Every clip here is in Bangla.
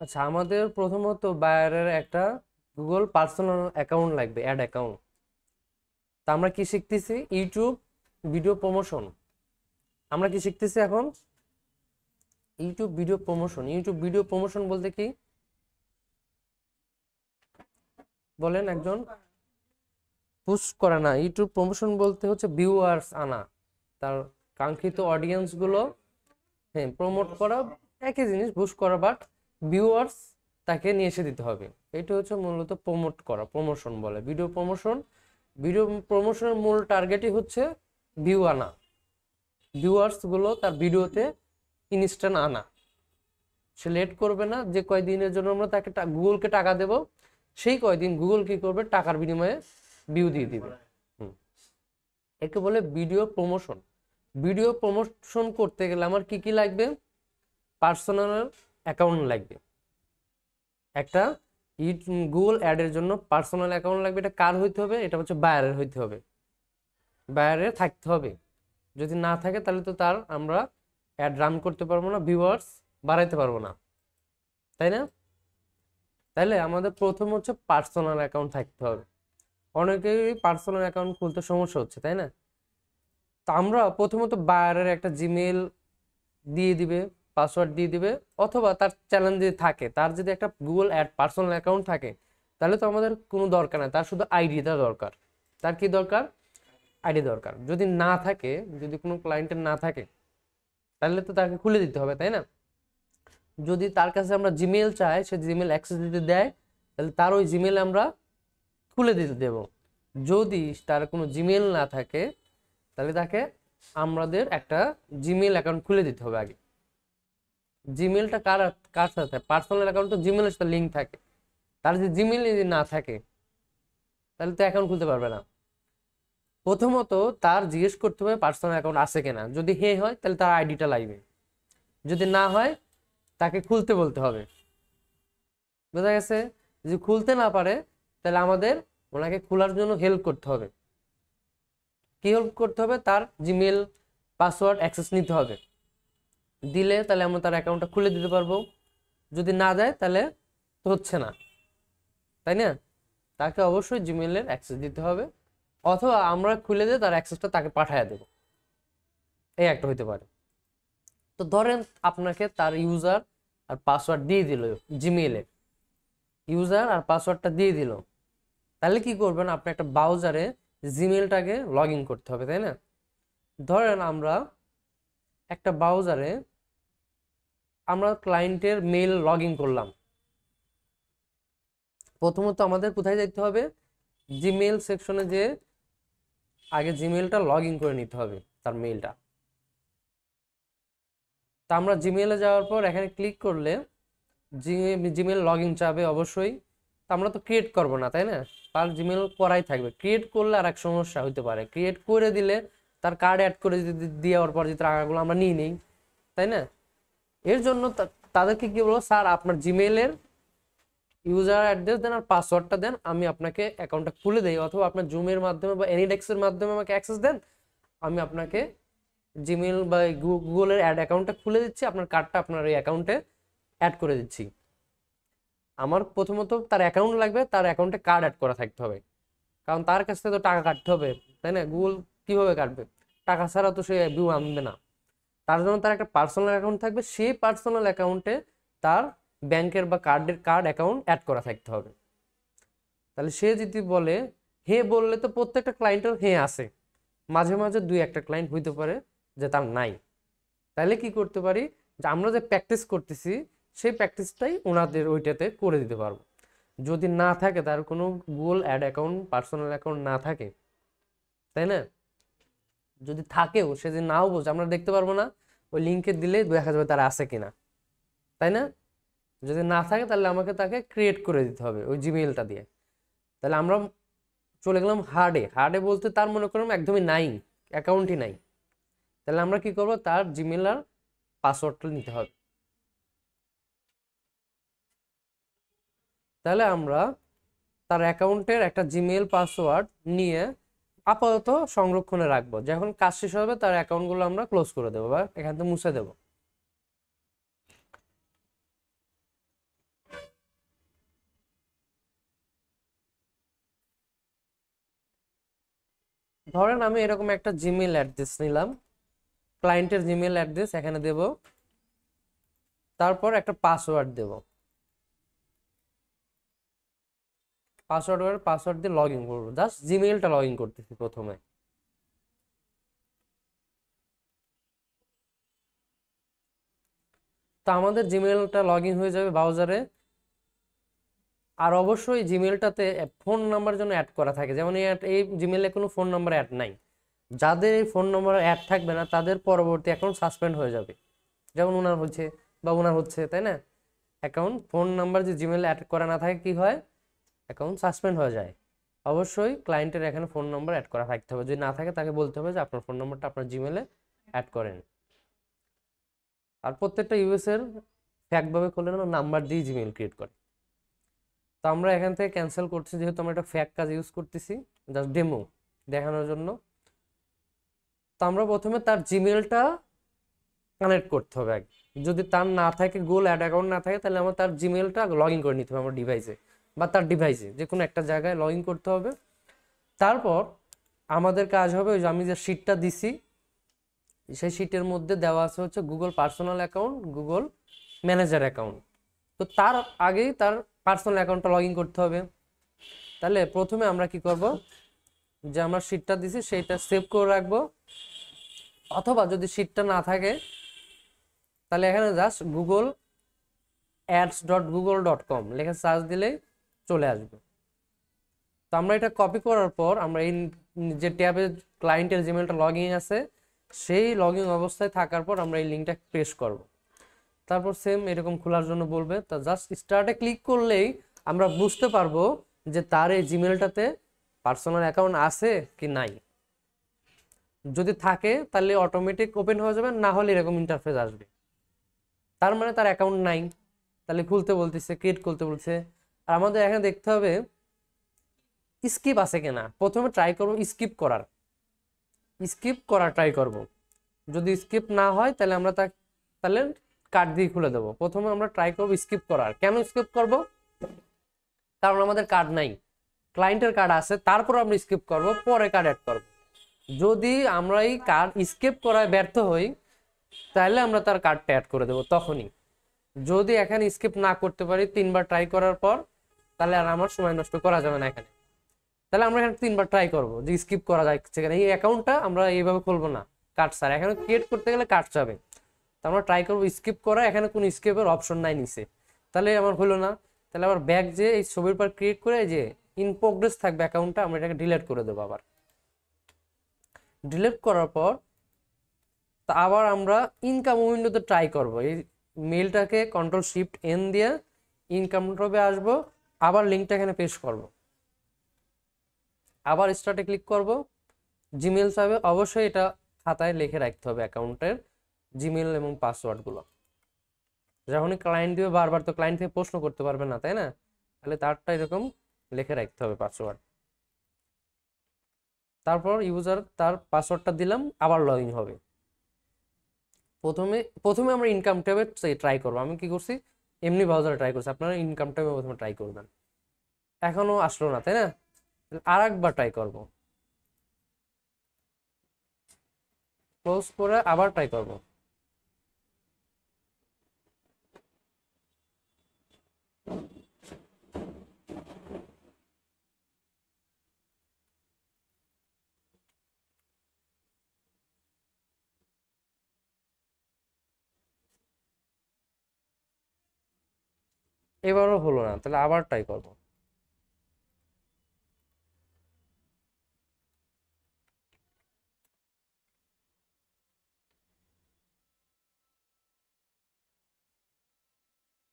আচ্ছা, আমাদের প্রথমত বায়ারের একটা গুগল পার্সোনাল অ্যাকাউন্ট লাগবে, অ্যাড অ্যাকাউন্ট। তা আমরা কি শিখতেছি? YouTube video promotion. আমরা কি শিখতেছি এখন? YouTube video promotion. YouTube video promotion বলতে কি বলেন একজন? পুশ করা না, ইউটিউব প্রমোশন বলতে হচ্ছে ভিউয়ার্স আনা, তার কাঙ্ক্ষিত অডিয়েন্স গুলো, হ্যাঁ, প্রমোট করা। একই জিনিস, বুস্ট করা, বাট ভিউয়ার্স তাকে নিয়ে এসে দিতে হবে। এটা হচ্ছে মূলত প্রমোট করা, প্রমোশন বলে ভিডিও প্রমোশন। ভিডিও প্রমোশনের মূল টার্গেটই হচ্ছে ভিউ আনা, ভিউয়ার্স গুলো তার ভিডিওতে ইনস্ট্যান্ট আনা। সে লেট করবে না, যে কয়দিনের জন্য আমরা তাকে গুগলকে টাকা দেব, সেই কয়দিন গুগল কি করবে, টাকার বিনিময়ে ভিউ দিয়ে দিবে। একে বলে ভিডিও প্রমোশন। ভিডিও প্রমোশন করতে গেলে আমার কি কি লাগবে? পার্সোনাল অ্যাকাউন্ট লাগবে একটা। গুগল অ্যাডের জন্য পার্সোনাল অ্যাকাউন্ট লাগবে। এটা কার হইতে হবে? এটা হচ্ছে বায়ারের হইতে হবে, বায়ারের থাকতে হবে। যদি না থাকে তাহলে তো তার আমরা অ্যাড রান করতে পারবো না, ভিউয়ার্স বাড়াইতে পারবো না, তাই না? তাইলে আমাদের প্রথম হচ্ছে পার্সোনাল অ্যাকাউন্ট থাকতে হবে। অনেকেই পার্সোনাল অ্যাকাউন্ট খুলতে সমস্যা হচ্ছে, তাই না? তো আমরা প্রথমত বায়ারের একটা জিমেল দিয়ে দিবে, পাসওয়ার্ড দিয়ে দিবে, অথবা তার চ্যালেঞ্জ যদি থাকে, তার যদি একটা গুগল অ্যাড পার্সোনাল অ্যাকাউন্ট থাকে, তাহলে তো আমাদের কোনো দরকার নাই, তার শুধু আইডিটা দরকার। তার কি দরকার? আইডি দরকার। যদি না থাকে, যদি কোনো ক্লায়েন্টের না থাকে, তাহলে তো তাকে খুলে দিতে হবে, তাই না? যদি তার কাছে আমরা জিমেল চাই, সে জিমেল অ্যাক্সেস দিতে দেয়, তাহলে তার ওই জিমেল আমরা খুলে দিতে দেব। যদি তার কোনো জিমেল না থাকে, তাহলে তাকে আমাদের একটা জিমেল অ্যাকাউন্ট খুলে দিতে হবে আগে। জিমেলটা কার কার সাথে? পার্সোনাল অ্যাকাউন্ট তো জিমেলের সাথে লিঙ্ক থাকে। তার যদি জিমেল যদি না থাকে, তাহলে তো অ্যাকাউন্ট খুলতে পারবে না। প্রথমত তার জিজ্ঞেস করতে হবে পার্সোনাল অ্যাকাউন্ট আছে কিনা। যদি হ্যাঁ হয়, তাহলে তার আইডিটা লাগবে। যদি না হয়, তাকে খুলতে বলতে হবে। বোঝা গেছে? যদি খুলতে না পারে, তাহলে আমাদের ওনাকে খোলার জন্য হেল্প করতে হবে। কি হেল্প করতে হবে? তার জিমেল পাসওয়ার্ড অ্যাক্সেস নিতে হবে। দিলে তাহলে আমরা তার অ্যাকাউন্টটা খুলে দিতে পারবো। যদি না দেয়, তাহলে তো হচ্ছে না, তাই না? তাকে অবশ্যই জিমেলের অ্যাক্সেস দিতে হবে, অথবা আমরা খুলে দিয়ে তার অ্যাক্সেসটা তাকে পাঠিয়ে দেবো। এই একটা হইতে পারে। তো ধরেন আপনাকে তার ইউজার আর পাসওয়ার্ড দিয়ে দিল, জিমেইলে ইউজার আর পাসওয়ার্ডটা দিয়ে দিল, তাহলে কি করবেন? আপনি একটা ব্রাউজারে জিমেলটাকে লগ ইন করতে হবে, তাই না? ধরেন আমরা একটা ব্রাউজারে আমরা ক্লায়েন্টের মেইল লগ ইন করলাম। প্রথমত আমাদের কোথায় যেতে হবে? জিমেল সেকশনে, যে আগে জিমেলটা লগ ইন করে নিতে হবে, তার মেইলটা। তা আমরা জিমেলে যাওয়ার পর এখানে ক্লিক করলে জিমেল লগ ইন চাবে অবশ্যই। তা আমরা তো ক্রিয়েট করবো না, তাই না? তার জিমেল করাই থাকবে। ক্রিয়েট করলে আর এক সমস্যা হতে পারে, ক্রিয়েট করে দিলে তার কার্ড অ্যাড করে দেওয়ার পর যদি টাকাগুলো আমরা নিয়ে নিই, তাই না? এর জন্য তাদেরকে কি বলবো, স্যার আপনার জিমেলের ইউজার অ্যাড্রেস দেন আর পাসওয়ার্ডটা দেন, আমি আপনাকে অ্যাকাউন্টটা খুলে দেই, অথবা আপনার জুমের মাধ্যমে বা এনিডেক্সের মাধ্যমে আমাকে অ্যাক্সেস দেন, আমি আপনাকে জিমেল বা গুগলের অ্যাড অ্যাকাউন্টটা খুলে দিচ্ছি, আপনার কার্ডটা আপনার এই অ্যাকাউন্টে অ্যাড করে দিচ্ছি। আমার প্রথমত তার অ্যাকাউন্ট লাগবে, তার অ্যাকাউন্টে কার্ড অ্যাড করা থাকতে হবে, কারণ তার কাছ থেকে তো টাকা কাটতে হবে, তাই না? গুগল কিভাবে কাটবে? টাকা ছাড়া তো সে ভিউ আনবে না। তার জন্য তার একটা পার্সোনাল অ্যাকাউন্ট থাকবে, সেই পার্সোনাল অ্যাকাউন্টে তার ব্যাংকের বা কার্ড অ্যাকাউন্ট অ্যাড করা থাকতে হবে। তাহলে সে যদি বলে, হে বললে তো প্রত্যেকটা ক্লায়েন্টের হে আছে, মাঝে মাঝে দুই একটা ক্লায়েন্ট হইতে পারে যে তার নাই। তাহলে কি করতে পারি? যে আমরা যে প্র্যাকটিস করতেছি, সেই প্র্যাকটিসটাই ওনাদের ওইটাতে করে দিতে পারবো। যদি না থাকে, তার কোনো Google ad account, personal account না থাকে, তাই না? যদি থাকেও, সে যদি নাও বোঝে, আমরা দেখতে পারবো না, ওই লিঙ্কে দিলেই দেখা যাবে তার আছে কিনা, তাই না? যদি না থাকে, তাহলে আমাকে তাকে ক্রিয়েট করে দিতে হবে ওই জিমেইলটা দিয়ে। তাহলে আমরা চলে গেলাম হার্ডে। হার্ডে বলতে তার মনে করলাম একদমই নাই, অ্যাকাউন্টই নাই। তাহলে আমরা কি করব? তার জিমেল আর পাসওয়ার্ডটা নিতে হবে। তাহলে আমরা তার অ্যাকাউন্টের একটা জিমেল পাসওয়ার্ড নিয়ে আপাতত সংরক্ষণে রাখবো। যখন কাজ শেষ হবে, তার অ্যাকাউন্টগুলো আমরা ক্লোজ করে দেবো বা এখান থেকে মুছে দেবো। ধরেন আমি এরকম একটা জিমেইল অ্যাড্রেস নিলাম, ক্লায়েন্টের জিমেইল অ্যাড্রেস এখানে দেব, তারপর একটা পাসওয়ার্ড দেব, পাসওয়ার্ড দিয়ে লগ ইন করবো, জাস্ট জিমেইলটা লগ ইন করতেছি প্রথমে। তো আমাদের জিমেইলটা লগ ইন হয়ে যাবে ব্রাউজারে। আর অবশ্যই জিমেইলটাতে ফোন নাম্বার জন্য অ্যাড করা থাকে, যেমন এই জিমেইলে কোনো ফোন নাম্বার অ্যাড নাই। যাদের এই ফোন নাম্বার অ্যাড থাকবে না তাদের পরবর্তী অ্যাকাউন্ট সাসপেন্ড হয়ে যাবে, যেমন ওনার হচ্ছে বা ওনার হচ্ছে, তাই না? অ্যাকাউন্ট ফোন নাম্বার যে জিমেইলে অ্যাড করা না থাকে কি হয়, অ্যাকাউন্ট সাসপেন্ড হয়ে যায়। অবশ্যই ক্লায়েন্টের এখানে ফোন নাম্বার অ্যাড করা থাকতে হবে, যদি না থাকে তাকে বলতে হবে যে আপনার ফোন নাম্বারটা আপনার জিমেইলে অ্যাড করেন। আর প্রত্যেকটা ইউএস এর ফ্যাকভাবে করলে না নাম্বার দিয়ে জিমেইল ক্রিয়েট করে। তো আমরা এখান থেকে ক্যান্সেল করছি, যেহেতু আমরা একটা ফ্যাক কাজ ইউজ করতেছি জাস্ট ডেমো দেখানোর জন্য। তো আমরা প্রথমে তার জিমেইলটা কানেক্ট করতে হবে আগে। যদি তার না থাকে, গুগল অ্যাড অ্যাকাউন্ট না থাকে, তাহলে আমার তার জিমেইলটা লগ ইন করে নিতে হবে আমার ডিভাইসে, বা তার ডিভাইসে যে কোনো একটা জায়গায় লগ ইন করতে হবে। তারপর আমাদের কাজ হবে ওই যে আমি যে শিটটা দিছি, সেই শিটের মধ্যে দেওয়া আছে হচ্ছে Google personal account, Google manager account. তো তার আগেই তার পার্সোনাল অ্যাকাউন্টটা লগ ইন করতে হবে। তাহলে প্রথমে আমরা কি করব, যে আমরা শিটটা দিছি সেইটা সেভ করে রাখবো, অথবা যদি শিটটা না থাকে তাহলে এখানে জাস্ট গুগল ads.google.com লেখা সার্চ দিলেই চলে আসবে। তো আমরা এটা কপি করার পর আমরা এই যে ট্যাবে ক্লায়েন্টের জিমেইলটা লগ ইন আছে, সেই লগ ইন অবস্থায় থাকার পর আমরা এই লিঙ্কটা প্রেস করব। তারপর সেম এরকম খোলার জন্য বলবে, তা জাস্ট স্টার্টে ক্লিক করলেই আমরা বুঝতে পারবো যে তার এই জিমেইলটাতে পার্সোনাল অ্যাকাউন্ট আছে কি নাই। যদি থাকে তাহলে অটোমেটিক ওপেন হয়ে যাবে, না হলে এরকম ইন্টারফেস আসবে, তার মানে তার অ্যাকাউন্ট নাই। তাহলে খুলতে বলতেছে, ক্রিয়েট করতে বলছে। আর আমাদের এখানে দেখতে হবে স্কিপ আছে কিনা। প্রথমে ট্রাই করব স্কিপ করার ট্রাই করব। যদি স্কিপ না হয় তাহলে আমরা তাহলে কার্ড দিয়ে খুলে দেবো। প্রথমে আমরা ট্রাই করব স্কিপ করার। কেন স্কিপ করব? কারণ আমাদের কার্ড নাই, ক্লায়েন্টের কার্ড আছে, তারপর আমরা স্কিপ করব, পরে কার্ড অ্যাড করব। যদি আমরা এই কার্ড স্কিপ করায় ব্যর্থ হই তাহলে আমরা তার কার্ডটা অ্যাড করে দেবো তখনই। যদি এখানে স্কিপ না করতে পারি 3বার ট্রাই করার পর, তাহলে আর আমার সময় নষ্ট করা যাবে না এখানে। তাহলে আমরা এখানে 3বার ট্রাই করবো যে স্কিপ করা যাচ্ছে কিনা। এই অ্যাকাউন্টটা আমরা এইভাবে খুলবো না, কার্ড স্যার এখানে ক্রিয়েট করতে গেলে কার্ড যাবে। তো আমরা ট্রাই করবো স্কিপ করা, এখানে কোনো স্কিপের অপশন নাই নিচে, তাহলে আমার হলো না। তাহলে আবার ব্যাক যে এই ছবির পর ক্রিয়েট করে যে ইন প্রোগ্রেস থাকবে অ্যাকাউন্টটা, আমরা এটাকে ডিলিট করে দেবো। আবার ডিলিট করার পর তা আবার আমরা ইনকাম উইন্ডোতে ট্রাই করব। এই মেলটাকে Ctrl+Shift+N দিয়ে ইনকাম ট্যাবে আসবো, আবার লিঙ্কটা এখানে পেস্ট করব, আবার স্টার্টে ক্লিক করব। জিমেল চাইবে, অবশ্যই এটা খাতায় লিখে রাখতে হবে অ্যাকাউন্টের জিমেল এবং পাসওয়ার্ডগুলো। যখনই ক্লায়েন্ট দিবে বারবার তো ক্লায়েন্ট থেকে প্রশ্ন করতে পারবে না, তাই না? তাহলে তারটা এরকম লিখে রাখতে হবে পাসওয়ার্ড। তারপর ইউজার তার পাসওয়ার্ডটা দিলাম, আবার লগ ইন হবে। প্রথমে আমরা ইনকাম ট্যাবে ট্রাই করবো। আমি কি করছি, এমনি ব্রাউজারে ট্রাই করছি, আপনারা ইনকাম ট্যাবে প্রথমে ট্রাই করবেন। এখনো আসলো না, তাই না? আর একবার ট্রাই করব, ক্লোজ করে আবার ট্রাই করব। এবারও হলো না, তাহলে আবার ট্রাই করব।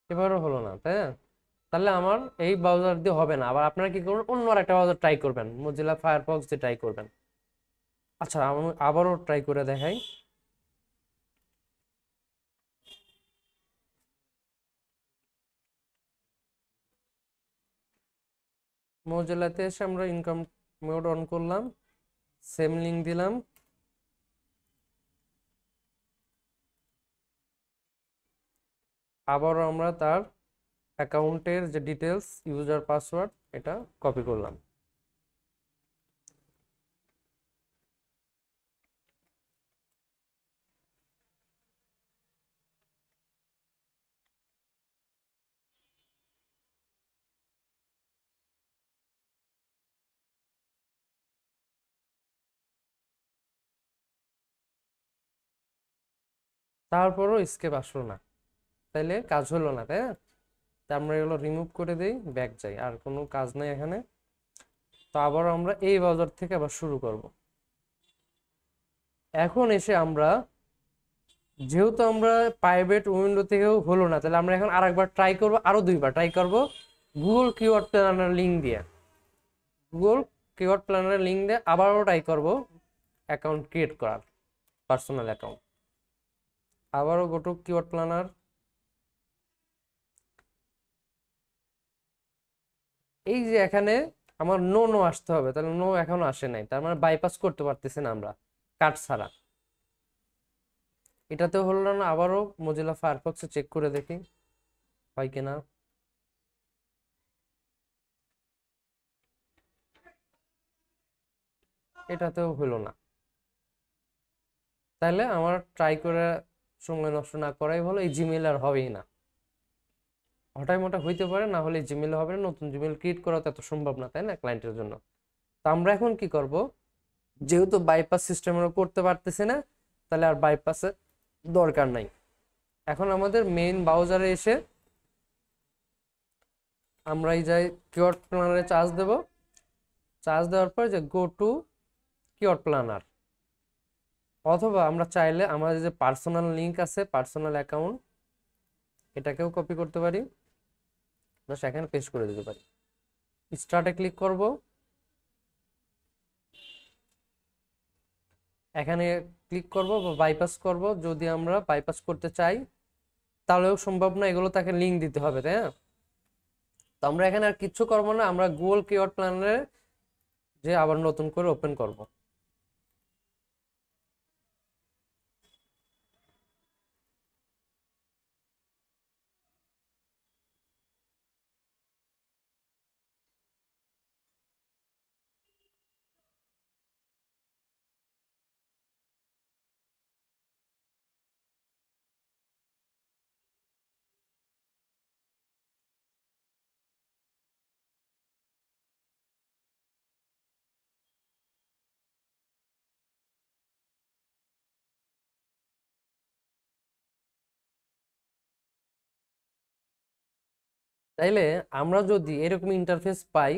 এবারও হলো না, তাই না? তাহলে আমার এই ব্রাউজার দিয়ে হবে না। আবার আপনারা কি করবেন, অন্য আর একটা ব্রাউজার ট্রাই করবেন, মোজিলা ফায়ারফক্স দিয়ে ট্রাই করবেন। আচ্ছা, আমি আবারও ট্রাই করে দেখাই। মোজিলাতে এসে আমরা ইনকাম মোড অন করলাম, সেম লিঙ্ক দিলাম, আবারও আমরা তার অ্যাকাউন্টের যে ডিটেলস ইউজার পাসওয়ার্ড এটা কপি করলাম। তারপরও স্কেপ আসলো না, তাইলে কাজ হলো না, তাই না? তা আমরা এগুলো রিমুভ করে দিই, ব্যাক যাই, আর কোনো কাজ নেই এখানে। তো আবার আমরা এই ব্রাউজার থেকে আবার শুরু করব। এখন এসে আমরা, যেহেতু আমরা প্রাইভেট উইন্ডো থেকেও হলো না, তাহলে আমরা এখন আরেকবার ট্রাই করব, আরো 2বার ট্রাই করব গুগল কিওয়ার্ড প্ল্যানার লিঙ্ক দিয়ে। গুগল কিওয়ার্ড প্ল্যানার লিঙ্ক দিয়ে আবারও ট্রাই করব অ্যাকাউন্ট ক্রিয়েট করার, পার্সোনাল অ্যাকাউন্ট। আবারও গো টু কিওয়ার্ড প্ল্যানার। এই যে এখানে আমার নো নো আসতে হবে, তাহলে নো এখনো আসে নাই, তার মানে বাইপাস করতে পারতেছি না আমরা কার্ড ছাড়া। এটাতেও হলো না, আবারও মজিলা ফায়ারফক্সে চেক করে দেখি হয় কিনা। এটাতেও হলো না, তাহলে আমার ট্রাই করে সময় নষ্ট না করাই ভালো। এই জিমেল আর হবেই না, হঠাৎ মোটা হইতে পারে, না হলে জিমেল হবে না। নতুন জিমেল ক্রিয়েট করা তো এত সম্ভব না, তাই না, ক্লায়েন্টের জন্য। তো আমরা এখন কি করব, যেহেতু বাইপাস সিস্টেম আমরা করতে পারতেছি না, তাহলে আর বাইপাসের দরকার নাই। এখন আমাদের মেইন ব্রাউজারে এসে আমরা এই যাই কিওয়ার্ড প্ল্যানারে চার্জ দেব। চার্জ দেওয়ার পর যে গো টু কিওয়ার্ড প্ল্যানার, অথবা আমরা চাইলে আমাদের যে পার্সোনাল লিঙ্ক আছে, পার্সোনাল অ্যাকাউন্ট, এটাকেও কপি করতে পারি, সেখানে পেস্ট করে দিতে পারি। স্টার্টে ক্লিক করব, এখানে ক্লিক করব বা বাইপাস করব। যদি আমরা বাইপাস করতে চাই তাহলেও সম্ভব না, এগুলো তাকে লিঙ্ক দিতে হবে, তাই না? তো আমরা এখানে আর কিচ্ছু করবো না, আমরা গুগল কিওয়ার্ড প্ল্যানারে যে আবার নতুন করে ওপেন করব। তাইলে আমরা যদি এরকম ইন্টারফেস পাই,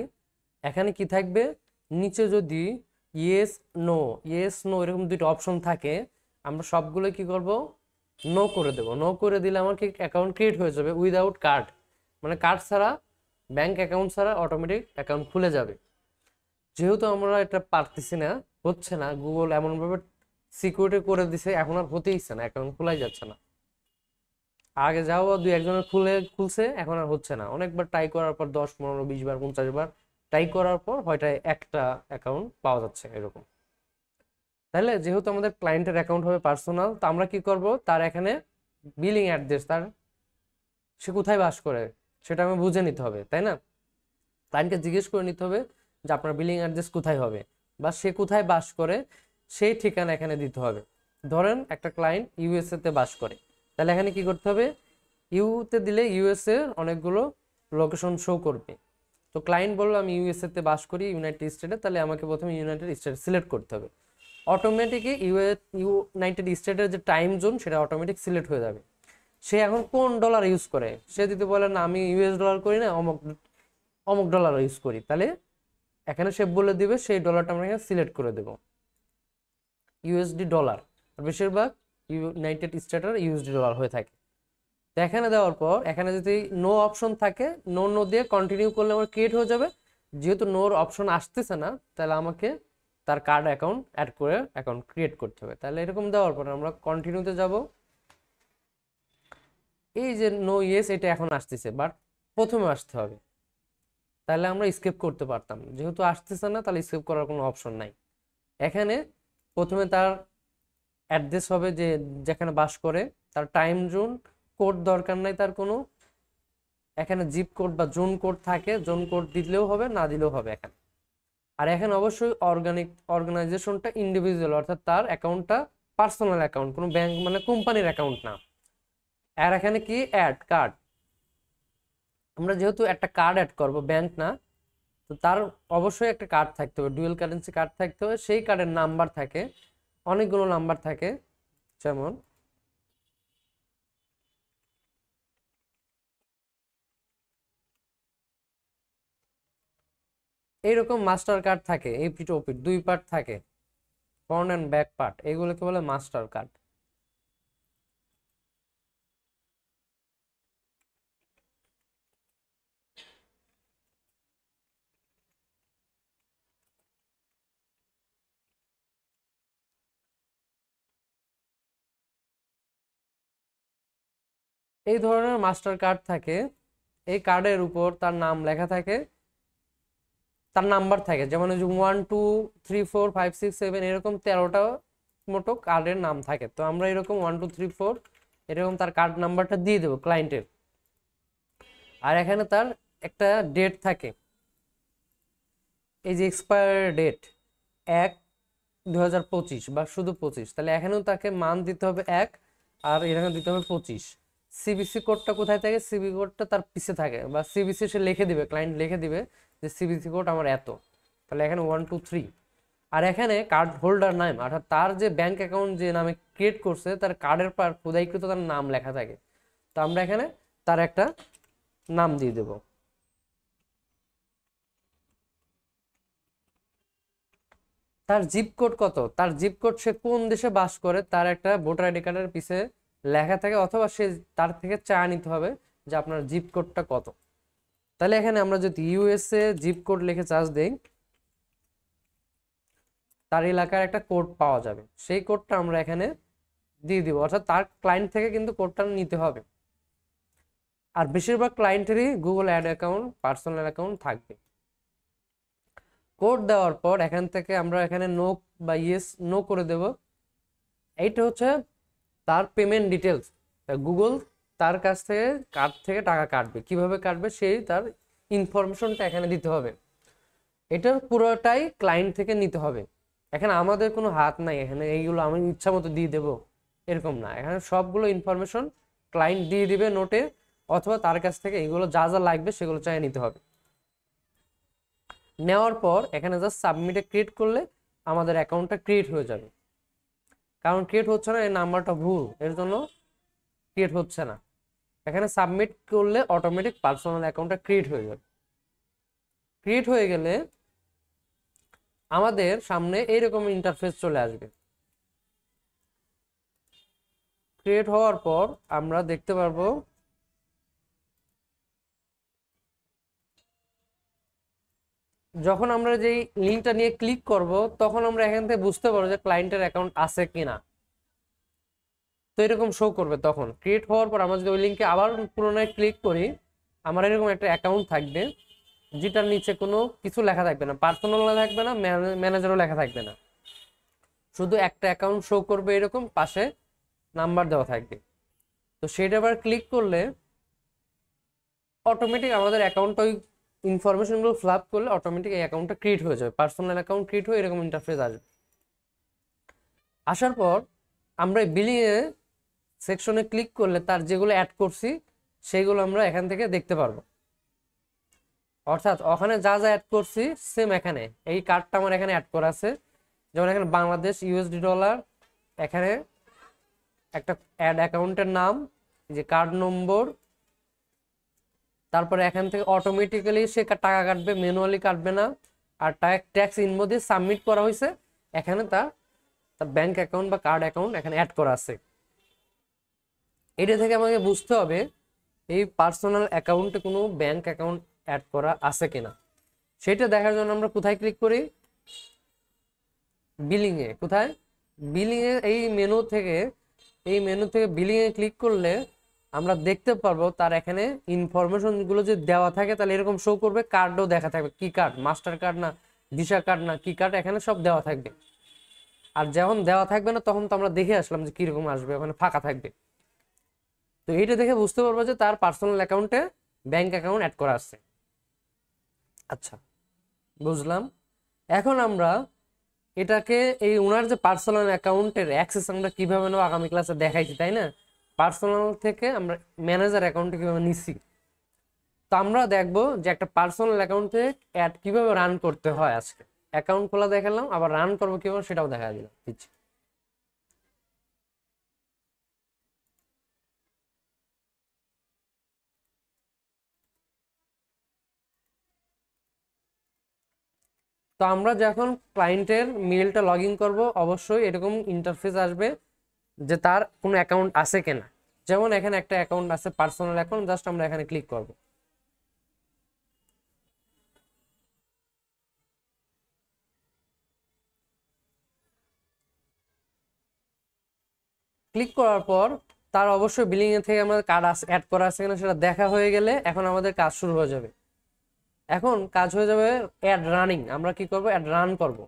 এখানে কি থাকবে, নিচে যদি ইয়েস নো, ইয়েস নো এরকম দুটো অপশন থাকে, আমরা সবগুলো কি করব, নো করে দেব। নো করে দিলে আমার কি অ্যাকাউন্ট ক্রিয়েট হয়ে যাবে উইদাউট কার্ড, মানে কার্ড ছাড়া, ব্যাংক অ্যাকাউন্ট ছাড়া অটোমেটিক অ্যাকাউন্ট খুলে যাবে। যেহেতু আমরা এটা পারতেছি না, হচ্ছে না, গুগল এমনভাবে সিকিউরিটি করে দিছে, এখন আর হতেইছে না, অ্যাকাউন্ট খোলাই যাচ্ছে না। আগে যাও 2-1 জনের খুলছে, এখন আর হচ্ছে না। অনেকবার ট্রাই করার পর 10, 15, 20 বার, 50 বার ট্রাই করার পর হয়তো একটা অ্যাকাউন্ট পাওয়া যাচ্ছে এরকম। তাহলে যেহেতু আমাদের ক্লায়েন্টের অ্যাকাউন্ট হবে পার্সোনাল, তো আমরা কি করব, তার এখানে বিলিং অ্যাড্রেস, তার সে কোথায় বাস করে সেটা আমি বুঝে নিতে হবে, তাই না? ক্লায়েন্টকে জিজ্ঞেস করে নিতে হবে যে আপনার বিলিং অ্যাড্রেস কোথায় হবে, বা সে কোথায় বাস করে সেই ঠিকানা এখানে দিতে হবে। ধরেন একটা ক্লায়েন্ট ইউএসএ তে বাস করে, তাহলে এখানে কি করতে হবে, ইউতে দিলে ইউএসএ অনেকগুলো লোকেশন শো করবে। তো ক্লায়েন্ট বললো আমি ইউএসএ তে বাস করি, ইউনাইটেড স্টেটে, তাহলে আমাকে প্রথমে ইউনাইটেড স্টেট সিলেক্ট করতে হবে। অটোমেটিকই ইউনাইটেড স্টেটের যে টাইম জোন সেটা অটোমেটিক সিলেক্ট হয়ে যাবে। সে এখন কোন ডলার ইউজ করে, সে যদি বলে না আমি ইউএস ডলার করি না, অমুক অমুক ডলার ইউজ করি, তাহলে এখানে সে বলে দিবে, সেই ডলারটা আমরা এখানে সিলেক্ট করে দেব ইউএসডি ডলার। আর বেশিরভাগ ইউনাইটেড স্টেটের ইউএসডি ডলার হয়ে থাকে। তো এখানে দেওয়ার পর এখানে যদি নো অপশন থাকে, নো নো দিয়ে কন্টিনিউ করলে আমার ক্রিয়েট হয়ে যাবে। যেহেতু নোর অপশন আসতেছে না, তাহলে আমাকে তার কার্ড অ্যাকাউন্ট অ্যাড করে অ্যাকাউন্ট ক্রিয়েট করতে হবে। তাহলে এরকম দেওয়ার পর আমরা কন্টিনিউতে যাব। এই যে নো ইয়েস, এটা এখন আসতেছে, বাট প্রথমে আসতে হবে, তাহলে আমরা স্কিপ করতে পারতাম। যেহেতু আসতেছে না, তাহলে স্কিপ করার কোনো অপশন নাই। এখানে প্রথমে তার অ্যাড্রেস হবে, যে যেখানে বাস করে, তার টাইম জোন, কোড দরকার নাই তার কোনো। এখানে জিপ কোড বা জোন কোড থাকে, জোন কোড দিলেও হবে, না দিলেও হবে এখানে। আর এখানে অবশ্যই অর্গানাইজেশনটা ইন্ডিভিজুয়াল, অর্থাৎ তার অ্যাকাউন্টটা পার্সোনাল অ্যাকাউন্ট, কোনো ব্যাংক মানে কোম্পানির অ্যাকাউন্ট না। আর এখানে কি অ্যাড কার্ড, আমরা যেহেতু একটা কার্ড অ্যাড করব, ব্যাংক না, তো তার অবশ্যই একটা কার্ড থাকতে হবে, ডুয়েল কারেন্সি কার্ড থাকতে হবে। সেই কার্ডের নাম্বার থাকে, অনেকগুলো নাম্বার থাকে, যেমন এইরকম মাস্টার কার্ড থাকে, এই পিঠ ও পিঠ দুই পার্ট থাকে, ফ্রন্ট অ্যান্ড ব্যাক পার্ট, এগুলোকে বলে মাস্টার কার্ড। এই ধরনের মাস্টার কার্ড থাকে, এই কার্ডের উপর তার নাম লেখা থাকে, তার নাম্বার থাকে, যেমন ওই যে 1 2 3 4 5 6 7 এরকম 13টা মোটো কার্ডের নাম থাকে। তো আমরা এরকম 1 2 3 4 এরকম তার কার্ড নাম্বারটা দিয়ে দেবো ক্লায়েন্টের। আর এখানে তার একটা ডেট থাকে, এই যে এক্সপায়ার ডেট 1 2025 বা শুধু 25, তাহলে এখানেও তাকে মান দিতে হবে 1, আর এখানে দিতে হবে 25। সিবিসি কোডটা কোথায় থাকে? সিবি কোডটা তার পিছে থাকে, বা সিবিসি সে লিখে দিবে, ক্লায়েন্ট লিখে দিবে যে সিবিসি কোড আমার এত, তাহলে এখানে 1 2 3। আর এখানে কার্ড হোল্ডার নাম, অর্থাৎ তার যে ব্যাংক অ্যাকাউন্ট যে নামে ক্রিয়েট করছে তার কার্ডের পর খোদাইকৃত তার নাম লেখা থাকে। তো আমরা এখানে তার একটা নাম দিয়ে দেব। তার জিপ কোড কত, তার জিপ কোড সে কোন দেশে বাস করে তার একটা ভোটার আইডি কার্ডের পিছে লেখা থাকে, অথবা সে তার থেকে চা নিতে হবে যে আপনার জিপ কোডটা কত। তাহলে এখানে আমরা যদি ইউএসএ জিপ কোড লিখে চার্জ দেই, তার এলাকার একটা কোড পাওয়া যাবে, সেই কোডটা আমরা এখানে দিয়ে দিব, অর্থাৎ তার ক্লায়েন্ট থেকে কিন্তু কোডটা নিতে হবে। আর বেশিরভাগ ক্লায়েন্টেরই Google ad account, personal account থাকবে। কোড দেওয়ার পর এখান থেকে আমরা এখানে নো বা ইয়েস নো করে দেব। এইটা হচ্ছে তার পেমেন্ট ডিটেলস। গুগল তার কাছ থেকে কার্ড থেকে টাকা কাটবে, কিভাবে কাটবে সেই তার ইনফরমেশনটা এখানে দিতে হবে। এটা পুরোটাই ক্লায়েন্ট থেকে নিতে হবে, এখানে আমাদের কোনো হাত নাই, এখানে এইগুলো আমি ইচ্ছা মতো দিয়ে দেবো এরকম না, এখানে সবগুলো ইনফরমেশন ক্লায়েন্ট দিয়ে দিবে নোটে, অথবা তার কাছ থেকে এইগুলো যা যা লাগবে সেগুলো চাই নিতে হবে। নেওয়ার পর এখানে জাস্ট সাবমিটে ক্রিয়েট করলে আমাদের অ্যাকাউন্টটা ক্রিয়েট হয়ে যাবে। কারণ ক্রিয়েট হচ্ছে না, এই নাম্বারটা ভুল, এর জন্য ক্রিয়েট হচ্ছে না। এখানে সাবমিট করলে অটোমেটিক পার্সোনাল অ্যাকাউন্টটা ক্রিয়েট হয়ে যাবে। ক্রিয়েট হয়ে গেলে আমাদের সামনে এইরকম ইন্টারফেস চলে আসবে। ক্রিয়েট হওয়ার পর আমরা দেখতে পারবো যখন আমরা যেই লিঙ্কটা নিয়ে ক্লিক করব তখন আমরা এখান থেকে বুঝতে পারবো যে ক্লায়েন্টের অ্যাকাউন্ট আছে কিনা। তো এরকম শো করবে তখন ক্রিয়েট হওয়ার পর আমরা যদি ওই লিঙ্কে আবার পুনরায় ক্লিক করি, আমার এরকম একটা অ্যাকাউন্ট থাকবে, যেটার নিচে কোনো কিছু লেখা থাকবে না, পার্সোনাল থাকবে না, ম্যানেজারও লেখা থাকবে না, শুধু একটা অ্যাকাউন্ট শো করবে, এরকম পাশে নাম্বার দেওয়া থাকবে। তো সেটা আবার ক্লিক করলে অটোমেটিক আমাদের অ্যাকাউন্টটা ওই ইনফরমেশনগুলো ফিল আপ করলে অটোমেটিক এই অ্যাকাউন্টটা ক্রিয়েট হয়ে যাবে, পার্সোনাল অ্যাকাউন্ট ক্রিয়েট হয়ে এরকম ইন্টারফেস আসবে। আসার পর আমরা বিলিং এ সেকশনে ক্লিক করলে তার যেগুলো অ্যাড করছি সেগুলো আমরা এখান থেকে দেখতে পারবো। অর্থাৎ ওখানে যা যা অ্যাড করছি সেম এখানে এই কার্ডটা আমার এখানে অ্যাড করা আছে, যেমন এখানে বাংলাদেশ ইউএসডি ডলার, এখানে একটা অ্যাড অ্যাকাউন্টের নাম, যে কার্ড নম্বর, তারপরে এখান থেকে অটোমেটিক্যালি সে টাকা কাটবে, ম্যানুয়ালি কাটবে না। আর ট্যাক্স ইনভো দিয়ে সাবমিট করা হয়েছে, এখানে তার ব্যাংক অ্যাকাউন্ট বা কার্ড অ্যাকাউন্ট এখানে অ্যাড করা আছে। এটা থেকে আমাকে বুঝতে হবে এই পার্সোনাল অ্যাকাউন্টে কোনো ব্যাংক অ্যাকাউন্ট অ্যাড করা আছে কিনা। সেটা দেখার জন্য আমরা কোথায় ক্লিক করি? বিলিং এ। কোথায়? বিলিং এ এই মেনু থেকে বিলিং এ ক্লিক করলে আমরা দেখতে পারবো তার এখানে ইনফরমেশন গুলো যদি দেওয়া থাকে তাহলে এরকম শো করবে, কার্ডও দেখা থাকবে, কি কার্ড, মাস্টার কার্ড না ভিসা কার্ড না কি কার্ড, এখানে সব দেওয়া থাকবে। আর যখন দেওয়া থাকবে না তখন তো আমরা দেখে আসলাম যে কিরকম আসবে, ওখানে ফাঁকা থাকবে। তো এইটা দেখে বুঝতে পারবো যে তার পার্সোনাল অ্যাকাউন্টে ব্যাংক অ্যাকাউন্ট অ্যাড করা আছে। আচ্ছা, বুঝলাম। এখন আমরা এটাকে এই ওনার যে পার্সোনাল অ্যাকাউন্টের অ্যাক্সেস আমরা কিভাবে নেবো আগামী ক্লাসে দেখাইছি, তাই না? পার্সোনাল থেকে আমরা ম্যানেজার অ্যাকাউন্টে কিভাবে নিচ্ছি, তো আমরা দেখবো যে একটা পার্সোনাল অ্যাকাউন্টে অ্যাড কিভাবে রান করতে হয়। আজকে অ্যাকাউন্ট খোলা দেখালাম, আবার রান করবো কিভাবে সেটাও দেখা দিচ্ছি। তো আমরা যখন ক্লায়েন্টের মেলটা লগ ইন করবো অবশ্যই এরকম ইন্টারফেস আসবে যে তার কোনো অ্যাকাউন্ট আছে কিনা। যেমন এখানে একটা অ্যাকাউন্ট আছে, পার্সোনাল অ্যাকাউন্ট, জাস্ট আমরা এখানে ক্লিক করব। ক্লিক করার পর তার অবশ্যই বিলিং এ থেকে আমাদের কার্ড অ্যাড করা আছে কিনা সেটা দেখা হয়ে গেলে এখন আমাদের কাজ শুরু হয়ে যাবে। এখন কাজ হয়ে যাবে অ্যাড রানিং। আমরা কি করব, অ্যাড রান করব।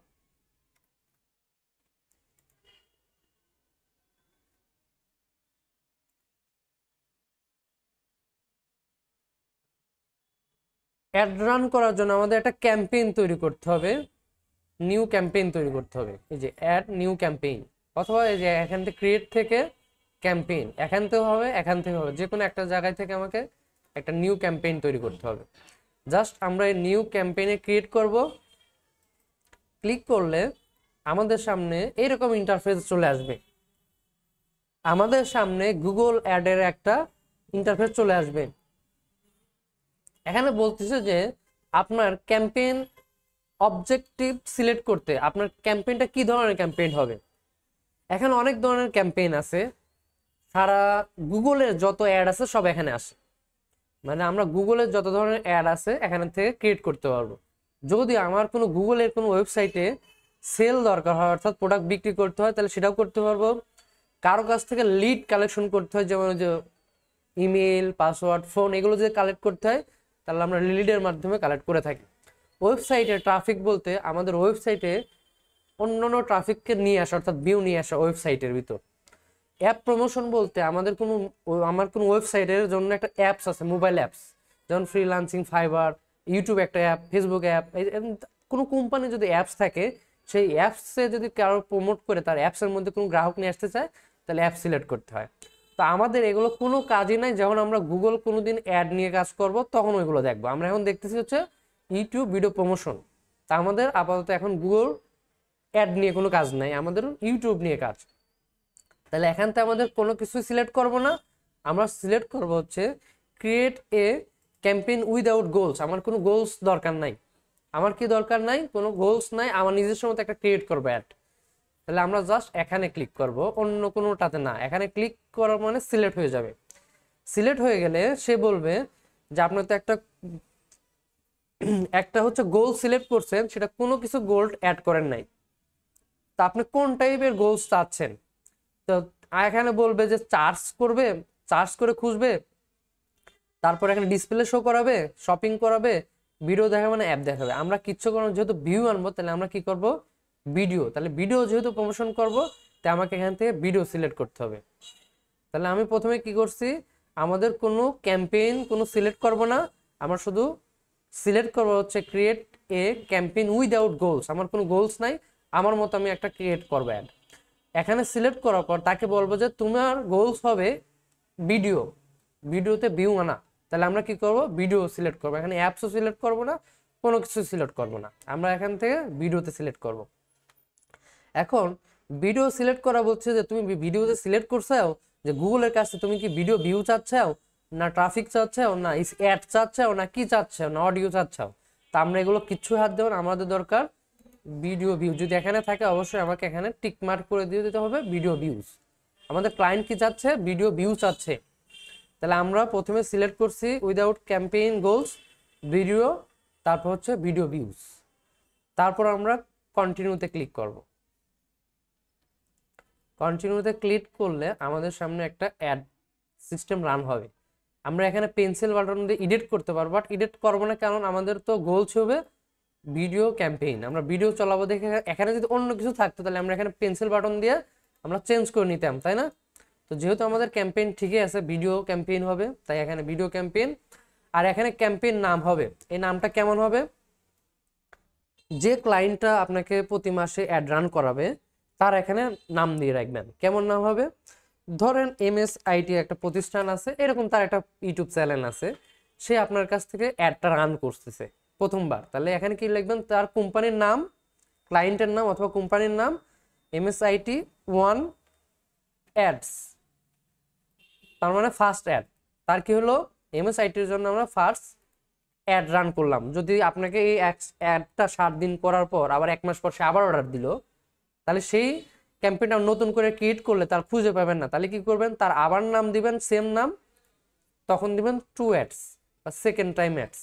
অ্যাড রান করার জন্য আমাদের একটা ক্যাম্পেইন তৈরি করতে হবে, নিউ ক্যাম্পেইন তৈরি করতে হবে। এই যে অ্যাড নিউ ক্যাম্পেইন, অথবা এই যে এখান থেকে ক্রিয়েট থেকে ক্যাম্পেইন, এখান থেকে হবে, এখান থেকে হবে, যে কোনো একটা জায়গায় থেকে আমাকে একটা নিউ ক্যাম্পেইন তৈরি করতে হবে। জাস্ট আমরা এই নিউ ক্যাম্পেইনে ক্রিয়েট করব। ক্লিক করলে আমাদের সামনে এরকম ইন্টারফেস চলে আসবে। আমাদের সামনে গুগল অ্যাডের একটা ইন্টারফেস চলে আসবে। এখানে বলতেছে যে আপনার ক্যাম্পেইন অবজেক্টিভ সিলেক্ট করতে আপনার ক্যাম্পেইনটা কি ধরনের ক্যাম্পেইন হবে। এখানে অনেক ধরনের ক্যাম্পেইন আছে, সারা গুগলের যত অ্যাড আছে সব এখানে আসে। মানে আমরা গুগলের যত ধরনের অ্যাড আছে এখান থেকে ক্রিয়েট করতে পারবো। যদি আমার কোনো গুগলের কোনো ওয়েবসাইটে সেল দরকার হয়, অর্থাৎ প্রোডাক্ট বিক্রি করতে হয়, তাহলে সেটাও করতে পারবো। কারো কাছ থেকে লিড কালেকশন করতে হয়, যেমন যে ইমেল, পাসওয়ার্ড, ফোন, এগুলো যদি কালেক্ট করতে হয় তাহলে আমরা লিডের মাধ্যমে কালেক্ট করে থাকি। ওয়েবসাইটে ট্রাফিক বলতে আমাদের ওয়েবসাইটে অন্যান্য ট্রাফিককে নিয়ে আসা, অর্থাৎ ভিউ নিয়ে আসা ওয়েবসাইটের ভিতর। অ্যাপ প্রমোশন বলতে আমার কোনো ওয়েবসাইটের জন্য একটা অ্যাপস আছে, মোবাইল অ্যাপস, যেমন ফ্রিল্যান্সিং, ফাইবার, ইউটিউব একটা অ্যাপ, ফেসবুক অ্যাপ। কোনো কোম্পানি যদি অ্যাপস থাকে, সেই অ্যাপসে যদি কারো প্রমোট করে তার অ্যাপসের মধ্যে কোনো গ্রাহক নিয়ে আসতে চায় তাহলে অ্যাপ সিলেক্ট করতে হয়। তো আমাদের এগুলো কোনো কাজই নাই। যখন আমরা গুগল কোনোদিন অ্যাড নিয়ে কাজ করব তখন ওইগুলো দেখবো। আমরা এখন দেখতেছি হচ্ছে ইউটিউব ভিডিও প্রমোশন। তা আমাদের আপাতত এখন গুগল অ্যাড নিয়ে কোনো কাজ নাই, আমাদের ইউটিউব নিয়ে কাজ। তাহলে এখান থেকে আমাদের কোনো কিছু সিলেক্ট করব না, আমরা সিলেক্ট করব হচ্ছে create a campaign without goals. আমার কোনো গোলস দরকার নাই। আমার কি দরকার নাই, কোনো গোলস নাই, আমার নিজস্ব মতো একটা ক্রিয়েট করবো অ্যাড। তাহলে আমরা জাস্ট এখানে ক্লিক করব, অন্য কোনোটাতে না। এখানে ক্লিক করার মানে সিলেক্ট হয়ে যাবে। সিলেক্ট হয়ে গেলে সে বলবে যে আপনার তো একটা হচ্ছে গোল সিলেক্ট করছেন, সেটা কোনো কিছু গোল অ্যাড করেন নাই। তা আপনি কোন টাইপের গোলস চাচ্ছেন? তো এখানে বলবে যে চার্জ করবে, চার্জ করে খুঁজবে, তারপর এখানে ডিসপ্লে শো করাবে, শপিং করাবে, ভিডিও দেখাবে, মানে অ্যাপ দেখাবে। আমরা কিচ্ছু করবো, যেহেতু ভিউ আনবো তাহলে আমরা কি করব, ভিডিও। তাহলে ভিডিও যেহেতু প্রমোশন করব তাই আমাকে এখান থেকে ভিডিও সিলেক্ট করতে হবে। তাহলে আমি প্রথমে কি করছি, আমাদের কোনো ক্যাম্পেইন কোনো সিলেক্ট করব না, আমরা শুধু সিলেক্ট করবো হচ্ছে create a campaign without goals. আমার কোনো গোলস নাই, আমার মতো আমি একটা ক্রিয়েট করবো অ্যাড। এখানে সিলেক্ট করার পর তাকে বলবো যে তোমার গোলস হবে ভিডিও, ভিডিওতে ভিউ আনা। তাহলে আমরা কি করব, ভিডিও সিলেক্ট করবো। এখানে অ্যাপসও সিলেক্ট করব না, কোনো কিছু সিলেক্ট করব না, আমরা এখান থেকে ভিডিওতে সিলেক্ট করব। এখন ভিডিও সিলেক্ট করা বলছে যে তুমি ভিডিওতে সিলেক্ট করছো যে গুগলের কাছে তুমি কি ভিডিও ভিউ চাচ্ছাও, না ট্রাফিক চাচ্ছাও, না অ্যাড চাচ্ছাও, না কি চাচ্ছাও, না অডিও চাচ্ছাও। তা আমরা এগুলো কিচ্ছু হাত দেব না, আমাদের দরকার ভিডিও ভিউ। যদি এখানে থাকে অবশ্যই আমাকে এখানে টিক মার্ক করে দিয়ে দিতে হবে ভিডিও ভিউজ। আমাদের ক্লায়েন্ট কি চাচ্ছে, ভিডিও ভিউ চাচ্ছে। তাহলে আমরা প্রথমে সিলেক্ট করছি উইদাউট ক্যাম্পেইন গোলস, ভিডিও, তারপর হচ্ছে ভিডিও ভিউজ। তারপর আমরা কন্টিনিউতে ক্লিক করব। কন্টিনিউতে ক্লিক করলে আমাদের সামনে একটা অ্যাড সিস্টেম রান হবে। আমরা এখানে পেন্সিল বাটন দিয়ে এডিট করতে পারবো, বাট এডিট করবো না, কারণ আমাদের তো গোলস হবে ভিডিও ক্যাম্পেইন। আমরা ভিডিও চালাবো দেখে, এখানে যদি অন্য কিছু থাকতো তাহলে আমরা এখানে পেন্সিল বাটন দিয়ে আমরা চেঞ্জ করে নিতাম, তাই না? তো যেহেতু আমাদের ক্যাম্পেইন ঠিকই আছে, ভিডিও ক্যাম্পেইন হবে, তাই এখানে ভিডিও ক্যাম্পেইন। আর এখানে ক্যাম্পেইন নাম হবে, এই নামটা কেমন হবে, যে ক্লায়েন্টটা আপনাকে প্রতি মাসে অ্যাড রান করাবে তার এখানে নাম দিয়ে রাখবেন। কেমন নাম হবে, ধরেন MSIT একটা প্রতিষ্ঠান আছে, এরকম তার একটা ইউটিউব চ্যানেল আছে, সে আপনার কাছ থেকে অ্যাডটা রান করতেছে প্রথমবার। তাহলে এখানে কি লিখবেন, তার কোম্পানির নাম, ক্লায়েন্টের নাম অথবা কোম্পানির নাম MSIT 1 অ্যাডস, তার মানে ফার্স্ট অ্যাড। তার কি হলো, MSIT এর জন্য আমরা ফার্স্ট অ্যাড রান করলাম, যদি আপনাকে এই অ্যাডটা 7 দিন করার পর আবার 1 মাস পর সে আবার অর্ডার দিল, তাহলে সেই ক্যাম্পেইনটা নতুন করে ক্রিয়েট করলে তার খুঁজে পাবেন না। তাহলে কি করবেন, তার আবার নাম দিবেন, সেম নাম, তখন দিবেন 2 অ্যাডস বা সেকেন্ড টাইম অ্যাডস।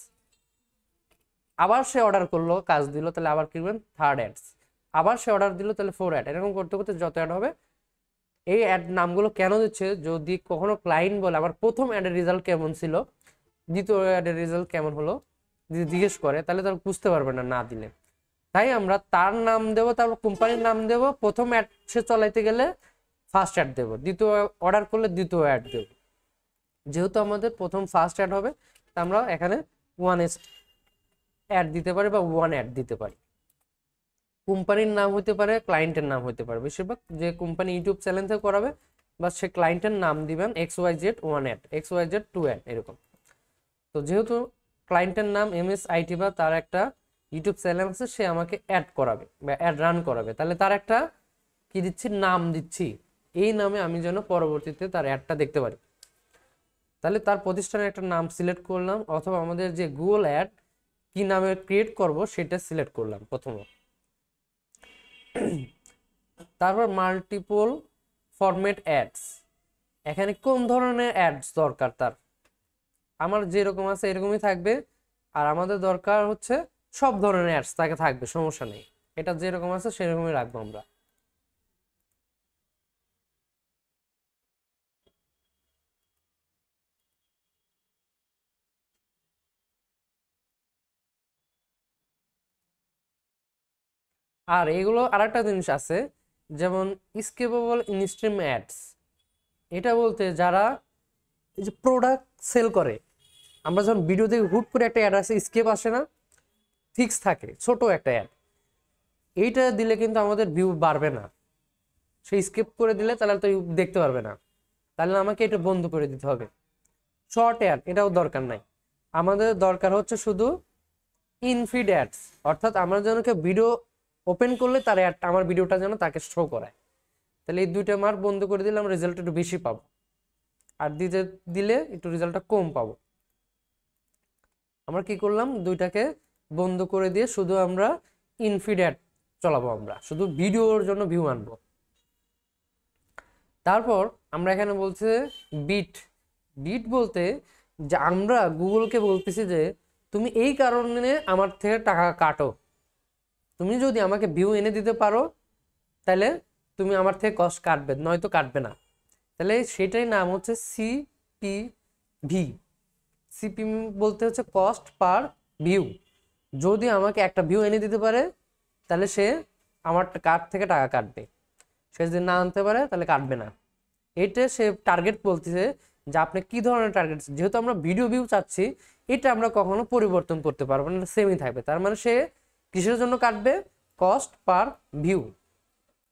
আবার সে অর্ডার করলো, কাজ দিল, তাহলে আবার কি করবেন, 3rd অ্যাডস। আবার সে অর্ডার দিল, তাহলে 4 অ্যাড। এরকম করতে করতে যত অ্যাড হবে। এই অ্যাড নামগুলো কেন দিচ্ছে, যদি কখনো ক্লায়েন্ট বলে আমার প্রথম অ্যাডের রেজাল্ট কেমন ছিল, দ্বিতীয় অ্যাডের রেজাল্ট কেমন হলো, যদি জিজ্ঞেস করে, তাহলে তারা বুঝতে পারবে না না দিলে। তাই আমরা তার নাম দেবো, তারপর কোম্পানির নাম দেবো, প্রথম অ্যাড সে চলাইতে গেলে ফার্স্ট অ্যাড দেবো, দ্বিতীয় অর্ডার করলে দ্বিতীয় অ্যাড দেবো। যেহেতু আমাদের প্রথম ফার্স্ট অ্যাড হবে, তা আমরা এখানে 1 অ্যাড দিতে পারি বা 1 অ্যাড দিতে পারি। কোম্পানির নাম হতে পারে, ক্লায়েন্টের নাম হতে পারে। বেশিরভাগ যে কোম্পানি ইউটিউব চ্যানেল থেকে করাবে, বা সে ক্লায়েন্টের নাম দিবেন XYZ 1 অ্যাড, XYZ 2 অ্যাড, এরকম। তো যেহেতু ক্লায়েন্টের নাম MSIT বা তার একটা ইউটিউব চ্যানেল আছে, সে আমাকে অ্যাড করাবে বা অ্যাড রান করাবে, তাহলে তার একটা কি দিচ্ছি, নাম দিচ্ছি। এই নামে আমি যেন পরবর্তীতে তার অ্যাডটা দেখতে পারি। তাহলে তার প্রতিষ্ঠানের একটা নাম সিলেক্ট করলাম, অথবা আমাদের যে গুগল অ্যাড কি নামে ক্রিয়েট করব সেটা সিলেক্ট করলাম প্রথমে। তারপর মাল্টিপল ফরম্যাট অ্যাডস, এখানে কোন ধরনের অ্যাডস দরকার তার। আমার যেরকম আছে এরকমই থাকবে, আর আমাদের দরকার হচ্ছে সব ধরনের অ্যাডস তাকে থাকবে, সমস্যা নেই। এটা যেরকম আছে সেরকমই রাখবো আমরা। আর এগুলো আরেকটা জিনিস আছে, যেমন স্কিপেবল ইনস্ট্রিম অ্যাডস। এটা বলতে যারা এই যে প্রোডাক্ট সেল করে, আমরা যখন ভিডিও থেকে হুট করে একটা অ্যাড আসে, স্কিপ আসে না, ফিক্স থাকে ছোট একটা অ্যাড, এইটা দিলে কিন্তু আমাদের ভিউ বাড়বে না। সে স্কিপ করে দিলে তাহলে তো দেখতে পারবে না, তাহলে আমাকে এটা বন্ধ করে দিতে হবে। শর্ট অ্যাড এটাও দরকার নাই, আমাদের দরকার হচ্ছে শুধু ইনফিড অ্যাডস, অর্থাৎ আমরা যেন কেউ ভিডিও ওপেন করলে তার অ্যাডটা, আমার ভিডিওটা যেন তাকে শো করায়। তাহলে এই দুইটা মার্ক বন্ধ করে দিলে আমরা রেজাল্ট একটু বেশি পাবো, আর দিতে দিলে একটু রেজাল্টটা কম পাবো। আমরা কি করলাম, দুইটাকে বন্ধ করে দিয়ে শুধু আমরা ইনফিড অ্যাড চালাবো, আমরা শুধু ভিডিওর জন্য ভিউ আনবো। তারপর আমরা এখানে বলছে বিট। বিট বলতে যে আমরা গুগলকে বলতেছি যে তুমি এই কারণে আমার থেকে টাকা কাটো, তুমি যদি আমাকে ভিউ এনে দিতে পারো তাহলে তুমি আমার থেকে কস্ট কাটবে, নয়তো কাটবে না। তাহলে সেটাই নাম হচ্ছে CPV। সিপিএম বলতে হচ্ছে কস্ট পার ভিউ। যদি আমাকে একটা ভিউ এনে দিতে পারে তাহলে সে আমার কার্ড থেকে টাকা কাটবে, সে যদি না আনতে পারে তাহলে কাটবে না। এটা সে টার্গেট বলতেছে যে আপনি কি ধরনের টার্গেট, যেহেতু আমরা ভিডিও ভিউ চাচ্ছি, এটা আমরা কখনো পরিবর্তন করতে পারবো না, সেমই থাকবে। তার মানে সে কিসের জন্য কাটবে, কস্ট পার ভিউ।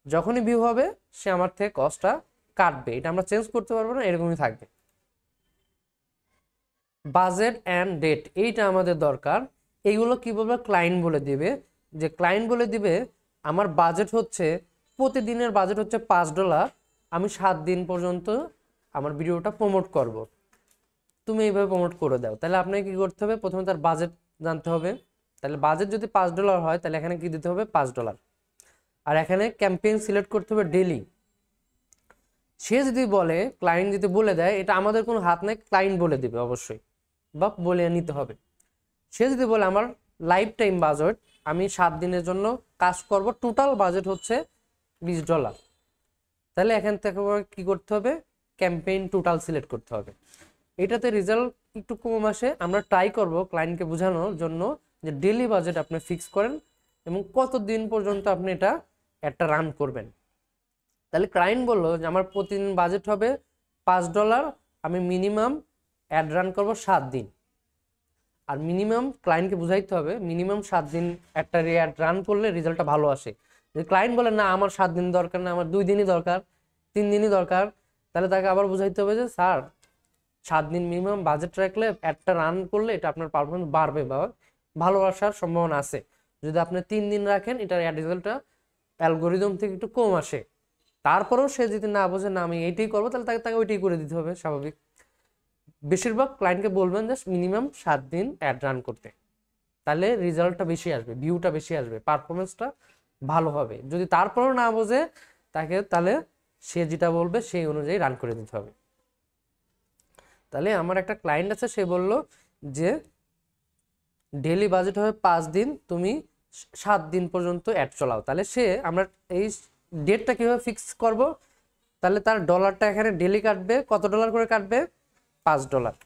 যখনই ভিউ হবে সে আমার থেকে কস্টটা কাটবে, এটা আমরা চেঞ্জ করতে পারবো না, এরকমই থাকবে। বাজেট অ্যান্ড ডেট, এইটা আমাদের দরকার। এইগুলো কি বলবে, ক্লায়েন্ট বলে দিবে, যে ক্লায়েন্ট বলে দিবে আমার বাজেট হচ্ছে, প্রতিদিনের বাজেট হচ্ছে $5, আমি 7 দিন পর্যন্ত আমার ভিডিওটা প্রমোট করব, তুমি এইভাবে প্রমোট করে দাও। তাহলে আপনাকে কি করতে হবে, প্রথমে তার বাজেট জানতে হবে। তাহলে বাজেট যদি $5 হয় তাহলে এখানে কি দিতে হবে, $5। আর এখানে ক্যাম্পেইন সিলেক্ট করতে হবে ডেইলি। সে যদি বলে, ক্লায়েন্ট যদি বলে দেয়, এটা আমাদের কোনো হাত নেই, ক্লায়েন্ট বলে দিবে অবশ্যই, বা বলে নিতে হবে। সে যদি বলে আমার লাইফ টাইম বাজেট, আমি 7 দিনের জন্য কাজ করব, টোটাল বাজেট হচ্ছে $20, তাহলে এখান থেকে কি করতে হবে, ক্যাম্পেইন টোটাল সিলেক্ট করতে হবে। এটাতে রেজাল্ট একটু কম আসে, আমরা ট্রাই করব ক্লায়েন্টকে বোঝানোর জন্য যে ডেইলি বাজেট আপনি ফিক্স করেন এবং কত দিন পর্যন্ত আপনি এটা একটা রান করবেন। তাহলে ক্লায়েন্ট বললো যে আমার প্রতিদিন বাজেট হবে $5, আমি মিনিমাম অ্যাড রান করব 7 দিন। আর মিনিমাম ক্লায়েন্টকে বুঝাইতে হবে মিনিমাম 7 দিন একটা অ্যাড রান করলে রেজাল্টটা ভালো আসে। যদি ক্লায়েন্ট বলে না আমার 7 দিন দরকার না, আমার 2 দিনই দরকার, 3 দিনই দরকার, তাহলে তাকে আবার বুঝাইতে হবে যে স্যার 7 দিন মিনিমাম বাজেট রাখলে অ্যাডটা রান করলে এটা আপনার পারফরমেন্স বাড়বে বা ভালো আসার সম্ভাবনা আছে। যদি আপনি 3 দিন রাখেন এটার অ্যাড রেজাল্টটা অ্যালগোরিদম থেকে একটু কম আসে। তারপরেও সে যদি না বোঝে না আমি এইটাই করবো, তাহলে তাকে ওইটাই করে দিতে হবে, স্বাভাবিক। বেশিরভাগ ক্লায়েন্টকে বলবেন যে মিনিমাম 7 দিন অ্যাড রান করতে, তাহলে রেজাল্টটা বেশি আসবে, ভিউটা বেশি আসবে, পারফরমেন্সটা ভালো হবে। যদি তারপরেও না বোঝে তাহলে সে যেটা বলবে সেই অনুযায়ী রান করে দিতে হবে। তাহলে আমার একটা ক্লায়েন্ট আছে, সে বলল যে ডেইলি বাজেট হবে 5 দিন, তুমি 7 দিন পর্যন্ত অ্যাড চলাও। তাহলে আমরা এই ডেটটা কিভাবে ফিক্স করব, তাহলে তার ডলারটা এখানে ডেইলি কাটবে, কত ডলার করে কাটবে, $5।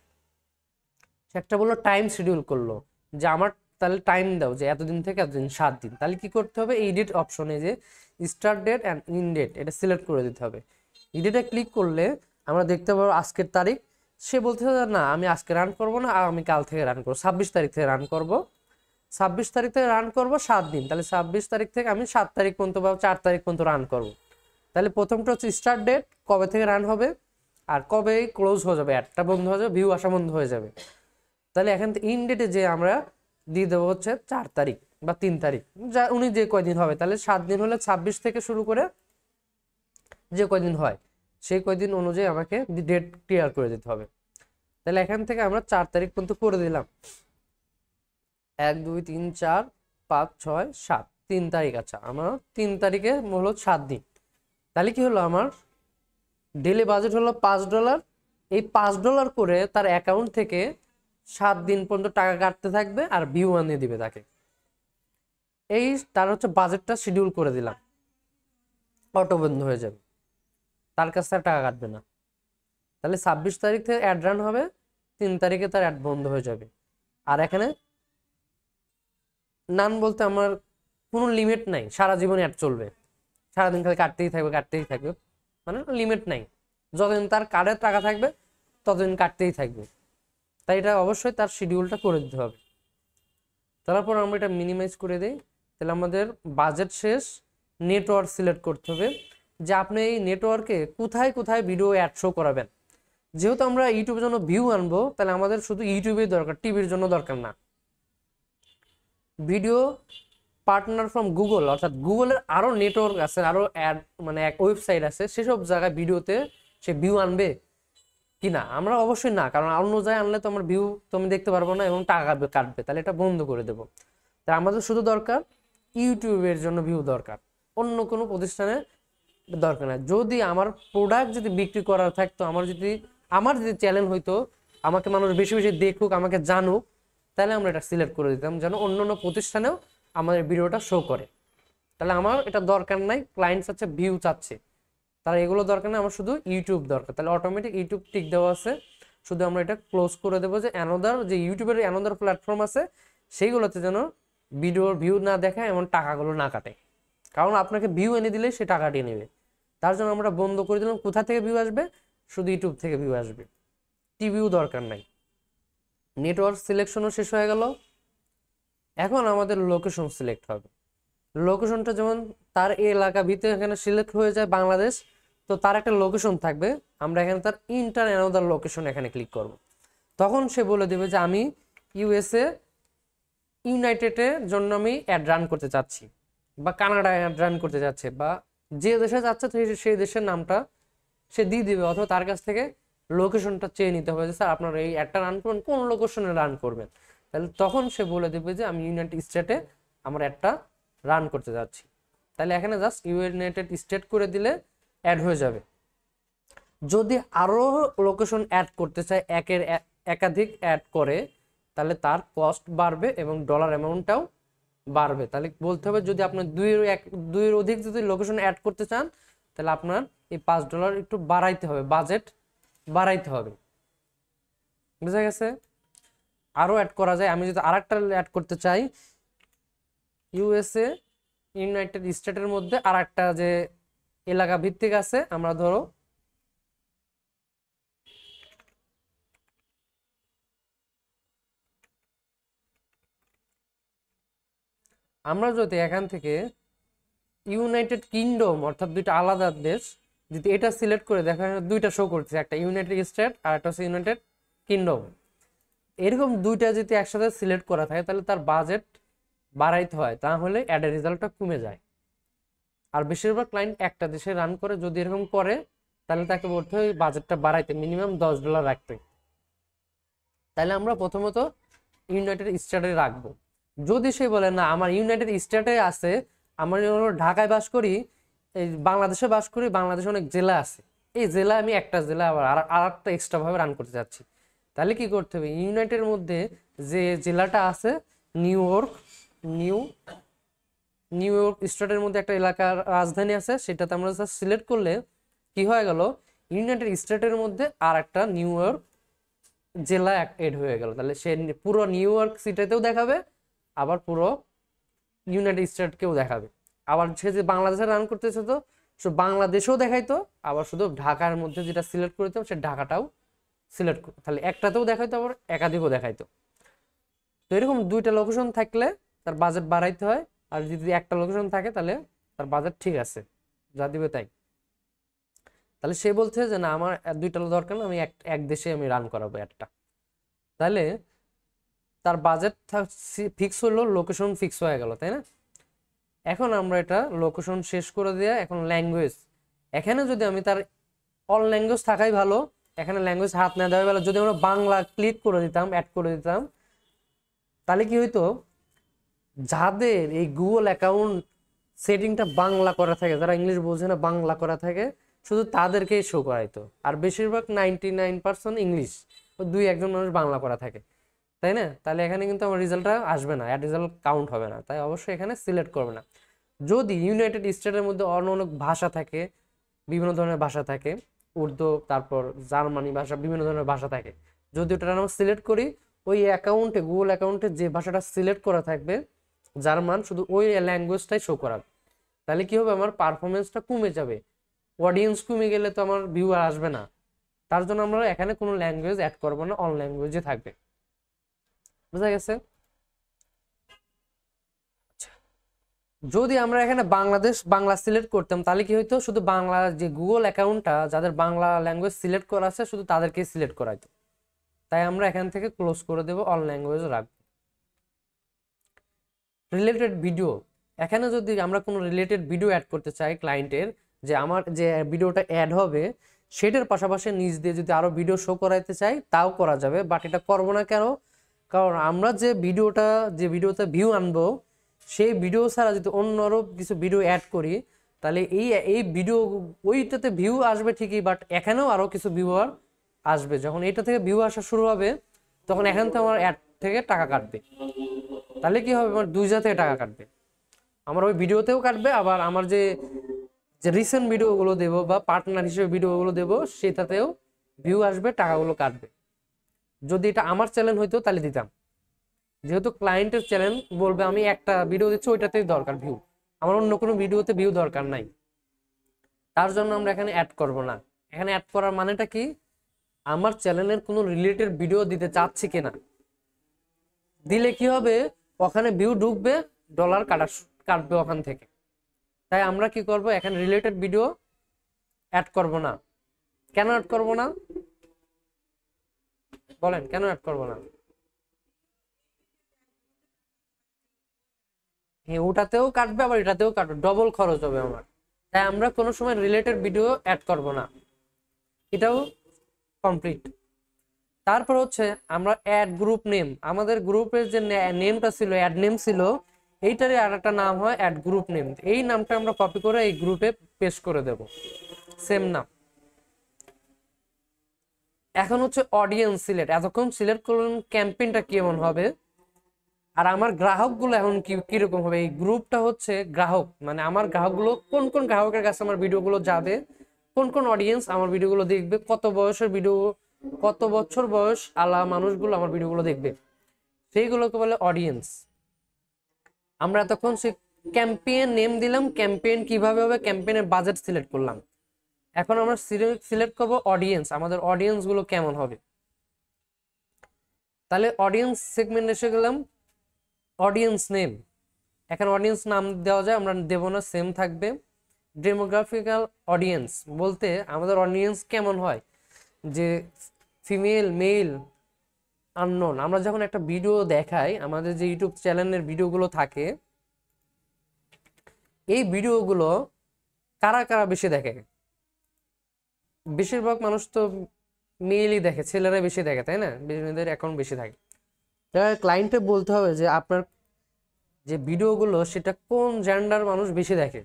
সে একটা বললো টাইম শিডিউল করলো যে আমার তাহলে টাইম দাও যে এতদিন থেকে এতদিন, 7 দিন। তাহলে কি করতে হবে, এডিট অপশনে যে start date and end date এটা সিলেক্ট করে দিতে হবে। এডিটে ক্লিক করলে আমরা দেখতে পাবো আজকের তারিখ। সে বলতে হবে না আমি আজকে রান করব না, আমি কাল থেকে রান করবো, 26 তারিখ থেকে রান করব, 26 তারিখ থেকে রান করব 7 দিন। তাহলে 26 তারিখ থেকে আমি 7 তারিখ পর্যন্ত বা 4 তারিখ পর্যন্ত রান করব। তাহলে প্রথমটা হচ্ছে স্টার্ট ডেট, কবে থেকে রান হবে, আর কবে ক্লোজ হয়ে যাবে, অ্যাডটা বন্ধ হয়ে যাবে, ভিউ আসা বন্ধ হয়ে যাবে। তাহলে এখান থেকে ইন ডেটে যে আমরা দিয়ে দেবো হচ্ছে 4 তারিখ বা 3 তারিখ, যা উনি যে কয়দিন হবে। তাহলে 7 দিন হলে 26 থেকে শুরু করে যে কয়দিন হয় সেই কয়দিন অনুযায়ী আমাকে ডেট ক্লিয়ার করে দিতে হবে। তাহলে এখান থেকে আমরা 4 তারিখ পর্যন্ত করে দিলাম, 1 2 3 4 5 6 7, 3 তারিখ। আচ্ছা, আমার 3 তারিখে হলো 7 দিন। তাহলে কি হলো, আমার ডেইলি বাজেট হলো $5। এই $5 করে তার অ্যাকাউন্ট থেকে 7 দিন পর্যন্ত টাকা কাটতে থাকবে আর ভিউ আনিয়ে দিবে তাকে। এই তার হচ্ছে বাজেটটা শিডিউল করে দিলাম, অটো বন্ধ হয়ে যাবে, তার কাছ থেকে টাকা কাটবে না। তাহলে 26 তারিখ থেকে অ্যাড রান হবে, 3 তারিখে তার অ্যাড বন্ধ হয়ে যাবে। আর এখানে নান বলতে আমার কোনো লিমিট নাই, সারা জীবন অ্যাড চলবে, সারাদিন খালি কাটতেই থাকবে, মানে লিমিট নাই, যতদিন তার কার্ডে টাকা থাকবে ততদিন কাটতেই থাকবে। তাই এটা অবশ্যই তার শিডিউলটা করে দিতে হবে। তারপর আমরা এটা মিনিমাইজ করে দিই। তাহলে আমাদের বাজেট শেষ, নেটওয়ার্ক সিলেক্ট করতে হবে যে আপনি এই নেটওয়ার্কে কোথায় কোথায় ভিডিও অ্যাড শো করাবেন। যেহেতু আমরা ইউটিউবের জন্য ভিউ আনবো, তাহলে আমাদের শুধু ইউটিউবেই দরকার, টিভির জন্য দরকার না। ভিডিও পার্টনার ফ্রম গুগল, অর্থাৎ গুগলের আরো নেটওয়ার্ক আছে, আরো অ্যাড মানে এক ওয়েবসাইট আছে, সেসব জায়গায় ভিডিওতে সে ভিউ আনবে কিনা, আমরা অবশ্যই না, কারণ অন্য জায়গায় আনলে তো আমার ভিউ তুমি দেখতে পারবো না এবং টাকা কাটবে, তাহলে এটা বন্ধ করে দেবো। তাই আমাদের শুধু দরকার ইউটিউবের জন্য ভিউ দরকার, অন্য কোনো প্রতিষ্ঠানে দরকার নাই। যদি আমার প্রোডাক্ট যদি বিক্রি করার থাকতো, আমার যদি চ্যানেল হইতো, আমাকে মানুষ বেশি বেশি দেখুক, আমাকে জানুক, তাহলে আমরা এটা সিলেক্ট করে দিতাম যেন অন্য অন্য প্রতিষ্ঠানেও আমাদের ভিডিওটা শো করে। তাহলে আমার এটা দরকার নাই, ক্লায়েন্টস আছে ভিউ চাচ্ছে, তার এগুলো দরকার নেই, আমার শুধু ইউটিউব দরকার। তাহলে অটোমেটিক ইউটিউব টিক দেওয়া আছে, শুধু আমরা এটা ক্লোজ করে দেবো যে যে ইউটিউবের অ্যানাদার প্ল্যাটফর্ম আছে সেইগুলোতে যেন ভিডিওর ভিউ না দেখায় এমন টাকাগুলো না কাটে, কারণ আপনাকে ভিউ এনে দিলেই সে টাকা দিয়ে নেবে। তার জন্য আমরা বন্ধ করে দিলাম। কোথা থেকে ভিউ আসবে, শুধু ইউটিউব থেকে ভিউ আসবে, টিভিও দরকার নাই। নেটওয়ার্ক সিলেকশনও শেষ হয়ে গেল। এখন আমাদের লোকেশন সিলেক্ট হবে। লোকেশনটা যেমন তার এলাকা ভিতরে এখানে সিলেক্ট হয়ে যায় বাংলাদেশ, তো তার একটা লোকেশন থাকবে, আমরা এখানে তার ইন্টার অ্যানাদার লোকেশন এখানে ক্লিক করব। তখন সে বলে দেবে যে আমি ইউএসএ ইউনাইটেডের জন্য আমি অ্যাড রান করতে চাচ্ছি, বা কানাডায় অ্যাড রান করতে যাচ্ছে, বা যে দেশে যাচ্ছে সেই দেশের নামটা সে দিয়ে দিবে, অথবা তার কাছ থেকে লোকেশনটা চেয়ে নিতে হবে যে স্যার আপনার এই অ্যাডটা রান করবেন কোন লোকেশনে রান করবেন। তাহলে তখন সে বলে দেবে যে আমি ইউনাইটেড স্টেটে আমার অ্যাডটা রান করতে যাচ্ছি। তাহলে এখানে জাস্ট ইউনাইটেড স্টেট করে দিলে অ্যাড হয়ে যাবে। যদি আরো লোকেশন অ্যাড করতে চায়, একাধিক অ্যাড করে, তাহলে তার কস্ট বাড়বে এবং ডলার অ্যামাউন্টটাও বাড়বে। তাহলে বলতে হবে যদি আপনার দুইয়ের অধিক যদি লোকেশন অ্যাড করতে চান, তাহলে আপনার এই $5 একটু বাড়াইতে হবে, বাজেট বাড়াইতে হবে। বুঝা গেছে? আরো অ্যাড করা যায়। আমি যদি আরেকটা অ্যাড করতে চাই, ইউএসএ ইউনাইটেড স্টেটের মধ্যে আরেকটা যে এলাকা ভিত্তিক আছে, আমরা ধরো আমরা যদি এখান থেকে ইউনাইটেড কিংডম, অর্থাৎ দুইটা আলাদা দেশ, যদি এটা সিলেক্ট করে দেখা দুইটা শো করছে, একটা ইউনাইটেড স্টেট আর একটা হচ্ছে ইউনাইটেড কিংডম, এরকম দুইটা যদি একসাথে সিলেক্ট করা থাকে তাহলে তার বাজেট বাড়াইতে হয়, তাহলে অ্যাডের রেজাল্টটা কমে যায়। আর বেশিরভাগ ক্লায়েন্ট একটা দেশে রান করে, যদি এরকম করে তাহলে তাকে বলতে হয় বাজেটটা বাড়াইতে, মিনিমাম $10 রাখতে। তাহলে আমরা প্রথমত ইউনাইটেড স্টেটে রাখবো। যদি সে বলে না আমার ইউনাইটেড স্টেটে আছে, আমার ঢাকায় বাস করি, এই বাংলাদেশে বাস করি, বাংলাদেশে অনেক জেলা আছে, এই জেলা আমি একটা জেলা আবার আর একটা এক্সট্রা ভাবে রান করতে চাচ্ছি, তাহলে কি করতে হবে, ইউনাইটেডের মধ্যে যে জেলাটা আছে নিউ ইয়র্ক স্টেটের মধ্যে একটা এলাকার রাজধানী আছে, সেটাতে আমরা সিলেক্ট করলে কি হয়ে গেল, ইউনাইটেড স্টেটের মধ্যে আর একটা নিউ ইয়র্ক জেলা এড হয়ে গেল। তাহলে সে পুরো নিউ ইয়র্ক সিটিতেও দেখাবে, আবার পুরো ইউনাইটেড স্টেটকেও দেখাবে। আবার সে যে বাংলাদেশে রান করতেছে তো শুধু বাংলাদেশেও দেখাইতো, আবার শুধু ঢাকার মধ্যে যেটা সিলেক্ট করে দিতাম সে ঢাকাটাও সিলেক্ট করতো, তাহলে একটাতেও দেখাইতো আবার একাধিকও দেখাইতো। তো এরকম দুইটা লোকেশন থাকলে তার বাজেট বাড়াইতে হয়, আর যদি একটা লোকেশন থাকে তাহলে তার বাজেট ঠিক আছে, যা দিবে তাই। তাহলে সে বলছে যে না আমার দুইটা দরকার না, আমি এক দেশে আমি রান করাবো একটা। তাহলে তার বাজেট ফিক্স হলো, লোকেশন ফিক্স হয়ে গেল, তাই না? এখন আমরা এটা লোকেশন শেষ করে দিয়ে এখন ল্যাঙ্গুয়েজ, এখানে যদি আমি তার অল ল্যাঙ্গুয়েজ থাকাই ভালো, এখানে ল্যাঙ্গুয়েজ হাত না দেওয়াই ভালো। যদি আমরা বাংলা ক্লিক করে দিতাম, অ্যাড করে দিতাম, তাহলে কি হইতো, যাদের এই গুগল অ্যাকাউন্ট সেটিংটা বাংলা করা থাকে, যারা ইংলিশ বোঝে না বাংলা করা থাকে, শুধু তাদেরকেই শো করাইতো। আর বেশিরভাগ 99% ইংলিশ, ও দুই একজন মানুষ বাংলা করা থাকে, তাই না? তাহলে এখানে কিন্তু আমার রেজাল্টটা আসবে না, অ্যাড রেজাল্ট কাউন্ট হবে না, তাই অবশ্যই এখানে সিলেক্ট করবে না। যদি ইউনাইটেড স্টেটের মধ্যে অন্য অনেক ভাষা থাকে, বিভিন্ন ধরনের ভাষা থাকে, উর্দু, তারপর জার্মানি ভাষা, বিভিন্ন ধরনের ভাষা থাকে, যদি ওটা আমরা সিলেক্ট করি, ওই অ্যাকাউন্টে গুগল অ্যাকাউন্টে যে ভাষাটা সিলেক্ট করা থাকবে জার্মান, শুধু ওই ল্যাঙ্গুয়েজটাই শো করাবে। তাহলে কি হবে, আমার পারফরমেন্সটা কমে যাবে, অডিয়েন্স কমে গেলে তো আমার ভিউ আসবে না। তার জন্য আমরা এখানে কোনো ল্যাঙ্গুয়েজ অ্যাড করবো না, অল ল্যাঙ্গুয়েজে থাকবে। বুঝা গেছে? যদি আমরা এখানে বাংলা সিলেক্ট করতাম, তাহলে কি হইতো, শুধু বাংলা যে গুগল অ্যাকাউন্টটা যাদের বাংলা ল্যাঙ্গুয়েজ সিলেক্ট করা আছে শুধু তাদেরকে সিলেক্ট করাইতো। তাই আমরা এখান থেকে ক্লোজ করে দেব, অল ল্যাঙ্গুয়েজ রাখবো। রিলেটেড ভিডিও, এখানে যদি আমরা কোনো রিলেটেড ভিডিও অ্যাড করতে চাই ক্লায়েন্টের, যে আমার যে ভিডিওটা অ্যাড হবে সেটার পাশাপাশি নিচ দিয়ে যদি আরো ভিডিও শো করাইতে চাই তাও করা যাবে, বাট এটা করবো না কেন, কারণ আমরা যে ভিডিওতে ভিউ আনবো, সেই ভিডিও ছাড়া যদি অন্য আরো কিছু ভিডিও অ্যাড করি, তাহলে এই ভিডিও ওইটাতে ভিউ আসবে ঠিকই, বাট এখানেও আরো কিছু ভিউয়ার আসবে। যখন এইটা থেকে ভিউ আসা শুরু হবে, তখন এখান থেকে আমার অ্যাড থেকে টাকা কাটবে। তাহলে কি হবে, আমার দুই জায়গা থেকে টাকা কাটবে, আমার ওই ভিডিওতেও কাটবে, আবার আমার যে রিসেন্ট ভিডিওগুলো দেবো বা পার্টনার হিসেবে ভিডিওগুলো দেবো সেটাতেও ভিউ আসবে, টাকাগুলো কাটবে। যদি এটা আমার চ্যানেল হইতো তাহলে দিতাম, যেহেতু ক্লায়েন্টের চ্যানেল বলবে আমি একটা ভিডিও দিচ্ছি ওইটাতেই দরকার ভিউ, আমার অন্য কোনো ভিডিওতে ভিউ দরকার নাই, তার জন্য আমরা এখানে অ্যাড করব না। এখানে অ্যাড করার মানেটা কি, আমার চ্যানেলের কোনো রিলেটেড ভিডিও দিতে চাচ্ছি কিনা, দিলে কি হবে, ওখানে ভিউ ঢুকবে, ডলার কাটবে ওখান থেকে। তাই আমরা কি করব, এখানে রিলেটেড ভিডিও অ্যাড করব না। কেন অ্যাড করব না বলেন, কেন অ্যাড করব না? হ্যাঁ, ওটাতেও কাটবে আবার এটাতেও কাটবে, ডবল খরচ হবে আমার। তাই আমরা কোনো সময় রিলেটেড ভিডিও অ্যাড করব না, এটাও কমপ্লিট। তারপর হচ্ছে আমরা অ্যাড গ্রুপ নেম, আমাদের গ্রুপের যে নেমটা ছিল, অ্যাড নেম ছিল, এইটারই আর একটা নাম হয় অ্যাড গ্রুপ নেম। এই নামটা আমরা কপি করে এই গ্রুপে পেস্ট করে দেব, সেম নাম। এখন হচ্ছে অডিয়েন্স সিলেক্ট, এতক্ষণ সিলেক্ট করলেন ক্যাম্পেইনটা কেমন হবে, আর আমার গ্রাহকগুলো এখন কিরকম হবে। এই গ্রুপটা হচ্ছে গ্রাহক, মানে আমার গ্রাহকগুলো কোন কোন গ্রাহকের কাছে আমার ভিডিওগুলো যাবে, কোন কোন অডিয়েন্স আমার ভিডিওগুলো দেখবে, কত বয়সের ভিডিও, কত বছর বয়স আলা মানুষগুলো আমার ভিডিওগুলো দেখবে, সেইগুলোকে বলে অডিয়েন্স। আমরা এতক্ষণ সে ক্যাম্পেইন নেম দিলাম, ক্যাম্পেইন কিভাবে হবে, ক্যাম্পেইনের বাজেট সিলেক্ট করলাম। এখন আমরা সিলেক্ট করব অডিয়েন্স, আমাদের অডিয়েন্স গুলো কেমন হবে। তাহলে অডিয়েন্স সেগমেন্ট এসে গেলাম, অডিয়েন্স নেম, এখানে অডিয়েন্স নাম দেওয়া যায়, আমরা দেব না, সেম থাকবে। ডেমোগ্রাফিক্যাল অডিয়েন্স বলতে আমাদের অডিয়েন্স কেমন হয়, যে ফিমেল, মেল, আননোন। আমরা যখন একটা ভিডিও দেখাই, আমাদের যে ইউটিউব চ্যানেলের ভিডিওগুলো থাকে, এই ভিডিওগুলো কারা কারা বেশি দেখে, বেশিরভাগ মানুষ তো মেলই দেখে, ছেলেরা বেশি দেখে, তাই না? মেয়েদের অ্যাকাউন্ট বেশি থাকে। তাই ক্লায়েন্টে বলতে হবে যে আপনার যে ভিডিওগুলো সেটা কোন জেন্ডার মানুষ বেশি দেখে।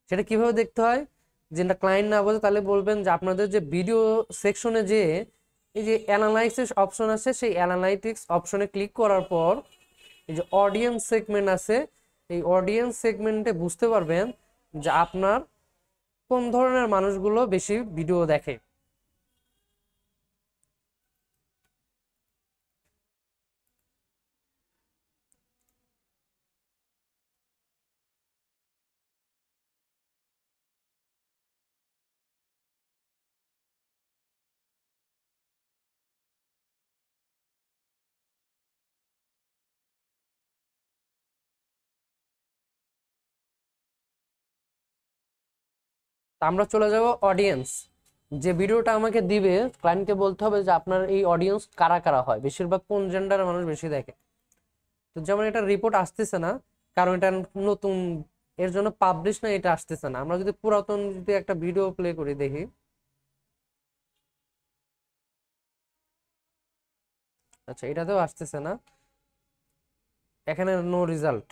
সেটা কিভাবে দেখতে হয়, যেটা ক্লায়েন্ট না বোঝে তাহলে বলবেন যে আপনাদের যে ভিডিও সেকশনে যে এই যে অ্যানালাইসিস অপশন আছে, সেই অ্যানালাইটিক্স অপশনে ক্লিক করার পর এই যে অডিয়েন্স সেগমেন্ট আছে, এই অডিয়েন্স সেগমেন্টে বুঝতে পারবেন যে আপনার কোন ধরনের মানুষগুলো বেশি ভিডিও দেখে। তা আমরা চলে যাব অডিয়েন্স। যে ভিডিওটা আমাকে দিবে ক্লায়েন্টকে বলতে হবে যে আপনার এই অডিয়েন্স কারা কারা হয়, বেশিরভাগ কোন জেন্ডারের মানুষ বেশি দেখে। তো যেমন এটা রিপোর্ট আসতেছে না, কারণ এটা নতুন, এর জন্য পাবলিশ না, এটা আসতেছে না। আমরা যদি পুরাতন যদি একটা ভিডিও প্লে করি দেখি, আচ্ছা এটাতেও আসতেছে না, এখানে নো রেজাল্ট,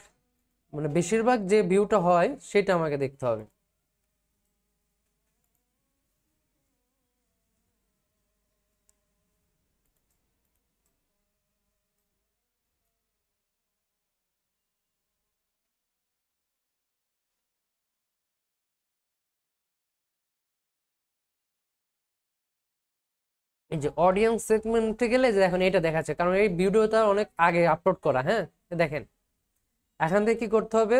মানে বেশিরভাগ যে ভিউটা হয় সেটা আমাকে দেখতে হবে। এই যে অডিয়েন্স সেগমেন্টে গেলে যে এখন এটা দেখাচ্ছে, কারণ এই ভিডিওটা অনেক আগে আপলোড করা। হ্যাঁ দেখেন, এখান থেকে কি করতে হবে,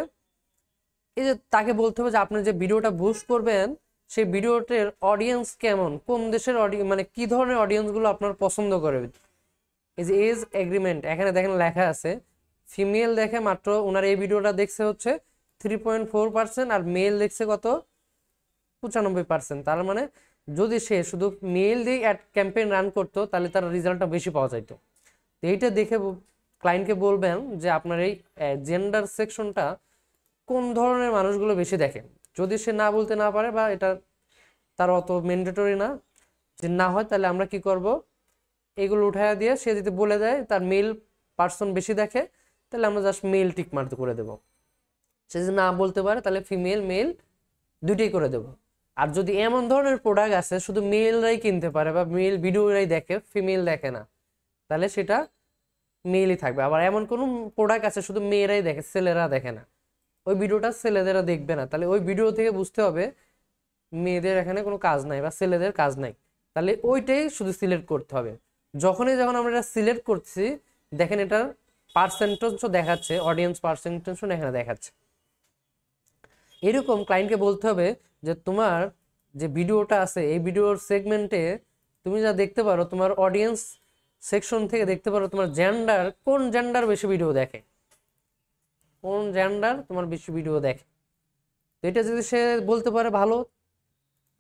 এই যে তাকে বলতে হবে যে আপনি যে ভিডিওটা বুস্ট করবেন সেই ভিডিওটার অডিয়েন্স কেমন, কোন দেশের অডিয়েন্স, মানে কি ধরনের অডিয়েন্স গুলো আপনার পছন্দ করবে। এই যে এজ এগ্রিমেন্ট এখানে দেখেন লেখা আছে, ফিমেল দেখে মাত্র ওনার এই ভিডিওটা দেখছে হচ্ছে 3.4%, আর মেল দেখছে কত 95%। তার মানে যদি সে শুধু মেল দিয়ে অ্যাড ক্যাম্পেইন রান করতো তাহলে তার রেজাল্টটা বেশি পাওয়া যাইতো। তো এইটা দেখে ক্লায়েন্টকে বলবেন যে আপনার এই জেন্ডার সেকশনটা কোন ধরনের মানুষগুলো বেশি দেখে। যদি সে না বলতে না পারে বা এটা তার অত ম্যান্ডেটরি না, যে না হয়, তাহলে আমরা কি করব, এগুলো উঠাইয়া দিয়ে সে যদি বলে দেয় তার মেল পার্সন বেশি দেখে, তাহলে আমরা জাস্ট মেল টিক মার্ক করে দেবো। সে যদি না বলতে পারে তাহলে ফিমেল মেল দুইটাই করে দেবো। আর যদি এমন ধরনের প্রোডাক্ট আছে শুধু মেলরাই কিনতে পারে বা মেল ভিডিওরাই দেখে, ফিমেল দেখে না, তাহলে সেটা মেলই থাকবে। আবার এমন কোনো প্রোডাক্ট আছে শুধু মেয়েরাই দেখে, ছেলেরা দেখে না, ওই ভিডিওটা ছেলেদেরা দেখবে না, তাহলে ওই ভিডিও থেকে বুঝতে হবে মেয়েদের এখানে কোনো কাজ নাই বা ছেলেদের কাজ নাই, তাহলে ওইটাই শুধু সিলেক্ট করতে হবে। যখন আমরা এটা সিলেক্ট করছি দেখেন এটার পার্সেন্টেজও দেখাচ্ছে, অডিয়েন্স পার্সেন্টেজও এখানে দেখাচ্ছে। এরকম ক্লায়েন্টকে বলতে হবে যে তোমার যে ভিডিওটা আছে এই ভিডিওর সেগমেন্টে তুমি যা দেখতে পারো, তোমার অডিয়েন্স সেকশন থেকে দেখতে পারো তোমার জেন্ডার, কোন জেন্ডার বেশি ভিডিও দেখে, কোন জেন্ডার তোমার বেশি ভিডিও দেখে। তো এটা যদি সে বলতে পারে ভালো,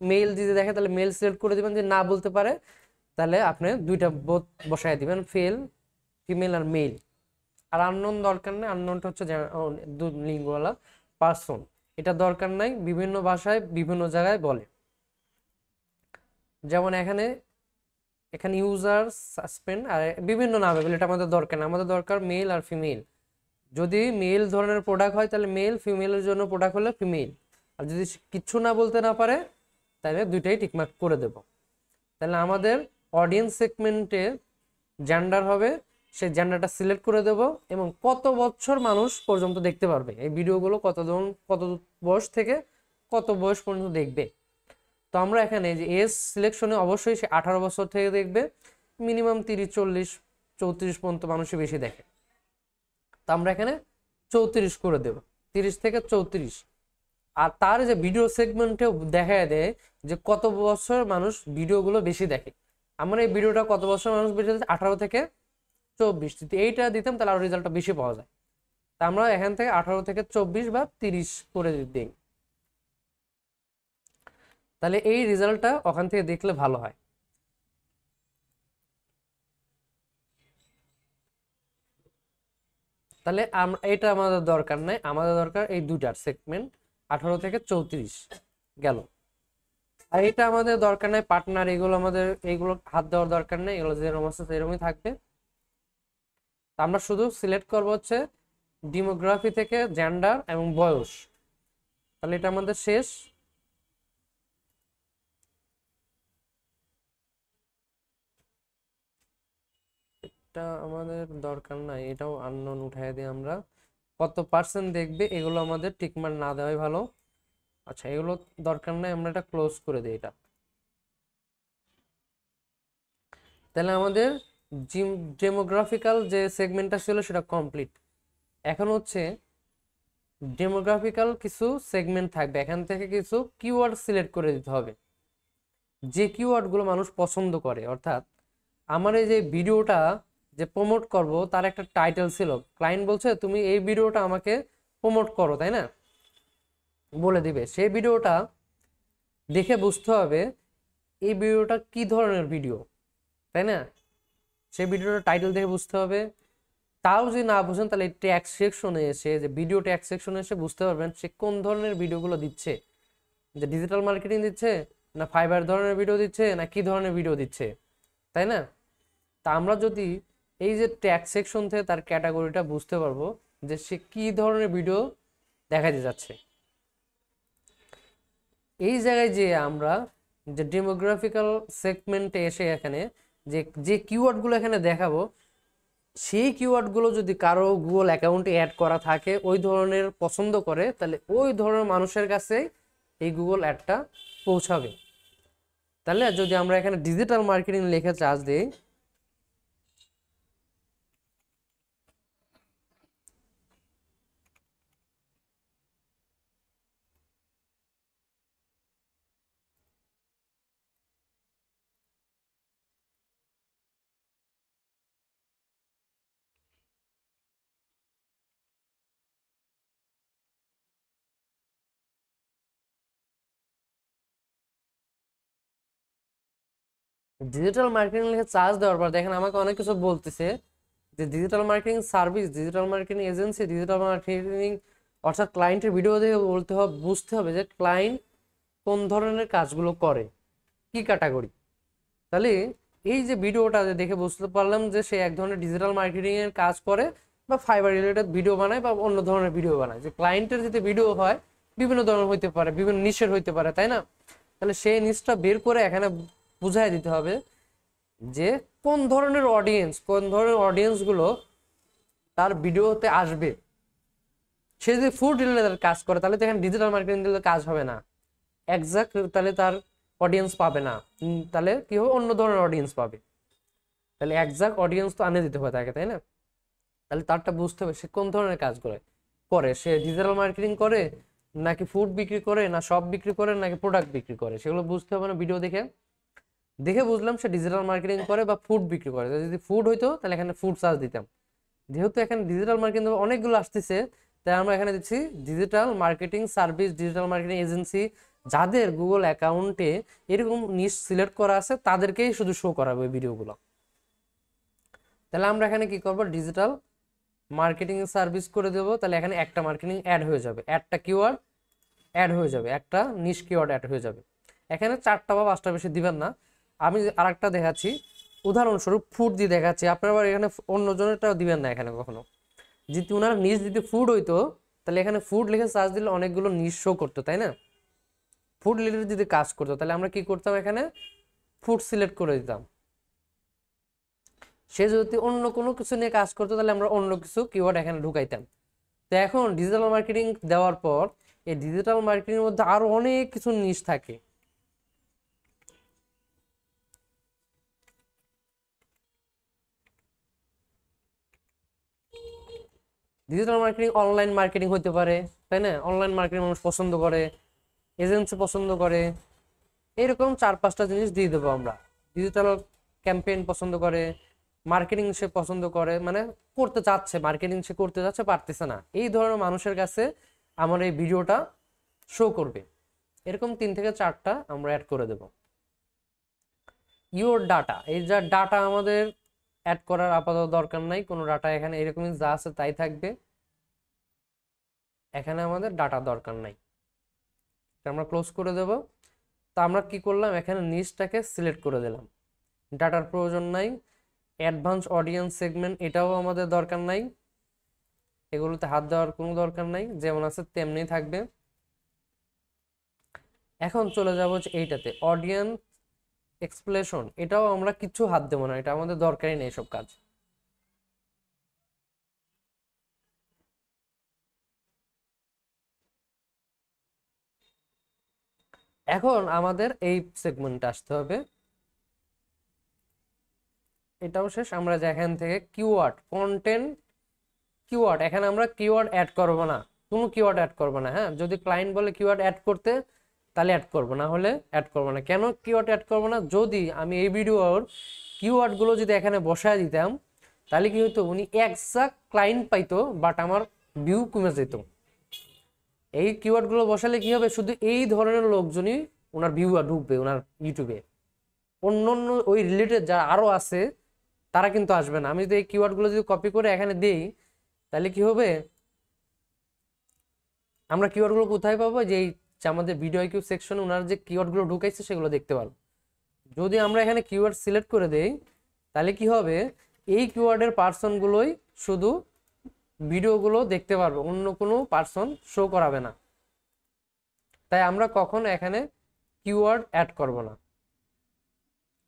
মেল যদি দেখে তাহলে মেল সিলেক্ট করে দিবেন, যদি না বলতে পারে তাহলে আপনি দুইটা বোথ বসায় দিবেন, ফিমেল আর মেল। আর আননোন দরকার নেই, আননোনটা হচ্ছে লিঙ্গওয়ালা পার্সন, এটা দরকার নাই, বিভিন্ন ভাষায় বিভিন্ন জায়গায় বলে। যেমন এখানে ইউজার সাসপেন্ড আর বিভিন্ন নামে বলে, এটা আমাদের দরকার না, আমাদের দরকার মেল আর ফিমেল। যদি মেল ধরনের প্রোডাক্ট হয় তাহলে মেল, ফিমেলের জন্য প্রোডাক্ট হলে ফিমেল। আর যদি কিচ্ছু না বলতে না পারে তাহলে দুইটাই টিকমার্ক করে দেব। তাহলে আমাদের অডিয়েন্স সেগমেন্টে জেন্ডার হবে, সেই জেন্ডারটা সিলেক্ট করে দেব, এবং কত বছর মানুষ পর্যন্ত দেখতে পারবে এই ভিডিওগুলো, কত বয়স থেকে কত বয়স পর্যন্ত দেখবে। তো আমরা এখানে যে এজ সিলেকশনে অবশ্যই সে 18 বছর থেকে দেখবে, মিনিমাম 30, 40, 34 পর্যন্ত মানুষই বেশি দেখে। তো আমরা এখানে 34 করে দেব, 30 থেকে 34। আর তার যে ভিডিও সেগমেন্টেও দেখা দেয় যে কত বছর মানুষ ভিডিওগুলো বেশি দেখে। আমরা এই ভিডিওটা কত বছর মানুষ বেশি দেখে, 18 থেকে 24, যদি এইটা দিতাম তাহলে আরো রেজাল্টটা বেশি পাওয়া যায়। তা আমরা এখান থেকে 18 থেকে 24 বা 30 করে দিই, তাহলে এই রেজাল্টটা ওখান থেকে দেখলে ভালো হয়। তাহলে এটা আমাদের দরকার নাই, আমাদের দরকার এই দুটার সেগমেন্ট 18 থেকে 34 গেল। আর এটা আমাদের দরকার নাই, পার্টনার এগুলো আমাদের এইগুলো হাত দেওয়ার দরকার নেই, এগুলো যেরকম আছে সেরকমই থাকবে। আমরা শুধু সিলেক্ট করব হচ্ছে ডেমোগ্রাফি থেকে জেন্ডার এবং বয়স, তাহলে এটা আমাদের শেষ। এটা আমাদের দরকার নাই, এটাও আননোন উঠাই দিই আমরা। কত পার্সেন্ট দেখবে এগুলো আমাদের টিকমার্ক না দেওয়াই ভালো। আচ্ছা এগুলো দরকার নাই, আমরা এটা ক্লোজ করে দিই এটা। তাহলে আমাদের ডেমোগ্রাফিক্যাল যে সেগমেন্টটা ছিল সেটা কমপ্লিট। এখন হচ্ছে ডেমোগ্রাফিক্যাল কিছু সেগমেন্ট থাকবে, এখান থেকে কিছু কিওয়ার্ড সিলেক্ট করে দিতে হবে, যে কিওয়ার্ডগুলো মানুষ পছন্দ করে। অর্থাৎ আমার এই যে ভিডিওটা যে প্রমোট করব তার একটা টাইটেল ছিল, ক্লায়েন্ট বলছে তুমি এই ভিডিওটা আমাকে প্রমোট করো, তাই না, বলে দিবে। সেই ভিডিওটা দেখে বুঝতে হবে এই ভিডিওটা কি ধরনের ভিডিও, তাই না, সেই ভিডিওটা টাইটেল দেখে বুঝতে হবে। তাও যদি না বুঝেন তাহলে ট্যাগ সেকশনে এসে, যে ভিডিও ট্যাগ সেকশনে এসে বুঝতে পারবেন সে কোন ধরনের ভিডিওগুলো দিচ্ছে, যে ডিজিটাল মার্কেটিং দিচ্ছে না ফাইবার ধরনের ভিডিও দিচ্ছে না কি ধরনের ভিডিও দিচ্ছে, তাই না। তা আমরা যদি এই যে ট্যাগ সেকশন থেকে তার ক্যাটাগরিটা বুঝতে পারবো যে সে কি ধরনের ভিডিও দেখাতে যাচ্ছে। এই জায়গায় যে আমরা যে ডেমোগ্রাফিক্যাল সেগমেন্টে এসে এখানে যে যে কিওয়ার্ডগুলো এখানে দেখাবো, সেই কিওয়ার্ডগুলো যদি কারো গুগল অ্যাকাউন্টে অ্যাড করা থাকে, ওই ধরনের পছন্দ করে, তাহলে ওই ধরনের মানুষের কাছে এই গুগল অ্যাডটা পৌঁছাবে। তাহলে যদি আমরা এখানে ডিজিটাল মার্কেটিং লিখে চার্জ দিই, ডিজিটাল মার্কেটিং লিখে চার্জ দেওয়ার পর দেখেন আমাকে অনেক কিছু বলতেছে, যে digital marketing service, digital marketing agency, digital marketing, অর্থাৎ ক্লায়েন্টের ভিডিও দেখে বলতে হবে, বুঝতে হবে যে ক্লায়েন্ট কোন ধরনের কাজগুলো করে, কি ক্যাটাগরি। তাহলে এই যে ভিডিওটা দেখে বুঝতে পারলাম যে সে এক ধরনের ডিজিটাল মার্কেটিং এর কাজ করে বা ফাইবার রিলেটেড ভিডিও বানায় বা অন্য ধরনের ভিডিও বানায়। যে ক্লায়েন্টের যদি ভিডিও হয় বিভিন্ন ধরনের হইতে পারে, বিভিন্ন নিশের হইতে পারে, তাই না। তাহলে সেই নিশটা বের করে এখানে বুঝাই দিতে হবে যে কোন ধরনের অডিয়েন্স, কোন ধরনের অডিয়েন্স গুলো তার ভিডিওতে আসবে। সে যদি ফুড রিলেটেড কাজ করে তাহলে তো এখানে ডিজিটাল মার্কেটিং দিলে কাজ হবে না, এক্সাক্ট তাহলে তার অডিয়েন্স পাবে না, তাহলে কি হবে, অন্য ধরনের অডিয়েন্স পাবে। তাহলে এক্সাক্ট অডিয়েন্স তো আনে দিতে হবে তাকে, তাই না। তাহলে তারটা বুঝতে হবে সে কোন ধরনের কাজ করে, সে ডিজিটাল মার্কেটিং করে নাকি ফুড বিক্রি করে, না সব বিক্রি করে নাকি প্রোডাক্ট বিক্রি করে, সেগুলো বুঝতে হবে না ভিডিও দেখে। দেখে বুঝলাম সে ডিজিটাল মার্কেটিং করে বা ফুড বিক্রি করে, যদি ফুড হইতো তাহলে এখানে ফুড সার্চ দিতাম। যেহেতু এখানে ডিজিটাল মার্কেটিং অনেকগুলো আসতেছে, তাই আমরা এখানে দিচ্ছি digital marketing service, digital marketing agency. যাদের গুগল অ্যাকাউন্টে এরকম নিশ সিলেক্ট করা আছে তাদেরকেই শুধু শো করাবে ওই ভিডিওগুলো। তাহলে আমরা এখানে কি করব, ডিজিটাল মার্কেটিং সার্ভিস করে দেব। তাহলে এখানে একটা মার্কেটিং অ্যাড হয়ে যাবে, একটা কিওয়ার্ড অ্যাড হয়ে যাবে, একটা নিশ কিওয়ার্ড অ্যাড হয়ে যাবে। এখানে 4টা বা 5টা বেশি দিবেন না। আমি আরেকটা দেখাচ্ছি, উদাহরণস্বরূপ ফুড দিয়ে দেখাচ্ছি, আপনারা আবার এখানে অন্য জনেরটাও দিবেন না এখানে কখনো। যদি ওনার নিশ যদি ফুড হইতো তাহলে এখানে ফুড লিখে সার্চ দিলে অনেকগুলো নিশ শো করতো, তাই না। ফুড রিলেটেড যদি কাজ করতো তাহলে আমরা কি করতাম, এখানে ফুড সিলেক্ট করে দিতাম। সে যদি অন্য কোনো কিছু নিয়ে কাজ করতো তাহলে আমরা অন্য কিছু কিওয়ার্ড এখানে ঢুকাইতাম। তো এখন ডিজিটাল মার্কেটিং দেওয়ার পর এই ডিজিটাল মার্কেটিং এর মধ্যে আরো অনেক কিছু নিশ থাকে। ডিজিটাল মার্কেটিং অনলাইন মার্কেটিং হতে পারে, তাই না, অনলাইন মার্কেটিং মানুষ পছন্দ করে, এজেন্সি পছন্দ করে, এরকম 4-5টা জিনিস দিয়ে দেবো আমরা। ডিজিটাল ক্যাম্পেইন পছন্দ করে, মার্কেটিং সে পছন্দ করে, মানে করতে চাচ্ছে মার্কেটিং, সে করতে চাচ্ছে পারতেছে না, এই ধরনের মানুষের কাছে আমার এই ভিডিওটা শো করবে। এরকম 3 থেকে 4টা আমরা অ্যাড করে দেব। ইওর ডাটা, এই যা ডাটা আমাদের অ্যাড করার আপাতত দরকার নাই, কোনো ডাটা এখানে এরকমই যা আছে তাই থাকবে, এখানে আমাদের ডাটা দরকার নাই, আমরা ক্লোজ করে দেব। তো আমরা কি করলাম, এখানে নিচটাকে সিলেক্ট করে দিলাম, ডাটার প্রয়োজন নাই। অ্যাডভান্স অডিয়েন্স সেগমেন্ট এটাও আমাদের দরকার নাই, এগুলোতে হাত দেওয়ার কোনো দরকার নাই, যেমন আছে তেমনি থাকবে। এখন চলে যাব হচ্ছে এইটাতে অডিয়েন্স এক্সপ্লেশন, এটাও আমরা কিছু হাত দেবো না, এটা আমাদের দরকারই নেই সব কাজ। এখন আমাদের এই সেগমেন্টে আসতে হবে, এটাও শেষ। আমরা যেখান থেকে কিওয়ার্ড কন্টেন্ট কিওয়ার্ড, এখানে আমরা কিওয়ার্ড অ্যাড করব না, কোনো কিওয়ার্ড অ্যাড করব না। হ্যাঁ, যদি ক্লায়েন্ট বলে কিওয়ার্ড অ্যাড করতে তাহলে অ্যাড করব, না হলে অ্যাড করব না। কেন কিওয়ার্ড অ্যাড করব না, যদি আমি এই ভিডিওর কিওয়ার্ডগুলো যদি এখানে বসায় দিতাম তাহলে কি হতো, উনি এক্সাক্ট ক্লায়েন্ট পাইতো, বাট আমার ভিউ কমে যেত। এই কিওয়ার্ডগুলো বসালে কি হবে, শুধু এই ধরনের লোকজনই ওনার ভিউ ঢুকবে ওনার ইউটিউবে, অন্য অন্য ওই রিলেটেড যারা আরো আছে তারা কিন্তু আসবে না। আমি যদি এই কিওয়ার্ডগুলো যদি কপি করে এখানে দেই তাহলে কি হবে, আমরা কিওয়ার্ডগুলো কোথায় পাবো, যে আমাদের ভিডিও আইকিউ সেকশনে ওনার যে কিওয়ার্ডগুলো ঢুকাইছে সেগুলো দেখতে পারবো। যদি আমরা এখানে কিওয়ার্ড সিলেক্ট করে দেই তাহলে কি হবে, এই কিওয়ার্ডের পার্সনগুলোই শুধু ভিডিওগুলো দেখতে পারবো, অন্য কোনো পার্সন শো করাবে না। তাই আমরা কখনো এখানে কিওয়ার্ড অ্যাড করব না।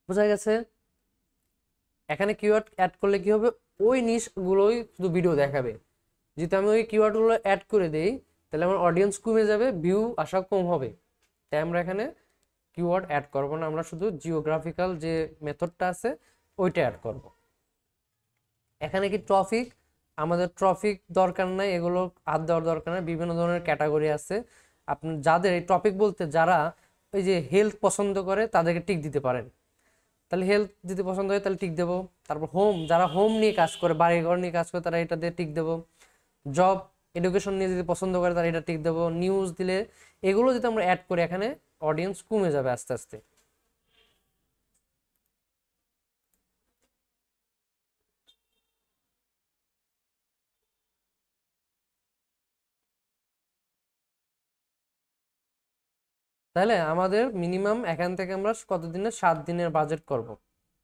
বোঝা গেছে? এখানে কিওয়ার্ড অ্যাড করলে কি হবে, ওই নিশগুলোই শুধু ভিডিও দেখাবে। যদি আমি ওই কিওয়ার্ডগুলো অ্যাড করে দেই তাহলে আমার অডিয়েন্স কমে যাবে, ভিউ আসা কম হবে। তাই আমরা এখানে কিওয়ার্ড অ্যাড করব না, আমরা শুধু জিওগ্রাফিক্যাল যে মেথডটা আছে ওইটা অ্যাড করব। এখানে কি টপিক, আমাদের টপিক দরকার নাই, এগুলো হাত দেওয়ার দরকার নাই। বিভিন্ন ধরনের ক্যাটাগরি আছে, আপনি যাদের এই টপিক বলতে যারা ওই যে হেলথ পছন্দ করে তাদেরকে টিক দিতে পারেন, তাহলে হেলথ যদি পছন্দ হয় তাহলে টিক দেবো। তারপর হোম, যারা হোম নিয়ে কাজ করে, বাড়ি ঘর নিয়ে কাজ করে, তারা এটা দিয়ে টিক দেবো। জব এডুকেশন নিয়ে যদি পছন্দ করে তারা এটা টিক দেবো। নিউজ দিলে, এগুলো যদি আমরা অ্যাড করি এখানে অডিয়েন্স কমে যাবে আস্তে আস্তে। তাহলে আমাদের মিনিমাম এখান থেকে আমরা কত দিনের, 7 দিনের বাজেট করব।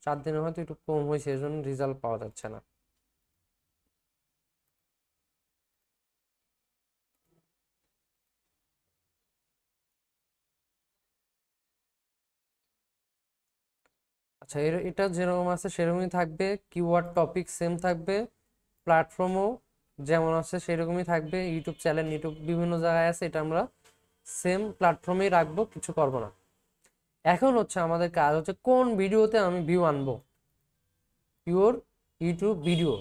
7 দিনের হয়তো একটু কম হয়েছে, এই জন্য রেজাল্ট পাওয়া যাচ্ছে না। আচ্ছা, এটা যেরকম আছে সেরকমই থাকবে, কিওয়ার্ড টপিক সেম থাকবে, প্ল্যাটফর্মও যেমন আছে সেরকমই থাকবে। ইউটিউব চ্যানেল, ইউটিউব বিভিন্ন জায়গায় আছে, এটা আমরা সেম প্ল্যাটফর্মেই রাখবো, কিছু করব না। এখন হচ্ছে আমাদের কাজ হচ্ছে কোন ভিডিওতে আমি ভিউ আনবো, পিওর ইউটিউব ভিডিও।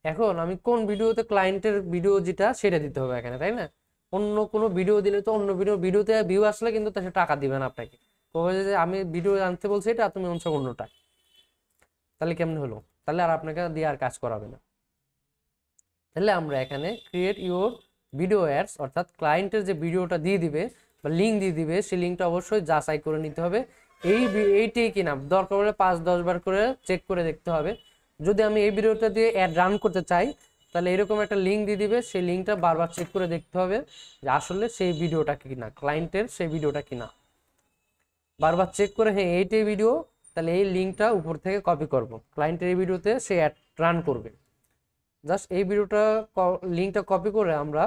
এখন আমি কোন ভিডিওতে, ক্লায়েন্টের ভিডিও যেটা সেটা দিতে হবে এখানে, তাই না? অন্য কোনো ভিডিও দিলে তো অন্য ভিডিওতে ভিউ আসলে কিন্তু সে টাকা দিবে না আপনাকে, কবে যে আমি ভিডিও আনতে বলছি এটা তুমি অন্য অন্যটা, তাহলে কেমন হলো, তাহলে আর আপনাকে দিয়ে আর কাজ করাবে না। তাহলে আমরা এখানে ক্রিয়েট ইউর ভিডিও অ্যাডস, অর্থাৎ ক্লায়েন্টের যে ভিডিওটা দিয়ে দিবে বা লিঙ্ক দিয়ে দিবে, সেই লিঙ্কটা অবশ্যই যাচাই করে নিতে হবে। এইটাই কিনা দরকার হলে 5-10 বার করে চেক করে দেখতে হবে। যদি আমি এই ভিডিওটা দিয়ে অ্যাড রান করতে চাই তাহলে এরকম একটা লিঙ্ক দিয়ে দিবে, সেই লিঙ্কটা বারবার চেক করে দেখতে হবে যে আসলে সেই ভিডিওটা কিনা, ক্লায়েন্টের সেই ভিডিওটা কিনা। বারবার চেক করে, হ্যাঁ এইটাই ভিডিও, তাহলে এই লিঙ্কটা উপর থেকে কপি করব, ক্লায়েন্টের এই ভিডিওতে সে অ্যাড রান করবে। জাস্ট এই ভিডিওটা লিঙ্কটা কপি করে আমরা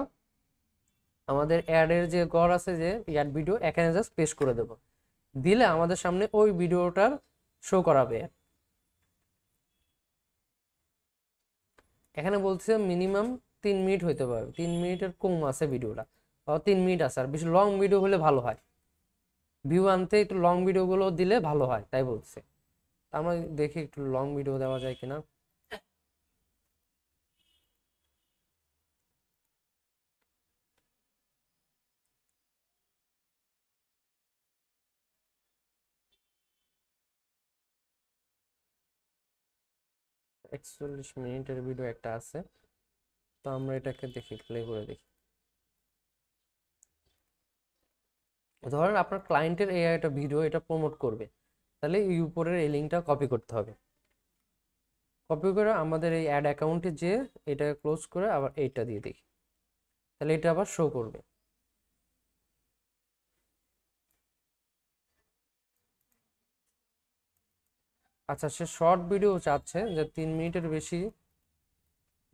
আমাদের অ্যাডের যে ঘর আছে, যে অ্যাড ভিডিও, এখানে জাস্ট পেস্ট করে দেব, দিলে আমাদের সামনে ওই ভিডিওটার শো করাবে। এখানে বলছে মিনিমাম 3 মিনিট হইতে পারে, 3 মিনিটের কম আছে ভিডিওটা, 3 মিনিট আছে। আর বেশি লং ভিডিও হলে ভালো হয়, ভিউ আনতে একটু লং ভিডিওগুলো দিলে ভালো হয়, তাই বলছে। আমরা দেখি একটু লং ভিডিও দেওয়া যায় কিনা। > 41 মিনিটের ভিডিও একটা আছে, তো আমরা এটাকে দেখি, প্লে করে দেখি। ধরেন আপনার ক্লায়েন্টের এই একটা ভিডিও, এটা প্রমোট করবে, তাহলে এই উপরের এই লিঙ্কটা কপি করতে হবে। কপি করে আমাদের এই অ্যাড অ্যাকাউন্টে যে এটা ক্লোজ করে আবার এইটা দিয়ে দেখি, তাহলে এটা আবার শো করবে। আচ্ছা, সে শর্ট ভিডিও চাচ্ছে যে 3 মিনিটের বেশি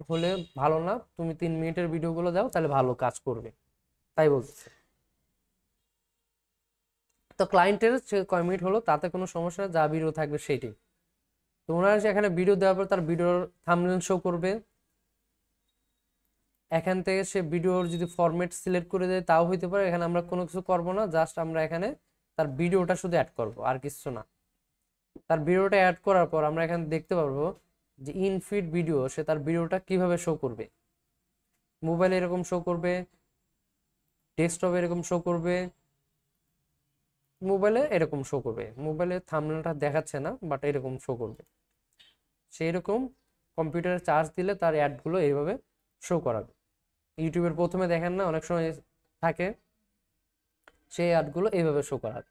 হলে ভালো না, তুমি 3 মিনিটের ভিডিওগুলো দাও তাহলে ভালো কাজ করবে, তাই বলছে। তো ক্লায়েন্টের কয় মিনিট হলো তাতে কোনো সমস্যা না, যা ভিডিও থাকবে সেইটাই। তোমরা এখানে ভিডিও দেওয়ার পর তার ভিডিওর থাম্বনেল শো করবে, এখান থেকে সে ভিডিওর যদি ফরম্যাট সিলেক্ট করে দেয় তাও হইতে পারে। এখানে আমরা কোনো কিছু করব না, জাস্ট আমরা এখানে তার ভিডিওটা শুধু অ্যাড করব, আর কিছু না। তার ভিডিওটা অ্যাড করার পর আমরা এখানে দেখতে পারবো যে ইনফিড ভিডিও, সে তার ভিডিওটা কিভাবে শো করবে। মোবাইলে এরকম শো করবে, ডেস্কটপে এরকম শো করবে, মোবাইলে এরকম শো করবে। মোবাইলে থাম্বনেলটা দেখাচ্ছে না, বাট এরকম শো করবে। সেই রকম কম্পিউটারে চার্জ দিলে তার অ্যাডগুলো এইভাবে শো করাবে। ইউটিউবের প্রথমে দেখেন না অনেক সময় থাকে, সেই অ্যাডগুলো এইভাবে শো করাবে।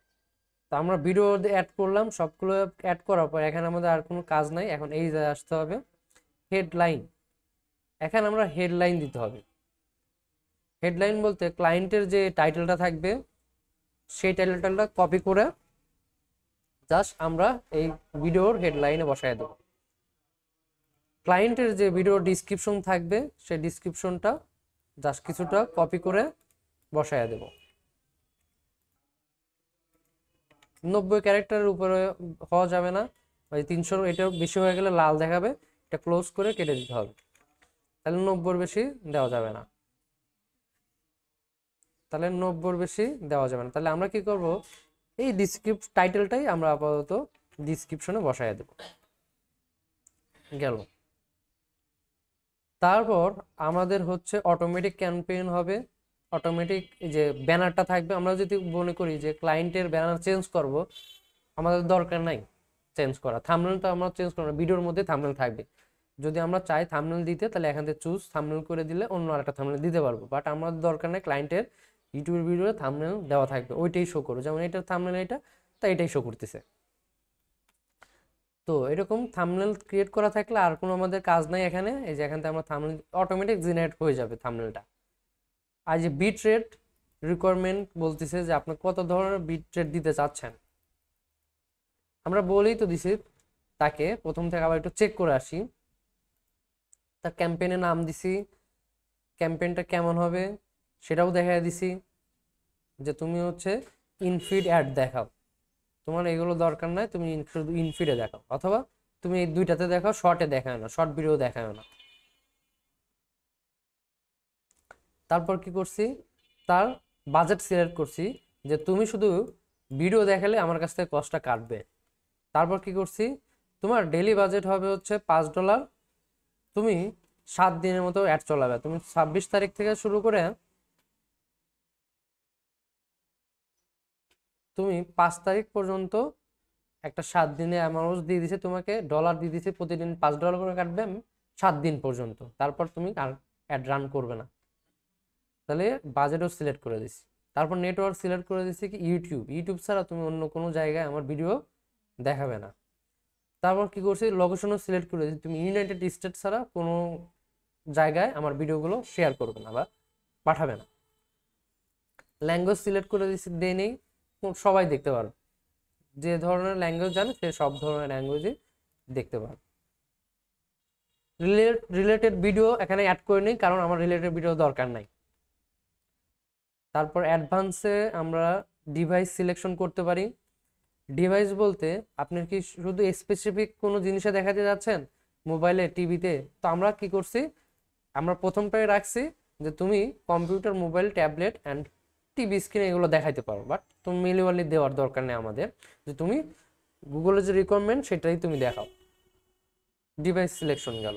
তো আমরা ভিডিও অ্যাড করলাম, সবগুলো অ্যাড করার পর এখানে আমাদের আর কোনো কাজ নাই। এখন এই যে আসতে হবে হেডলাইন, এখানে আমরা হেডলাইন দিতে হবে। হেডলাইন বলতে ক্লায়েন্টের যে টাইটেলটা থাকবে সেই টাইটেলটা কপি করে জাস্ট আমরা এই ভিডিওর হেডলাইনে বসায় দেব। ক্লায়েন্টের যে ভিডিও ডিসক্রিপশন থাকবে সেই ডিসক্রিপশনটা জাস্ট কিছুটা কপি করে বসায় দেব। 90 ক্যারেক্টারের উপরে হওয়া যাবে না, ওই 300 এটার বেশি হয়ে গেলে লাল দেখাবে, এটা ক্লোজ করে কেটে দিতে হবে। তাহলে 90-র বেশি দেওয়া যাবে না, তাহলে আমরা কি করব, এই টাইটেলটাই আমরা আপাতত ডিসক্রিপশনে বসায় দেব। গেল। তারপর আমাদের হচ্ছে অটোমেটিক ক্যাম্পেইন হবে। অটোমেটিক যে ব্যানারটা থাকবে, আমরা যদি মনে করি যে ক্লায়েন্টের ব্যানার চেঞ্জ করব, আমাদের দরকার নাই চেঞ্জ করা। থাম্বনেলটা আমরা চেঞ্জ করব না, ভিডিওর মধ্যে থাম্বনেল থাকবে। যদি আমরা চাই থাম্বনেল দিতে, তাহলে এখান থেকে চুজ থাম্বনেল করে দিলে অন্য আরেকটা থাম্বনেল দিতে পারবো। বাট আমাদের দরকার নেই, ক্লায়েন্টের ইউটিউবের ভিডিওতে থাম্বনেল দেওয়া থাকবে, ওইটাই শো করবে। যেমন এটার থাম্বনেল এটা, তাই এটাই শো করতেছে। তো এরকম থাম্বনেল ক্রিয়েট করা থাকলে আর কোনো আমাদের কাজ নাই এখানে। এই যে এখান থেকে আমরা থাম্বনেল অটোমেটিক জেনারেট হয়ে যাবে থাম্বনেলটা। আর যে বিট রেট রিকোয়ারমেন্ট বলতেছে যে আপনি কত ধরনের বিট রেট দিতে চাচ্ছেন, আমরা বলেই তো দিছি তাকে। প্রথম থেকে আবার একটু চেক করে আসি। তার ক্যাম্পেইনের নাম দিছি, ক্যাম্পেইনটা কেমন হবে সেটাও দেখাই দিছি, যে তুমি হচ্ছে ইনফিড অ্যাড দেখাও, তোমার এগুলো দরকার নাই, তুমি শুধু ইনফিডে দেখাও, অথবা তুমি এই দুইটাতে দেখাও, শর্টে দেখাও না, শর্ট ভিডিও দেখাও না। তারপর কি করছি, তার বাজেট সিলেক্ট করছি, যে তুমি শুধু ভিডিও দেখালে আমার কাছ থেকে কস্টটা কাটবে। তারপর কি করছি, তোমার ডেইলি বাজেট হবে হচ্ছে $5, তুমি 7 দিনের মতো অ্যাড চলাবে। তুমি 26 তারিখ থেকে শুরু করে তুমি 5 তারিখ পর্যন্ত একটা 7 দিনে অ্যামাউন্ট দিয়ে দিছে, তোমাকে ডলার দিয়ে দিছে, প্রতিদিন $5 করে কাটবে 7 দিন পর্যন্ত। তারপর তুমি আর অ্যাড রান করবে না। তাহলে বাজেটও সিলেক্ট করে দিছি। তারপর নেটওয়ার্ক সিলেক্ট করে দিছি কি ইউটিউব ছাড়া তুমি অন্য কোনো জায়গায় আমার ভিডিও দেখাবে না। তারপর কি করছি, লোকেশনও সিলেক্ট করে দিচ্ছি, তুমি ইউনাইটেড স্টেট ছাড়া কোনো জায়গায় আমার ভিডিওগুলো শেয়ার করবে না বা পাঠাবে না। ল্যাঙ্গুয়েজ সিলেক্ট করে দিচ্ছি, দেনেই সবাই দেখতে পারবে, যে ধরনের ল্যাঙ্গুয়েজ জানে সে সব ধরনের ল্যাঙ্গুয়েজই দেখতে পারবে। রিলেটেড ভিডিও এখানে অ্যাড করে নিই, কারণ আমার রিলেটেড ভিডিও দরকার নাই। তারপর অ্যাডভান্সে আমরা ডিভাইস সিলেকশন করতে পারি। ডিভাইস বলতে আপনি কি শুধু স্পেসিফিক কোনো জিনিসে দেখাতে যাচ্ছেন, মোবাইলে, টিভিতে? তো আমরা কি করছি, আমরা প্রথমটাই রাখছি যে তুমি computer, mobile, tablet and TV screen এগুলো দেখাইতে পারো। বাট তুমি মিলিওয়ালি দেওয়ার দরকার নেই আমাদের, যে তুমি গুগলের যে রিকোয়ারমেন্ট সেটাই তুমি দেখাও। ডিভাইস সিলেকশন গেল।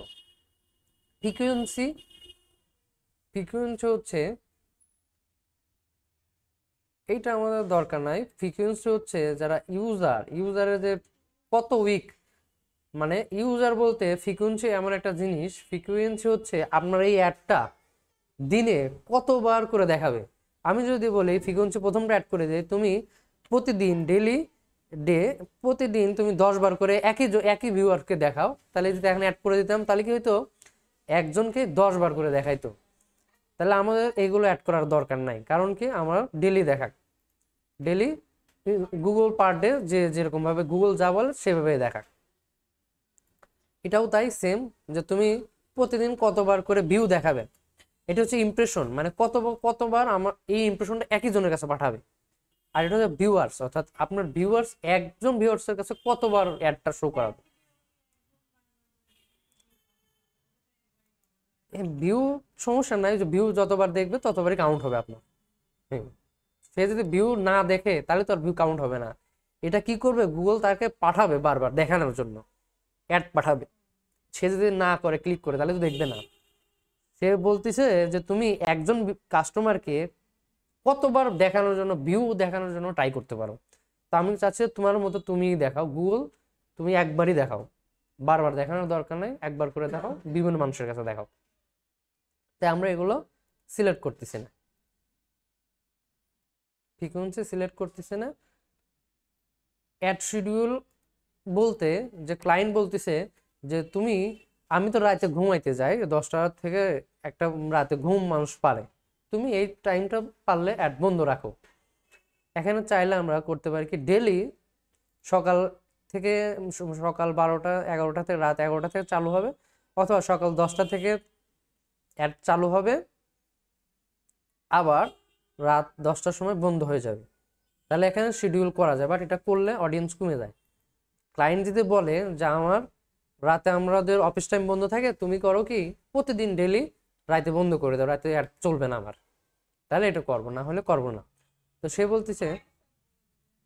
ফ্রিকুয়েন্সি হচ্ছে এইটা আমাদের দরকার নাই। ফ্রিকুয়েন্সি হচ্ছে যারা ইউজারের যে কত উইক, মানে ইউজার বলতে ফ্রিকুয়েন্সি এমন একটা জিনিস, ফ্রিকুয়েন্সি হচ্ছে আপনার এই অ্যাডটা দিনে কতবার করে দেখাবে। আমি যদি বলি ফ্রিকুয়েন্সি প্রথমটা অ্যাড করে দিই, তুমি প্রতিদিন প্রতিদিন তুমি 10 বার করে একই ভিউয়ারকে দেখাও, তাহলে যদি এখন অ্যাড করে দিতাম তাহলে কি হইতো, একজনকে 10 বার করে দেখাইতো। তাহলে আমাদের এগুলো অ্যাড করার দরকার নাই, কারণ কি আমরা ডেলি গুগল পার ডে যেরকম ভাবে গুগল যা বলে সেভাবে দেখাক। এটাও তাই সেম, যে তুমি প্রতিদিন কতবার করে ভিউ দেখাবে, এটা হচ্ছে ইমপ্রেশন, মানে কতবার আমার এই ইমপ্রেশনটা একই জনের কাছে পাঠাবে। আর এটা হচ্ছে ভিউয়ার্স, অর্থাৎ আপনার ভিউয়ার্স একজন ভিউয়ার্সের কাছে কতবার অ্যাডটা শো করাবে। ভিউ সমস্যা নাই, যে ভিউ যতবার দেখবে ততবারই কাউন্ট হবে আপনার। সে যদি ভিউ না দেখে তাহলে তো আর ভিউ কাউন্ট হবে না। এটা কি করবে, গুগল তাকে পাঠাবে বারবার দেখানোর জন্য, অ্যাড পাঠাবে। সে যদি না করে, ক্লিক করে, তাহলে তো দেখবে না। সে বলতেছে যে তুমি একজন কাস্টমারকে কতবার দেখানোর জন্য, ভিউ দেখানোর জন্য ট্রাই করতে পারো। তো আমি চাচ্ছি তোমার মতো তুমি দেখাও গুগল, তুমি একবারই দেখাও, বারবার দেখানোর দরকার নেই, একবার করে দেখাও, বিভিন্ন মানুষের কাছে দেখাও। তাই আমরা এগুলো সিলেক্ট করতেছি না, ফ্রিকোয়েন্সি সিলেক্ট করতেছি না। অ্যাড শিডিউল বলতে যে ক্লায়েন্ট বলতেছে যে তুমি, আমি তো রাতে ঘুমাইতে যাই 10টা থেকে একটা, রাতে ঘুম মানুষ পারে, তুমি এই টাইমটা পারলে অ্যাড বন্ধ রাখো। এখানে চাইলে আমরা করতে পারি কি, ডেলি সকাল থেকে, সকাল 12টা 11টা থেকে রাত 11টা থেকে চালু হবে, অথবা সকাল 10টা থেকে অ্যাড চালু হবে, আবার রাত 10টার সময় বন্ধ হয়ে যাবে। তাহলে এখানে শিডিউল করা যায়, বাট এটা করলে অডিয়েন্স কমে যায়। ক্লায়েন্ট যদি বলে যে আমার রাতে আমাদের অফিস টাইম বন্ধ থাকে, তুমি করো কি প্রতিদিন ডেলি রাতে বন্ধ করে দাও, রাতে আর চলবে না আমার, তাহলে এটা করবো, না হলে করবো না। তো সে বলতেছে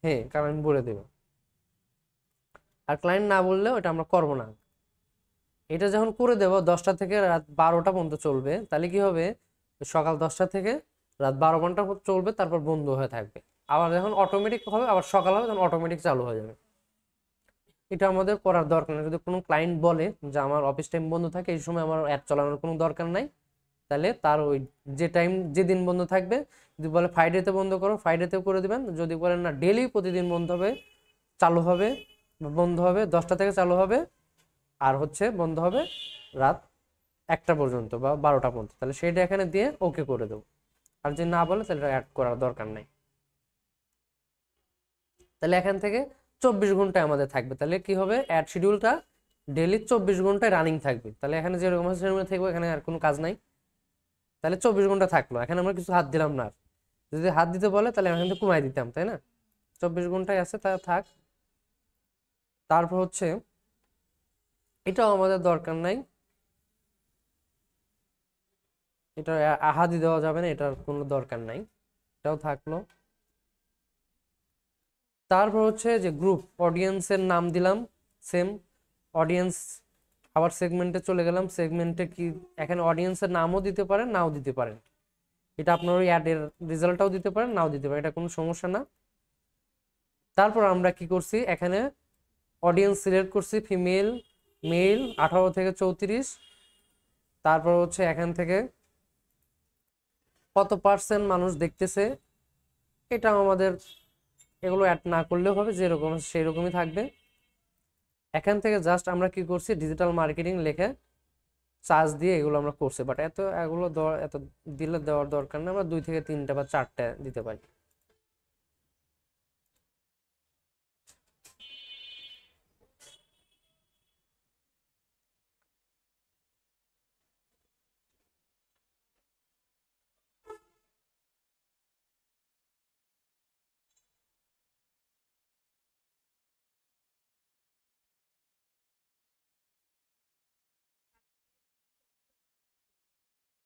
হ্যাঁ, কারণ আমি বলে দেবো। আর ক্লায়েন্ট না বললেও এটা আমরা করবো না। এটা যখন করে দেবো 10টা থেকে রাত 12টা পর্যন্ত চলবে, তাহলে কি হবে, সকাল 10টা থেকে রাত 12 ঘন্টা চলবে, তারপর বন্ধ হয়ে থাকবে। আবার যখন অটোমেটিক হবে, আবার সকাল হবে, তখন অটোমেটিক চালু হয়ে যাবে। এটা আমাদের করার দরকার নেই। যদি কোনো ক্লায়েন্ট বলে যে আমার অফিস টাইম বন্ধ থাকে, এই সময় আমার অ্যাড চালানোর কোনো দরকার নাই, তাহলে তার ওই যে টাইম, যেদিন বন্ধ থাকবে, যদি বলে ফ্রাইডেতে বন্ধ করো, ফ্রাইডেতেও করে দেবেন। যদি বলেন না ডেলি প্রতিদিন বন্ধ হবে, চালু হবে, বন্ধ হবে 10টা থেকে চালু হবে, আর হচ্ছে বন্ধ হবে রাত 1টা পর্যন্ত বা 12টা পর্যন্ত, তাহলে সেইটা এখানে দিয়ে ওকে করে দেবো। আর যদি না বলে তাহলে অ্যাড করার দরকার নেই। তাহলে এখান থেকে 24 ঘন্টায় আমাদের থাকবে। তাহলে কি হবে, অ্যাড শিডিউলটা ডেলি 24 ঘন্টায় রানিং থাকবে। তাহলে এখানে যেরকম আছে সেরকম থাকবে, এখানে আর কোনো কাজ নাই। তাহলে 24 ঘন্টা থাকলো, এখানে আমরা কিছু হাত দিলাম না। যদি হাত দিতে বলে তাহলে এখান থেকে কমাই দিতাম, তাই না? 24 ঘন্টায় আছে, তা থাক। তারপর হচ্ছে এটাও আমাদের দরকার নাই, এটা আহাদি দেওয়া যাবে না, এটার কোনো দরকার নাই, এটাও থাকলো। তারপর হচ্ছে যে গ্রুপ অডিয়েন্সের নাম দিলাম সেম, অডিয়েন্স। আবার সেগমেন্টে চলে গেলাম, সেগমেন্টে কি এখানে অডিয়েন্সের নামও দিতে পারেন, নাও দিতে পারেন, এটা আপনার ওই অ্যাডের রেজাল্টটাও দিতে পারেন, নাও দিতে পারেন, এটা কোনো সমস্যা না। তারপর আমরা কি করছি, এখানে অডিয়েন্স সিলেক্ট করছি ফিমেল, মেল 18 থেকে 34। তারপর হচ্ছে এখান থেকে কত পার্সেন্ট মানুষ দেখতেছে, এটা আমাদের এগুলো অ্যাড না করলেও হবে, যেরকম সেই রকমই থাকবে। এখান থেকে জাস্ট আমরা কি করছি, ডিজিটাল মার্কেটিং লিখে চার্জ দিয়ে এগুলো আমরা করছি, বাট এগুলো এত দিলে দেওয়ার দরকার নেই, আমরা 2 থেকে 3টা বা 4টা দিতে পারি।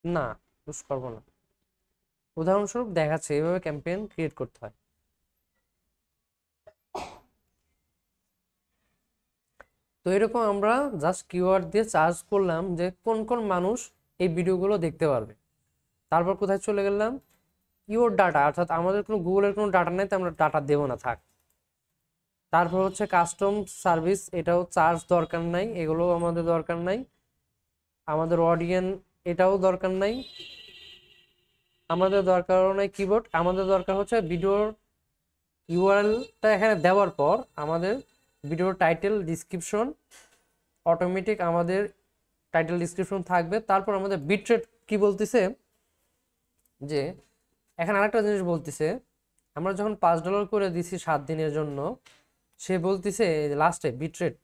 না, ইউজ করবো না। উদাহরণস্বরূপ দেখাচ্ছে এইভাবে ক্যাম্পেইন ক্রিয়েট করতে হয়। তো এরকম আমরা জাস্ট কিওয়ার্ড দিয়ে চার্জ করলাম যে কোন কোন মানুষ এই ভিডিওগুলো দেখতে পারবে। তারপর কোথায় চলে গেলাম, ইওর ডাটা, অর্থাৎ আমাদের কোনো গুগলের কোনো ডাটা নেই, তো আমরা ডাটা দেবো না, থাক। তারপর হচ্ছে কাস্টম সার্ভিস, এটাও চার্জ দরকার নাই, এগুলোও আমাদের দরকার নাই। আমাদের অডিয়েন্স, এটাও দরকার নাই, আমাদের দরকারও নাই। কিবোর্ড, আমাদের দরকার হচ্ছে ভিডিওর ইউআরএলটা এখানে দেওয়ার পর আমাদের ভিডিওর টাইটেল ডিসক্রিপশন, অটোমেটিক আমাদের টাইটেল ডিসক্রিপশন থাকবে। তারপর আমাদের বিটরেট কি বলতেছে, যে এখানে আরেকটা জিনিস বলতেছে, আমরা যখন $5 করে দিছি 7 দিনের জন্য, সে বলতেছে লাস্টে বিটরেট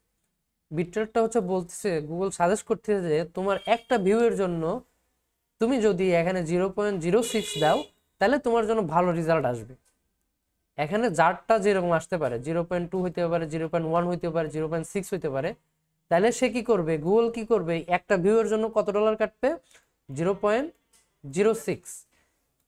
বিটরেটটা হচ্ছে বলতেছে, গুগল সাজেস্ট করতেছে যে তোমার একটা ভিউ এর জন্য তুমি যদি এখানে 0.06 দাও তাহলে তোমার জন্য ভালো রেজাল্ট আসবে। এখানে যারটা যেরকম আসতে পারে, 0.2 হইতে পারে, 0.1 হইতে পারে, 0.6 হইতে পারে। তাহলে সে কি করবে, গুগল কি করবে, একটা ভিউ এর জন্য কত ডলার কাটবে, 0.06।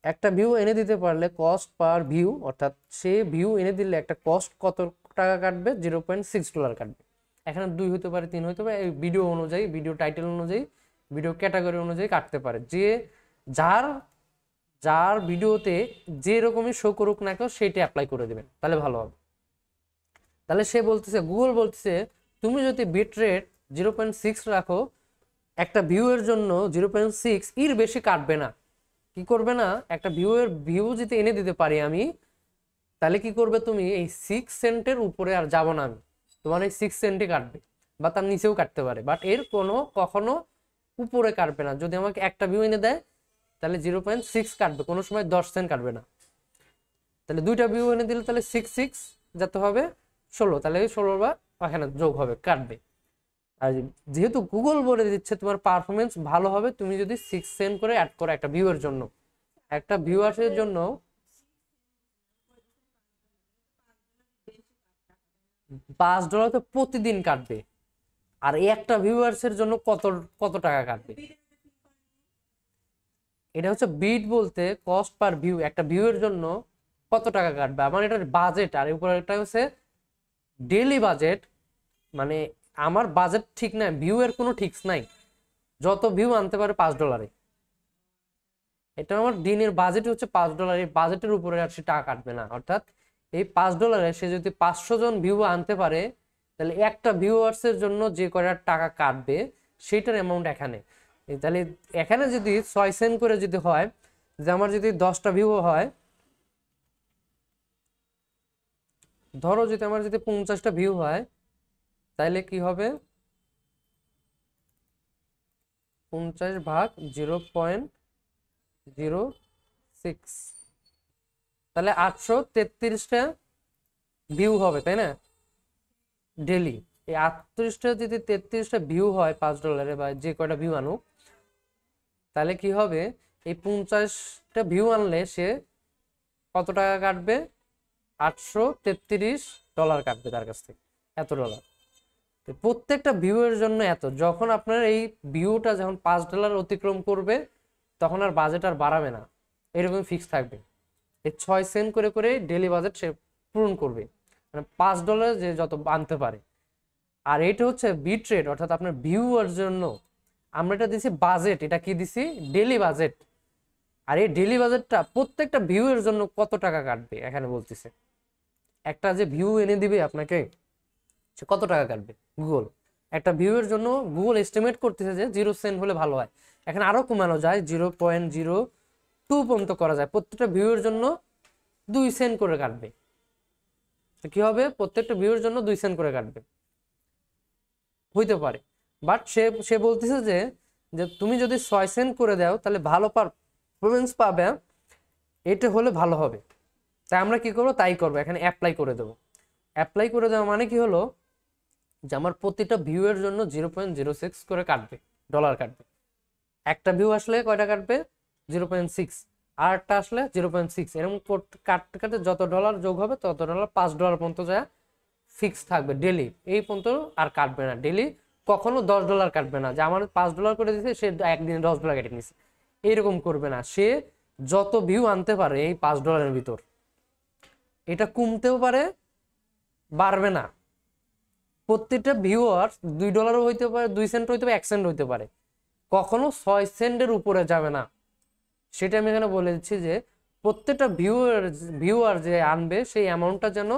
একটা ভিউ এনে দিতে পারলে কস্ট পার ভিউ, অর্থাৎ সে ভিউ এনে দিলে একটা কস্ট কত টাকা কাটবে, $0.6 কাটবে। এখানে 2 হতে পারে, 3 হতে পারে, এই ভিডিও অনুযায়ী, ভিডিও টাইটেল অনুযায়ী, ভিডিও ক্যাটাগরি অনুযায়ী কাটতে পারে। যে যার যার ভিডিওতে যে রকমই শো করুক না কেউ সেটা অ্যাপ্লাই করে দেবেন, তাহলে ভালো হবে। তাহলে সে বলতেছে, গুগল বলতেছে তুমি যদি বিট রেট 0.6 রাখো, একটা ভিউ এর জন্য 0.6 এর বেশি কাটবে না। কি করবে না, একটা ভিউ যদি এনে দিতে পারি আমি, তাহলে কি করবে, তুমি এই 6 সেন্টের উপরে আর যাব না আমি, তোমার এই 6 সেন্টই কাটবে, বা তার নিচেও কাটতে পারে, বাট এর কোনো কখনো উপরে কাটবে না। যদি আমাকে একটা ভিউ এনে দেয় তাহলে 0.6 কাটবে, কোনো সময় 10 সেন্ট কাটবে না। তাহলে দুইটা ভিউ এনে দিলে তাহলে 6 যাতে হবে 16, তাহলে 16 বা এখানে যোগ হবে, কাটবে। আর যেহেতু গুগল বলে দিচ্ছে তোমার পারফরমেন্স ভালো হবে তুমি যদি 6 সেন্ট করে অ্যাড করো একটা ভিউয়ের জন্য, একটা ভিউয়ার্সের জন্য $5 তো প্রতিদিন কাটবে। আর এই একটা ভিউয়ার্সের জন্য কত কত টাকা কাটবে, এটা হচ্ছে বিট বলতে কস্ট পার ভিউ, একটা ভিউয়ের জন্য কত টাকা কাটবে আমার এটার বাজেট। আর উপরে একটা হচ্ছে ডেইলি বাজেট, মানে আমার বাজেট ঠিক নাই, ভিউ এর কোনো ঠিক নাই, যত ভিউ আনতে পারে $5। এটা আমার দিনের বাজেট হচ্ছে $5, এই বাজেটের উপরে আর সে টাকা কাটবে না। অর্থাৎ এই $5 সে যদি 500 জন ভিউ আনতে পারে, তাহলে একটা ভিউয়ার্সের জন্য যে কয়টা টাকা কাটবে সেটার অ্যামাউন্ট এখানে। তাহলে এখানে যদি 6 সেন্ট করে যদি হয়, যে আমার যদি 10টা ভিউ হয়, ধরো যদি আমার যদি 50টা ভিউ হয়, তাইলে কি হবে, 50 ভাগ 0.06, তাহলে 833টা ভিউ হবে, তাই না, ডেলি। এই 38টা যদি 33টা ভিউ হয় $5 বা যে কয়টা ভিউ আনুক, তাহলে কি হবে, এই 50টা ভিউ আনলে সে কত টাকা কাটবে, $833 কাটবে তার কাছ থেকে, এত ডলার। তো প্রত্যেকটা ভিউ এর জন্য এত, যখন আপনার এই ভিউটা যখন $5 অতিক্রম করবে তখন আর বাজেট আর বাড়াবে না, এরকম ফিক্স থাকবে। এই 6 সেন্ট করে করে ডেলি বাজেট সে পূরণ করবে, মানে $5 যে যত আনতে পারে। আর এটা হচ্ছে বিট রেট, অর্থাৎ আপনার ভিউয়ার জন্য আমরা এটা দিছি বাজেট, এটা কি দিছি, ডেলি বাজেট। আর এই ডেলি বাজেটটা প্রত্যেকটা ভিউ এর জন্য কত টাকা কাটবে এখানে বলতেছে, একটা যে ভিউ এনে দিবে আপনাকে সে কত টাকা কাটবে গুগল, একটা ভিউ এর জন্য গুগল এস্টিমেট করতেছে যে 0 সেন্ট হলে ভালো হয়। এখানে আরো কমানো যায়, 0.02 পর্যন্ত করা যায়, প্রত্যেকটা ভিউ এর জন্য 2 সেন্ট করে কাটবে। তো কি হবে, প্রত্যেকটা ভিউ এর জন্য 2 সেন্ট করে কাটবে, হইতে পারে। বাট সে সে বলতেছে যে যে তুমি যদি 6 সেন্ট করে দাও তাহলে ভালো পারফরমেন্স পাবে, এটা হলে ভালো হবে। তাই আমরা কি করবো, তাই করবো, এখানে অ্যাপ্লাই করে দেবো। অ্যাপ্লাই করে দেওয়া মানে কি হলো, যে আমার প্রতিটা ভিউ এর জন্য 0.06 করে কাটবে, ডলার কাটবে। একটা ভিউ আসলে কয়টা কাটবে, 0.6, আর একটা আসলে 0.6, এরকম কাটতে কাটতে যত ডলার যোগ হবে তত ডলার, $5 পর্যন্ত যায় ফিক্স থাকবে ডেলি, এই পর্যন্ত আর কাটবে না ডেলি। কখনো $10 কাটবে না, যে আমার $5 করে দিচ্ছে সে একদিনে $10 কেটে নিছে, এইরকম করবে না। সে যত ভিউ আনতে পারে এই $5 ভিতর, এটা কমতেও পারে, বাড়বে না। প্রত্যেকটা ভিউয়ার $2 হইতে পারে, 2 সেন্ট হইতে পারে, 1 সেন্ট হইতে পারে, কখনো 6 সেন্টের উপরে যাবে না। সেটা আমি এখানে বলে দিচ্ছি যে প্রত্যেকটা ভিউয়ার যে আনবে সেই অ্যামাউন্টটা যেন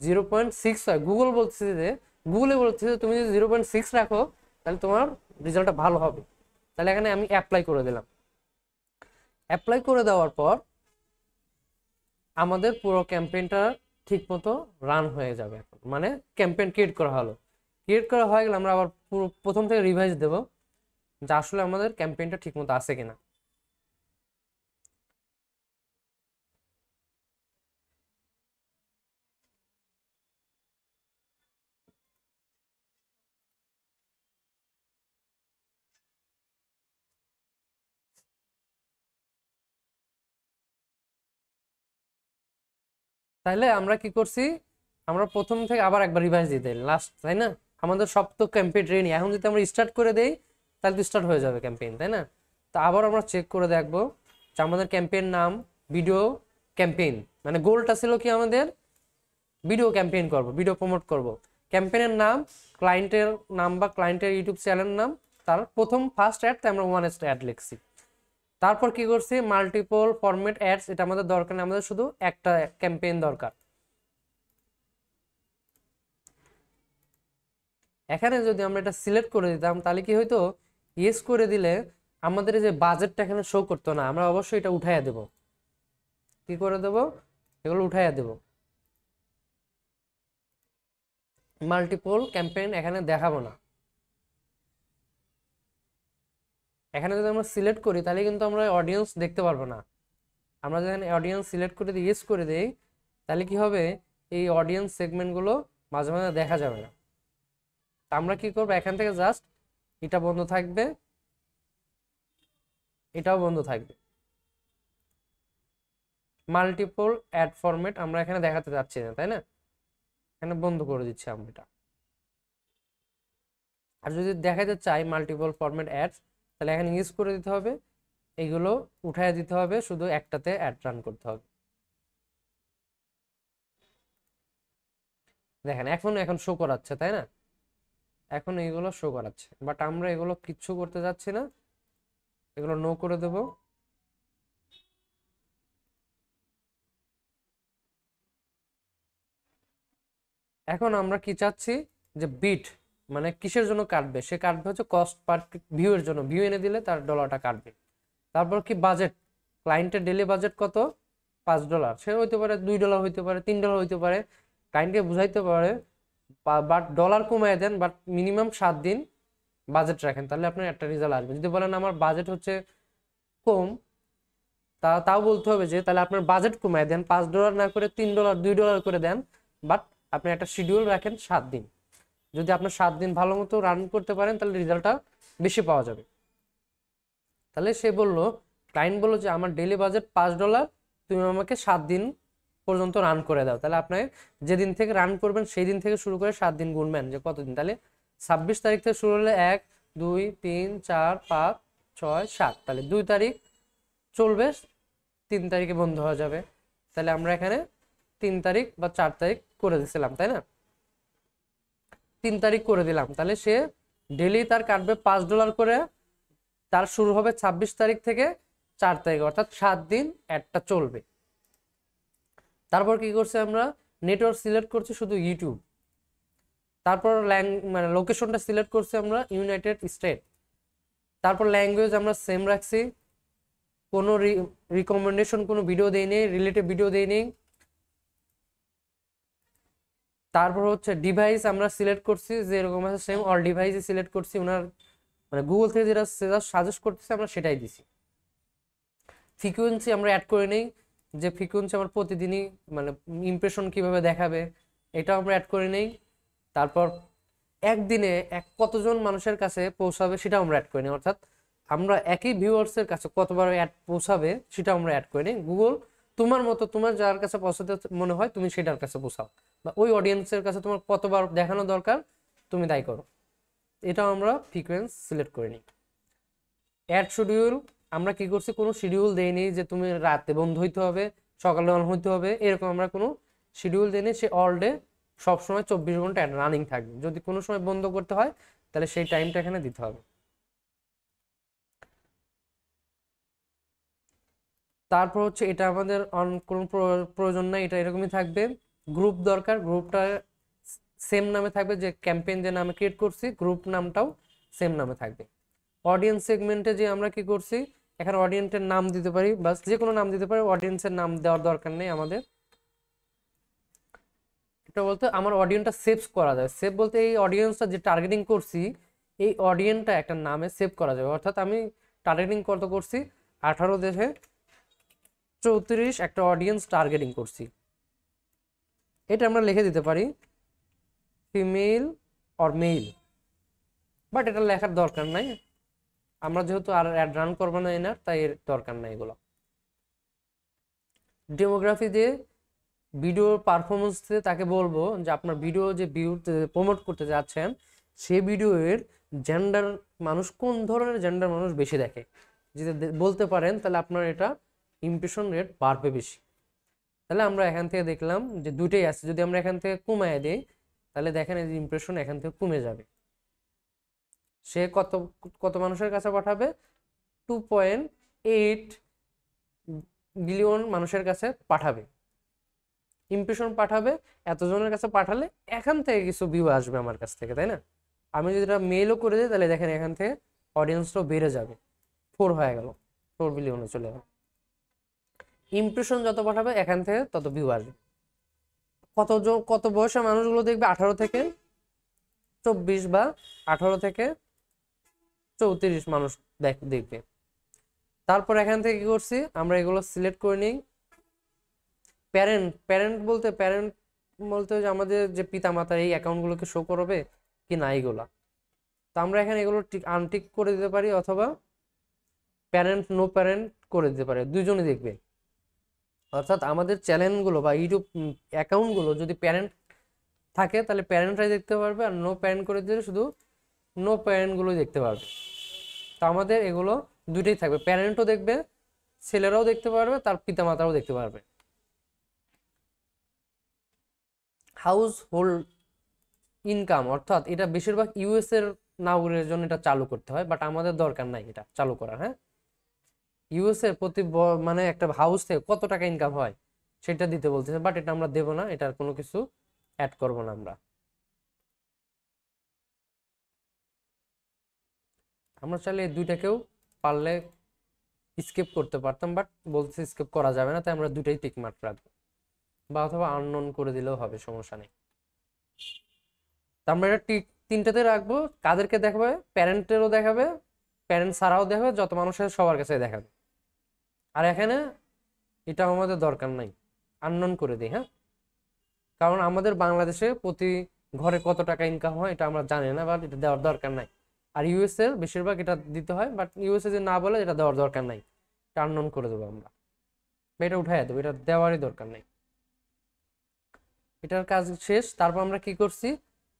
0.6 হয়। গুগলে বলছে যে তুমি যদি 0.6 রাখো তাহলে তোমার রেজাল্টটা ভালো হবে। তাহলে এখানে আমি অ্যাপ্লাই করে দিলাম। অ্যাপ্লাই করে দেওয়ার পর আমাদের পুরো ক্যাম্পেইনটা ঠিক মতো রান হয়ে যাবে। এখন মানে ক্যাম্পেইন ক্রিয়েট করা হলো, ক্রিয়েট করা হয়ে গেলে আমরা আবার পুরো প্রথম থেকে রিভাইজ দেবো যে আসলে আমাদের ক্যাম্পেইনটা ঠিক মতো আছে কিনা। তাহলে আমরা কি করছি, আমরা প্রথম থেকে আবার একবার রিভাইজ দিয়ে দিই লাস্ট, তাই না? আমাদের সব তো ক্যাম্পেইন রেডি, এখন যদি আমরা স্টার্ট করে দেই তাহলে তো স্টার্ট হয়ে যাবে ক্যাম্পেইন, তাই না? তো আবার আমরা চেক করে দেখবো যে আমাদের ক্যাম্পেইন নাম ভিডিও ক্যাম্পেইন, মানে গোলটা ছিল কি আমাদের ভিডিও ক্যাম্পেইন করব, ভিডিও প্রমোট করব। ক্যাম্পেইনের নাম, ক্লায়েন্টের নাম বা ক্লায়েন্টের ইউটিউব চ্যানেলের নাম, তার প্রথম ফার্স্ট অ্যাড আমরা ওয়ান অ্যাড লিখছি। তারপর কি করছি, মাল্টিপল ফরম্যাট অ্যাডস, এটা আমাদের দরকার নেই, আমাদের শুধু একটা ক্যাম্পেইন দরকার। এখানে যদি আমরা এটা সিলেক্ট করে দিতাম তাহলে কি হইতো, ইয়েস করে দিলে আমাদের যে বাজেটটা এখানে শো করতো না, আমরা অবশ্যই এটা উঠাইয়া দেব। কি করে দেব, এগুলো উঠাইয়া দেব। মাল্টিপল ক্যাম্পেইন এখানে দেখাবো না। এখানে যদি আমরা সিলেক্ট করি তাহলে কিন্তু আমরা অডিয়েন্স দেখতে পারবো না। আমরা যখন অডিয়েন্স সিলেক্ট করে দিই, ইয়েস করে দিই, তাহলে কি হবে, এই অডিয়েন্স সেগমেন্টগুলো মাঝে মাঝে দেখা যাবে না। আমরা কি করবো, এখান থেকে জাস্ট এটা বন্ধ থাকবে, এটাও বন্ধ থাকবে। মাল্টিপল অ্যাড ফরম্যাট আমরা এখানে দেখাতে যাচ্ছি না, তাই না? এখানে বন্ধ করে দিচ্ছি আমরা এটা। আর যদি দেখাতে চাই মাল্টিপল ফরম্যাট অ্যাডস, তাহলে এখানে ইউজ করে দিতে হবে, এগুলো উঠায় দিতে হবে, শুধু একটাতে অ্যাড রান করতে হবে। দেখেন এখন শো করাচ্ছে, তাই না? এখন এইগুলো শো করাচ্ছে, বাট আমরা এগুলো কিচ্ছু করতে যাচ্ছি না, এগুলো নো করে দেব। এখন আমরা কি চাচ্ছি, যে বিট মানে কিসের জন্য কাটবে, সে কাটবে হচ্ছে কস্ট পার ভিউ এর জন্য, ভিউ এনে দিলে তার ডলারটা কাটবে। তারপর কি বাজেট, ক্লায়েন্টের ডেলি বাজেট কত, $5, সে হইতে পারে $2 হইতে পারে, $3 হইতে পারে, ক্লায়েন্টকে বুঝাইতে পারে। বাট ডলার কমায় দেন, বাট মিনিমাম 7 দিন বাজেট রাখেন, তাহলে আপনার একটা রেজাল্ট আসবে। যদি বলেন আমার বাজেট হচ্ছে কম, তাও বলতে হবে যে তাহলে আপনার বাজেট কমায় দেন, $5 না করে $3 $2 করে দেন, বাট আপনি একটা শিডিউল রাখেন 7 দিন। যদি আপনার 7 দিন ভালো মতো রান করতে পারেন তাহলে রেজাল্টটা বেশি পাওয়া যাবে। তাহলে সে বললো, ক্লায়েন্ট বললো যে আমার ডেইলি বাজেট $5, তুমি আমাকে 7 দিন পর্যন্ত রান করে দাও। তাহলে আপনি যেদিন থেকে রান করবেন সেই দিন থেকে শুরু করে 7 দিন গুনবেন যে কতদিন। তাহলে 26 তারিখ থেকে শুরু হলে 1 2 3 4 5 6 7, তাহলে 2 তারিখ চলবে, 3 তারিখে বন্ধ হয়ে যাবে। তাহলে আমরা এখানে 3 তারিখ বা 4 তারিখ করে দিয়েছিলাম, তাই না? 3 তারিখ করে দিলাম, তাহলে সে ডেলি তার কাটবে $5 করে, তার শুরু হবে 26 তারিখ থেকে 4 তারিখ, অর্থাৎ 7 দিন অ্যাডটা চলবে। তারপর কি করছি, আমরা নেটওয়ার্ক সিলেক্ট করছি শুধু ইউটিউব। তারপর মানে লোকেশনটা সিলেক্ট করছি আমরা ইউনাইটেড স্টেট। তারপর ল্যাঙ্গুয়েজ আমরা সেম রাখছি, কোনো রিকমেন্ডেশন কোনো ভিডিও দেয়নি, রিলেটেড ভিডিও দেয়নি। তারপর হচ্ছে ডিভাইস আমরা সিলেক্ট করছি যে এরকম আছে সেম অল ডিভাইসে সিলেক্ট করছি, ওনার মানে গুগল থেকে যেটা সাজেস্ট করতেছে আমরা সেটাই দিছি। ফ্রিকোয়েন্সি আমরা অ্যাড করে নেই, যে ফ্রিকোয়েন্সি আমার প্রতিদিনই মানে ইমপ্রেশন কিভাবে দেখাবে এটাও আমরা অ্যাড করে নেই। তারপর একদিনে কতজন মানুষের কাছে পৌঁছাবে সেটাও আমরা অ্যাড করে নিই, অর্থাৎ আমরা একই ভিউয়ার্সের কাছে কতবার অ্যাড পৌঁছাবে সেটাও আমরা অ্যাড করে নিই। গুগল তোমার মতো, তোমার যার কাছে পৌঁছাতে মনে হয় তুমি সেটার কাছে পৌঁছাও, বা ওই অডিয়েন্সের কাছে তোমার কতবার দেখানো দরকার তুমি তাই করো। এটাও আমরা ফ্রিকোয়েন্স সিলেক্ট করে নিই। অ্যাড শিডিউল আমরা কি করছি, কোনো শিডিউল দেইনি যে তুমি রাতে বন্ধ হইতে হবে, সকালে অন হইতে হবে, এরকম আমরা কোনো শিডিউল দেইনি। সে অল ডে সবসময় 24 ঘন্টা রানিং থাকবে, যদি কোনো সময় বন্ধ করতে হয় তাহলে সেই টাইমটা এখানে দিতে হবে। তারপর হচ্ছে এটা আমাদের কোনো প্রয়োজন নাই, এটা এরকমই থাকবে। গ্রুপ দরকার, গ্রুপটা সেম নামে থাকবে, যে ক্যাম্পেইন যে নামে ক্রিয়েট করছি গ্রুপ নামটাও সেম নামে থাকবে। অডিয়েন্স সেগমেন্টে যে আমরা কি করছি, এখানে অডিয়েন্সের নাম দিতে পারি, বাস যে কোনো নাম দিতে পারি, অডিয়েন্সের নাম দেওয়ার দরকার নেই আমাদের। এটা বলতে আমার অডিয়েন্সটা সেভ করা যায়, সেভ বলতে এই অডিয়েন্সটা যে টার্গেটিং করছি এই অডিয়েন্সটা একটা নামে সেভ করা যাবে। অর্থাৎ আমি টার্গেটিং কত করছি, 18 দেশে 34 একটা অডিয়েন্স টার্গেটিং করছি, এটা আমরা লিখে দিতে পারি ফিমেল অর মেল, বাট এটা লেখার দরকার নাই, আমরা যেহেতু আর অ্যাড রান করবো না এনার, তাই এর দরকার নাই এগুলো। ডেমোগ্রাফি দিয়ে ভিডিওর পারফরমেন্স তাকে বলবো যে আপনার ভিডিও যে ভিউ প্রমোট করতে যাচ্ছেন সেই ভিডিওর জেন্ডার মানুষ কোন ধরনের জেন্ডার মানুষ বেশি দেখে, যদি বলতে পারেন তাহলে আপনার এটা ইমপ্রেশন রেট বাড়বে বেশি। তাহলে আমরা এখান থেকে দেখলাম যে দুটোই আছে, যদি আমরা এখান থেকে কমায় দিই তাহলে দেখেন এই যে ইমপ্রেশন এখান থেকে কমে যাবে। সে কত কত মানুষের কাছে পাঠাবে? 2.8 বিলিয়ন মানুষের কাছে পাঠাবে, ইমপ্রেশন পাঠাবে। এতজনের কাছে পাঠালে এখান থেকে কিছু ভিউ আসবে আমার কাছ থেকে, তাই না? আমি যদি এটা মেলও করে দিই তাহলে দেখেন এখান থেকে অডিয়েন্সটাও বেড়ে যাবে, 4 হয়ে গেল, 4 বিলিয়নে চলে গেল। ইমপ্রেশন যত পাঠাবে এখান থেকে তত ভিউ আসবে। কত বয়সের মানুষগুলো দেখবে? 18 থেকে 24 বা 18 থেকে 34 মানুষ দেখবে। তারপর এখান থেকে কি করছি আমরা, এগুলো সিলেক্ট করে নিই। প্যারেন্ট বলতে যে আমাদের যে পিতা মাতার এই অ্যাকাউন্টগুলোকে শো করবে কি না এইগুলা। তো আমরা এখানে এগুলো আনটিক করে দিতে পারি, অথবা প্যারেন্ট নো প্যারেন্ট করে দিতে পারি, দুইজনই দেখবে। অর্থাৎ আমাদের চ্যানেলগুলো বা ইউটিউব অ্যাকাউন্টগুলো যদি প্যারেন্ট থাকে তাহলে প্যারেন্টরাই দেখতে পারবে, আর নো প্যারেন্ট করে দিলে শুধু নো প্যারেন্টগুলোই দেখতে পারবে। তো আমাদের এগুলো দুইটাই থাকবে, প্যারেন্টও দেখবে, ছেলেরাও দেখতে পারবে, তার পিতা মাতারাও দেখতে পারবে। হাউস হোল্ড ইনকাম, অর্থাৎ এটা বেশিরভাগ ইউএস এর নাগরিকের জন্য এটা চালু করতে হয়, বাট আমাদের দরকার নাই এটা চালু করার। হ্যাঁ, ইউএস এর প্রতি মানে একটা হাউস থেকে কত টাকা ইনকাম হয় সেটা দিতে বলতেছে, বাট এটা আমরা দেব না, এটার কোনো কিছু অ্যাড করব না আমরা। আমরা চাইলে এই দুইটাকেও পারলে স্কিপ করতে পারতাম, বাট বলতেছে স্কিপ করা যাবে না, তাই আমরা দুটাই টিক মার্ক রাখবো, বা অথবা আননোন করে দিলেও হবে, সমস্যা নেই। তা আমরা এটা তিনটাতে রাখবো। কাদেরকে দেখাবে? প্যারেন্টেরও দেখাবে, প্যারেন্ট ছাড়াও দেখাবে, যত মানুষের সবার কাছে দেখাবে। আর এখানে এটা আমাদের দরকার নাই, আননোন করে দিই। হ্যাঁ, কারণ আমাদের বাংলাদেশে প্রতি ঘরে কত টাকা ইনকাম হয় এটা আমরা জানি না, বাট এটা দেওয়ার দরকার নাই। আর ইউএস এর বেশিরভাগ এটা দিতে হয়, বাট ইউএসএ যে না বলে এটা দেওয়ার দরকার নাই, এটা আননোন করে দেবো আমরা, এটা উঠাই দেবো, এটা দেওয়ারই দরকার নাই। এটার কাজ শেষ। তারপর আমরা কি করছি,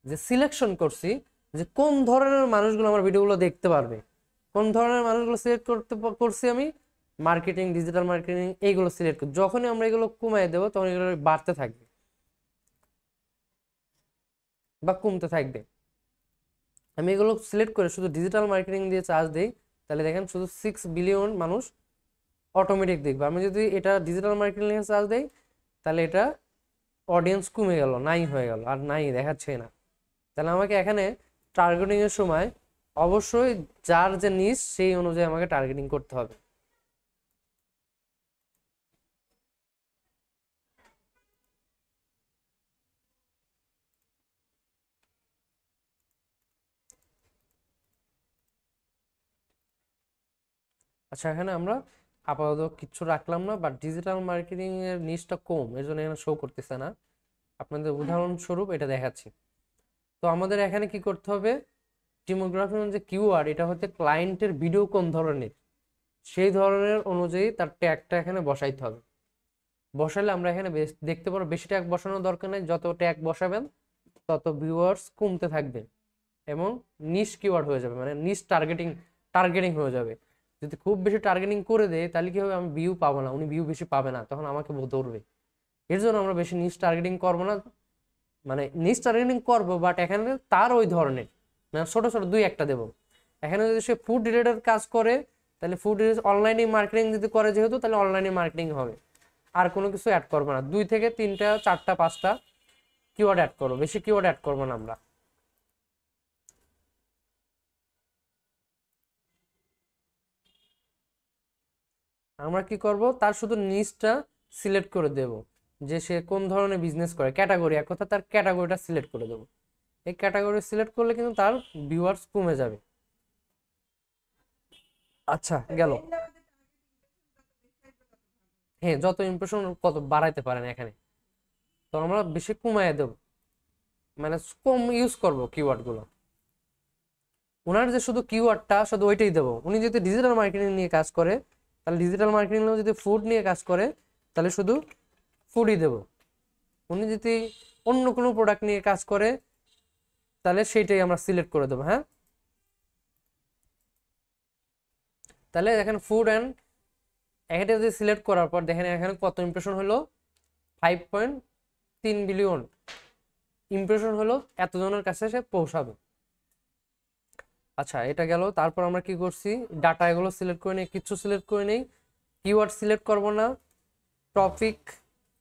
যে সিলেকশন করছি যে কোন ধরনের মানুষগুলো আমার ভিডিওগুলো দেখতে পারবে, কোন ধরনের মানুষগুলো সিলেক্ট করছি আমি, মার্কেটিং, ডিজিটাল মার্কেটিং, এইগুলো সিলেক্ট করি। যখনই আমরা এগুলো কমাই দেবো তখন এগুলো বাড়তে থাকবে বা কমতে থাকবে। আমি এগুলো সিলেক্ট করে শুধু ডিজিটাল মার্কেটিং দিয়ে চার্জ দিই, তাহলে দেখেন শুধু 6 বিলিয়ন মানুষ অটোমেটিক দেখবে। আমি যদি এটা ডিজিটাল মার্কেটিং এ চার্জ দিই তাহলে এটা অডিয়েন্স কমে গেল, নাই হয়ে গেল, আর নাই দেখাচ্ছে না। তাহলে আমাকে এখানে টার্গেটিং এর সময় অবশ্যই যার যে নিশ সেই অনুযায়ী আমাকে টার্গেটিং করতে হবে। আচ্ছা, এখানে আমরা আপাতত কিচ্ছু রাখলাম না, বাট ডিজিটাল মার্কেটিং এর নিশটা কম, এর জন্য এখানে শো করতেছে না। আপনাদের উদাহরণস্বরূপ এটা দেখাচ্ছি। তো আমাদের এখানে কি করতে হবে, ডেমোগ্রাফি যে কিওয়ার্ড, এটা হচ্ছে ক্লায়েন্টের ভিডিও কোন ধরনের, সেই ধরনের অনুযায়ী তার ট্যাগটা এখানে বসাইতে হবে। বসালে আমরা এখানে দেখতে পারবো বেশি ট্যাগ বসানোর দরকার নেই, যত ট্যাগ বসাবেন তত ভিউয়ার্স কমতে থাকবে এবং নিশ কিওয়ার্ড হয়ে যাবে, মানে নিশ টার্গেটিং হয়ে যাবে। যদি খুব বেশি টার্গেটিং করে দেয় তাহলে কি হবে, আমি ভিউ পাবো না, উনি ভিউ বেশি পাবে না, তখন আমাকে ধরবে। এর জন্য আমরা বেশি নিশ টার্গেটিং করবো না, মানে নিশ টার্গেটিং করবো, বাট এখানে তার ওই ধরনের মানে ছোট ছোট দুই একটা দেবো। এখানে যদি সে ফুড রিলেটেড কাজ করে তাহলে ফুড অনলাইনে মার্কেটিং যদি করে যেহেতু, তাহলে অনলাইনে মার্কেটিং হবে, আর কোনো কিছু অ্যাড করবো না। 2 থেকে 3টা 4টা 5টা কিওয়ার্ড অ্যাড করবো, বেশি কিওয়ার্ড অ্যাড করবো না আমরা। আমরা কি করব, তার শুধু নিচটা সিলেক্ট করে দেব, যে সে কোন ধরনের বিজনেস করে, ক্যাটাগরি, এক কথা তার ক্যাটাগরিটা সিলেক্ট করে দেব। এই ক্যাটাগরি সিলেক্ট করলে কিন্তু তার ভিউয়ার্স কমে যাবে। আচ্ছা, গেল। হ্যাঁ, যত ইমপ্রেশন কত বাড়াইতে পারেন এখানে, তো আমরা বেশি কমায় দেব, মানে কম ইউজ করব কিওয়ার্ড গুলো। ওনার যে শুধু কিওয়ার্ডটা শুধু ওইটাই দেবো। উনি যদি ডিজিটাল মার্কেটিং নিয়ে কাজ করে তাহলে ডিজিটাল মার্কেটিং যদি ফুড নিয়ে কাজ করে তাহলে শুধু ফুডই দেবো। উনি যদি অন্য কোনো প্রোডাক্ট নিয়ে কাজ করে তাহলে সেইটাই আমরা সিলেক্ট করে দেবো। হ্যাঁ, তাহলে দেখেন ফুড অ্যান্ড এটা যদি সিলেক্ট করার পর দেখেন এখানে কত ইমপ্রেশন হলো, 5.3 বিলিয়ন ইমপ্রেশন হলো, এতজনের কাছে সে পৌঁছাবে। আচ্ছা, এটা গেল। তারপর আমরা কি করছি, ডাটা এগুলো সিলেক্ট করে নেই, কিছু সিলেক্ট করে নেই, কিওয়ার্ড সিলেক্ট করব না, টপিক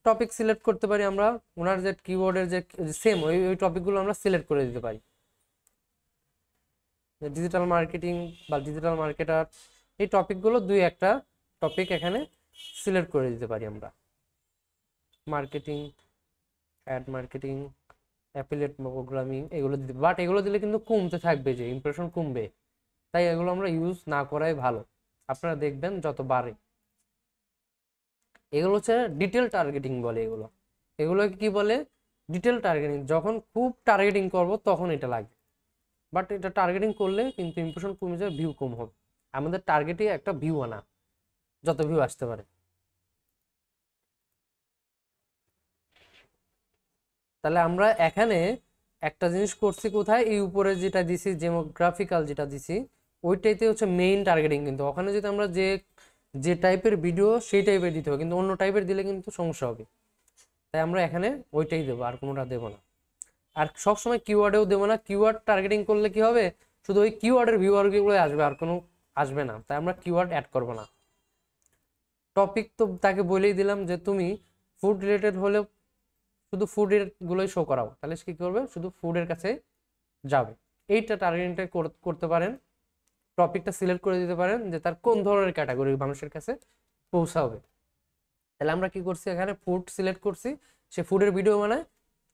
টপিক সিলেক্ট করতে পারি আমরা, ওনার যে কিওয়ার্ডের যে সেম ওই টপিকগুলো আমরা সিলেক্ট করে দিতে পারি। ডিজিটাল মার্কেটিং বা ডিজিটাল মার্কেটার, এই টপিকগুলো দুই একটা টপিক এখানে সিলেক্ট করে দিতে পারি আমরা। Marketing, add marketing, affiliate programming, এগুলো দিতে, বাট এগুলো দিলে কিন্তু কমতে থাকবে, যে ইমপ্রেশন কমবে, তাই এগুলো আমরা ইউজ না করাই ভালো। আপনারা দেখবেন যত বাড়ে, এগুলো হচ্ছে ডিটেল টার্গেটিং বলে এগুলো। এগুলোকে কি বলে, ডিটেল টার্গেটিং। যখন খুব টার্গেটিং করব তখন এটা লাগবে, বাট এটা টার্গেটিং করলে কিন্তু ইমপ্রেশন কমে যাবে, ভিউ কম হবে। আমাদের টার্গেটই একটা ভিউ আনা, যত ভিউ আসতে পারে। তাহলে আমরা এখানে একটা জিনিস করছি কোথায়, এই উপরে যেটা দিছি ডেমোগ্রাফিক্যাল যেটা দিছি ওইটাইতে হচ্ছে মেইন টার্গেটিং। কিন্তু ওখানে যদি আমরা যে যে টাইপের ভিডিও সেই টাইপের দিতে হবে, কিন্তু অন্য টাইপের দিলে কিন্তু সমস্যা হবে। তাই আমরা এখানে ওইটাই দেবো, আর কোনোটা দেবো না। আর সবসময় কিওয়ার্ডেও দেবো না। কিওয়ার্ড টার্গেটিং করলে কি হবে, শুধু ওই কিওয়ার্ডের ভিউয়ারগুলো আসবে, আর কোনো আসবে না। তাই আমরা কিওয়ার্ড অ্যাড করবো না। টপিক তো তাকে বলেই দিলাম যে তুমি ফুড রিলেটেড হলে শুধু ফুডের গুলোই শো করাও, তাহলে সে কি করবে, শুধু ফুডের কাছে যাবে। এইটা টার্গেটিংটা করতে পারেন। টপিকটা সিলেক্ট করে দিতে পারেন যে তার কোন ধরনের ক্যাটাগরি মানুষের কাছে পৌঁছাবে। তাহলে আমরা কি করছি, এখানে ফুড সিলেক্ট করছি, সে ফুডের ভিডিও বানায়,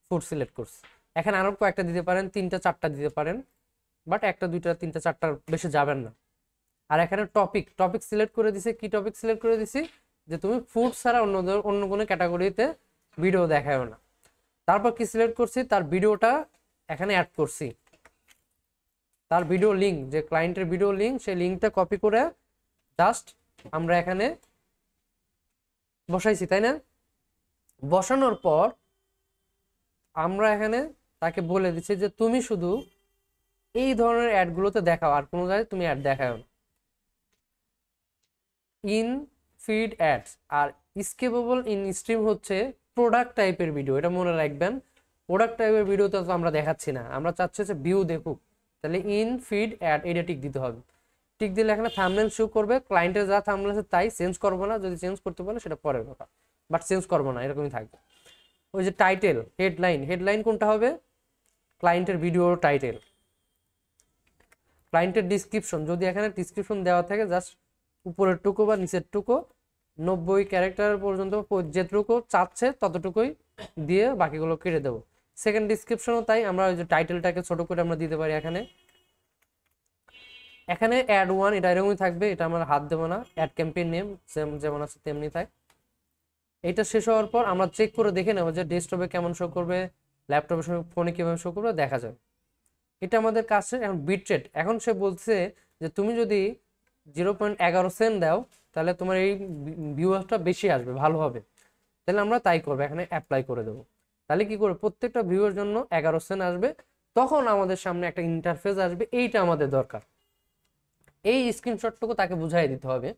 ফুড সিলেক্ট করছি। এখানে আরো কয়েকটা দিতে পারেন, 3টা 4টা দিতে পারেন, বাট 1টা 2টা 3টা 4টার বেশি যাবেন না। আর এখানে টপিক সিলেক্ট করে দিছি, কি টপিক সিলেক্ট করে দিছি, যে তুমি ফুড ছাড়া অন্য কোনো ক্যাটাগরিতে ভিডিও দেখাও না। তারপর কি সিলেক্ট করছি, তার ভিডিওটা এখানে অ্যাড করছি, তার ভিডিও লিঙ্ক, যে ক্লায়েন্টের ভিডিও লিঙ্ক, সেই লিঙ্কটা কপি করে জাস্ট আমরা এখানে বসাইছি, তাই না? বসানোর পর আমরা এখানে তাকে বলে দিচ্ছি যে তুমি শুধু এই ধরনের অ্যাডগুলোতে দেখাও, আর কোনো জায়গায় তুমি অ্যাড দেখাও না। ইন ফিড অ্যাডস আর স্কিপেবল ইন স্ট্রিম হচ্ছে প্রোডাক্ট টাইপের ভিডিও, এটা মনে রাখবেন। প্রোডাক্ট টাইপের ভিডিওতে তো আমরা দেখাচ্ছি না, আমরা চাচ্ছি যে ভিউ দেখুক। তাহলে ইন ফিড অ্যাড এটা টিক দিতে হবে। টিক দিলে এখানে থাম্বনেল শো করবে, ক্লায়েন্টের যা থাম্বনেল আছে তাই, চেঞ্জ করবো না। যদি চেঞ্জ করতে পারে সেটা পরের কথা, বাট চেঞ্জ করবো না, এরকমই থাকবে। ওই যে টাইটেল, হেডলাইন কোনটা হবে, ক্লায়েন্টের ভিডিও টাইটেল। ক্লায়েন্টের ডিসক্রিপশন, যদি এখানে ডিসক্রিপশন দেওয়া থাকে জাস্ট উপরের টুকু বা নিচের টুকু 90 ক্যারেক্টার পর্যন্ত, যেটুকু চাচ্ছে ততটুকুই দিয়ে বাকিগুলো কেটে দেবো। সেকেন্ড ডিসক্রিপশনও তাই, আমরা ওই যে টাইটেলটাকে ছোট করে আমরা দিতে পারি এখানে। এখানে অ্যাড 1 এটা এরকমই থাকবে, এটা আমরা হাত দেবো না। অ্যাড ক্যাম্পেইন নেম যেমন আছে তেমনি থাক। এটা শেষ হওয়ার পর আমরা চেক করে দেখে নেবো যে ডেস্কটপে কেমন শো করবে, ল্যাপটপে ফোনে কিভাবে শো করবে, দেখা যাবে। এটা আমাদের কাছে। এখন বিটরেট, এখন সে বলছে যে তুমি যদি 0.11 সেন্ট দাও তাহলে তোমার এই ভিউয়ার্সটা বেশি আসবে, ভালো হবে। তাহলে আমরা তাই করবো, এখানে অ্যাপ্লাই করে দেবো। তাহলে কি করবে, প্রত্যেকটা ভিউয়ের জন্য 11 সেন্ট আসবে। তখন আমাদের সামনে একটা ইন্টারফেস আসবে, এইটা আমাদের দরকার। এই স্ক্রিনশটটুকু তাকে বুঝাই দিতে হবে।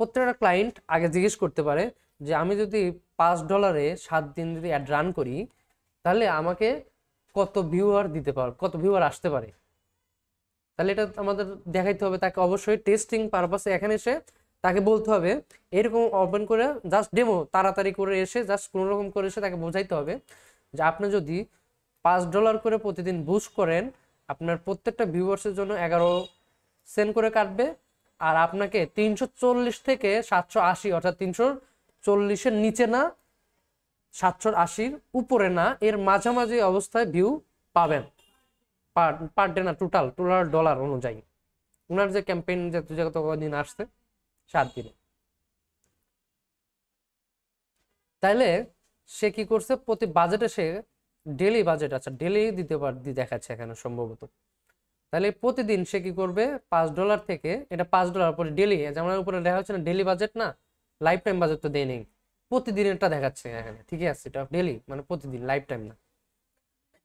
প্রত্যেকটা ক্লায়েন্ট আগে জিজ্ঞেস করতে পারে যে আমি যদি $5 7 দিন যদি অ্যাড রান করি তাহলে আমাকে কত ভিউয়ার দিতে পারে, কত ভিউয়ার আসতে পারে। তাহলে এটা আমাদের দেখাইতে হবে তাকে। অবশ্যই টেস্টিং পারপাসে এখানে এসে তাকে বলতে হবে, এরকম ওপেন করে জাস্ট ডেমো তাড়াতাড়ি করে এসে জাস্ট কোনো রকম করে এসে তাকে বোঝাইতে হবে যে আপনি যদি $5 করে প্রতিদিন বুস্ট করেন, আপনার প্রত্যেকটা ভিউয়ার্সের জন্য 11 সেন্ট করে কাটবে। আর আপনাকে 340 থেকে 780, অর্থাৎ 340-এর নিচে না, 780-র উপরে না, এর মাঝামাঝি অবস্থায় ভিউ পাবেন পার ডে না, টোটাল ডলার অনুযায়ী। ওনার যে ক্যাম্পেইন যত দিন আসছে 7 দিনে। তাইলে সে কি করছে, প্রতি বাজেটে সে ডেলি বাজেট, আচ্ছা ডেলি দেখাচ্ছে এখানে সম্ভবত। তাহলে প্রতিদিন সে কি করবে, $5 থেকে, এটা $5 পরে ডেলি, যেমন উপরে দেখা হচ্ছে না ডেলি বাজেট না, লাইফ টাইম বাজেট তো দেয় নেই। প্রতিদিনেরটা দেখাচ্ছে এখানে, ঠিক আছে, এটা ডেলি মানে প্রতিদিন, লাইফ টাইম না।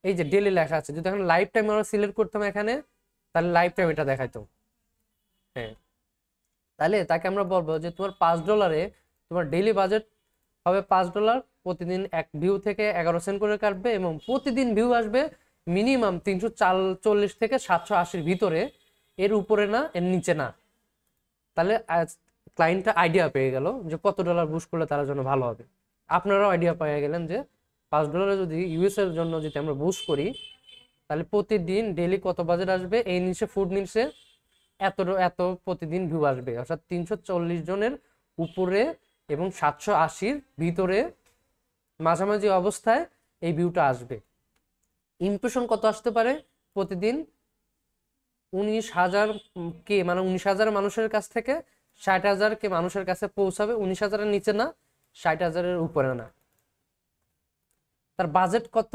এই যে ডেলি লেখা আছে, যদি এখানে লাইফ টাইম আমরা সিলেক্ট করতাম এখানে, তাহলে লাইফ টাইম এটা দেখাইতো। হ্যাঁ, তাহলে তাকে আমরা বলবো যে তোমার $5 তোমার ডেইলি বাজেট হবে $5, প্রতিদিন এক ভিউ থেকে 11 সেন্ট করে কাটবে, এবং প্রতিদিন ভিউ আসবে মিনিমাম 340 থেকে 780-র ভিতরে, এর উপরে না, এর নিচে না। তাহলে ক্লায়েন্টটা আইডিয়া পেয়ে গেল যে কত ডলার বুস্ট করলে তার জন্য ভালো হবে। আপনারাও আইডিয়া পেয়ে গেলেন যে $5 যদি ইউএস এর জন্য যদি আমরা বুস্ট করি, তাহলে প্রতিদিন ডেইলি কত বাজেট আসবে, এই নিচে ফুড নিচে এত এত প্রতিদিন ভিউ আসবে, অর্থাৎ 340 জনের উপরে এবং 780-র ভিতরে মাঝামাঝি অবস্থায় এই ভিউটা আসবে। ইমপ্রেশন কত আসতে পারে প্রতিদিন? 19,000 কে, মানে 19,000 মানুষের কাছ থেকে 60,000 কে মানুষের কাছে পৌঁছাবে, 19,000-এর নিচে না, 60,000-এর উপরে না। তার বাজেট কত?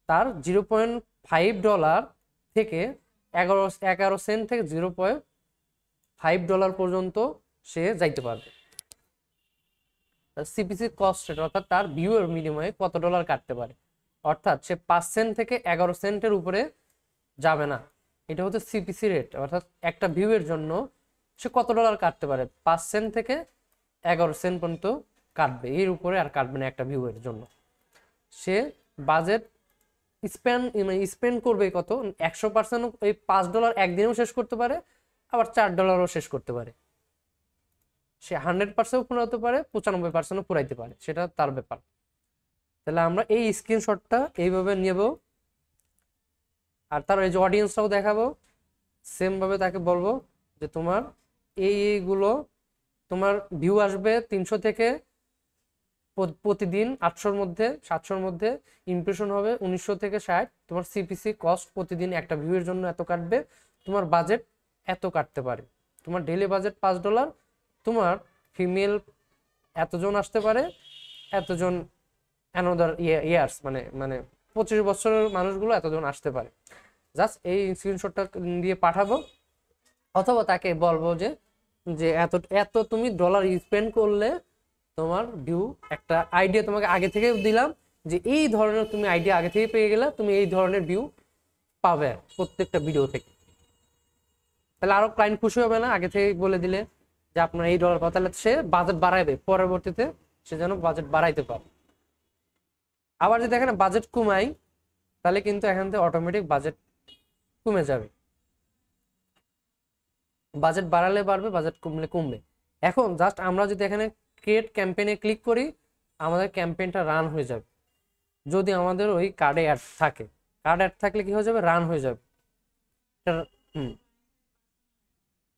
তার $0.5 থেকে 11 সেন্ট থেকে $0.5 পর্যন্ত সে যাইতে পারবে। সিপিসি কস্ট রেট, অর্থাৎ তার ভিউ এর বিনিময়ে কত ডলার কাটতে পারে, অর্থাৎ সে 5 সেন্ট থেকে 11 সেন্টের উপরে যাবে না। এটা হচ্ছে সিপিসি রেট, অর্থাৎ একটা ভিউ এর জন্য সে কত ডলার কাটতে পারে, 5 সেন্ট থেকে 11 সেন্ট পর্যন্ত কাটবে, এর উপরে আর কাটবে না একটা ভিউ এর জন্য। সে বাজেট স্পেন্ড করবে কত? 100% এই $5 একদিনেও শেষ করতে পারে, আবার $4ও শেষ করতে পারে। সে 100% পুরাতে পারে, 95% পুরাইতে পারে, সেটা তার ব্যাপার। তাহলে আমরা এই স্ক্রিনশটটা এইভাবে নেব, আর তার এই যে অডিয়েন্সটাও দেখাবো, সেম ভাবে তাকে বলবো যে তোমার এইগুলো, তোমার ভিউ আসবে 300 থেকে প্রতিদিন 800-র মধ্যে, 700-র মধ্যে, ইমপ্রেশন হবে 1900 থেকে 60, তোমার সিপিসি কস্ট প্রতিদিন একটা ভিউয়ের জন্য এত কাটবে, তোমার বাজেট এত কাটতে পারে, তোমার ডেইলি বাজেট $5, তোমার ফিমেল এতজন আসতে পারে, এতজন অ্যানাদার ইয়ার্স, মানে মানে 25 বছরের মানুষগুলো এতজন আসতে পারে। জাস্ট এই স্ক্রিনশটটা দিয়ে পাঠাবো, অথবা তাকে বলবো যে যে এত এত তুমি ডলার স্পেন্ড করলে তোমার ভিউ, একটা আইডিয়া তোমাকে আগে থেকে দিলাম যে এই ধরনের, তুমি আইডিয়া আগে থেকে পেয়ে গেলে তুমি এই ধরনের ভিউ পাবে প্রত্যেকটা ভিডিও থেকে। তাহলে আরো ক্লায়েন্ট খুশি হবে না আগে থেকে বলে দিলে যে আপনার এই ডলার কথা, তাহলে সে বাজেট বাড়াইবে, পরবর্তীতে সে যেন বাজেট বাড়াইতে পারে। আবার যদি এখানে বাজেট কমাই, তাহলে কিন্তু এখান থেকে অটোমেটিক বাজেট কমে যাবে, বাজেট বাড়ালে বাড়বে, বাজেট কমলে কমবে। এখন জাস্ট আমরা যদি এখানে ক্রিয়েট ক্যাম্পেইনে ক্লিক করি, আমাদের ক্যাম্পেইনটা রান হয়ে যাবে, যদি আমাদের ওই কার্ডে অ্যাড থাকে। কার্ড অ্যাড থাকলে কি হয়ে যাবে? রান হয়ে যাবে।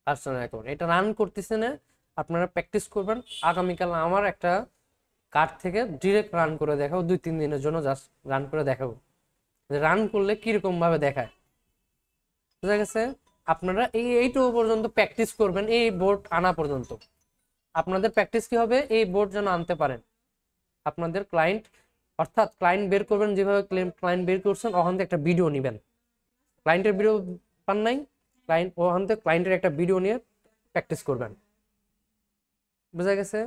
পার্সোনাল অ্যাকাউন্ট এটা রান করতেছে না, আপনারা প্র্যাকটিস করবেন। আগামীকাল আমার একটা কার্ড থেকে ডিরেক্ট রান করে দেখাবো, 2-3 দিনের জন্য জাস্ট রান করে দেখাবো, রান করলে কিরকম ভাবে দেখায়। বুঝা গেছে? আপনারা এইটুকু পর্যন্ত প্র্যাকটিস করবেন, এই বোর্ড আনা পর্যন্ত। আপনাদের প্র্যাকটিস কি হবে? এই বোর্ড যেন আনতে পারেন আপনাদের ক্লায়েন্ট, অর্থাৎ ক্লায়েন্ট বের করবেন, যেভাবে ক্লায়েন্ট বের করছেন ওখান থেকে একটা ভিডিও নেবেন। ক্লায়েন্টের ভিডিও পান নাই, ক্লায়েন্ট ওখান থেকে ক্লায়েন্টের একটা ভিডিও নিয়ে প্র্যাকটিস করবেন। বুঝা গেছে?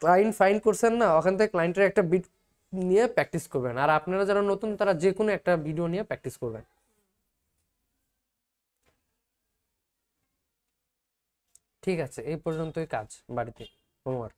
ক্লায়েন্ট ফাইন্ড করছেন না, ওখান থেকে ক্লায়েন্টের একটা ভিডিও নিয়ে প্র্যাকটিস করবেন, আর আপনারা যারা নতুন তারা যে কোনো একটা ভিডিও নিয়ে প্র্যাকটিস করবেন। ঠিক আছে, এই পর্যন্তই কাজ বাড়িতে হোমওয়ার্ক।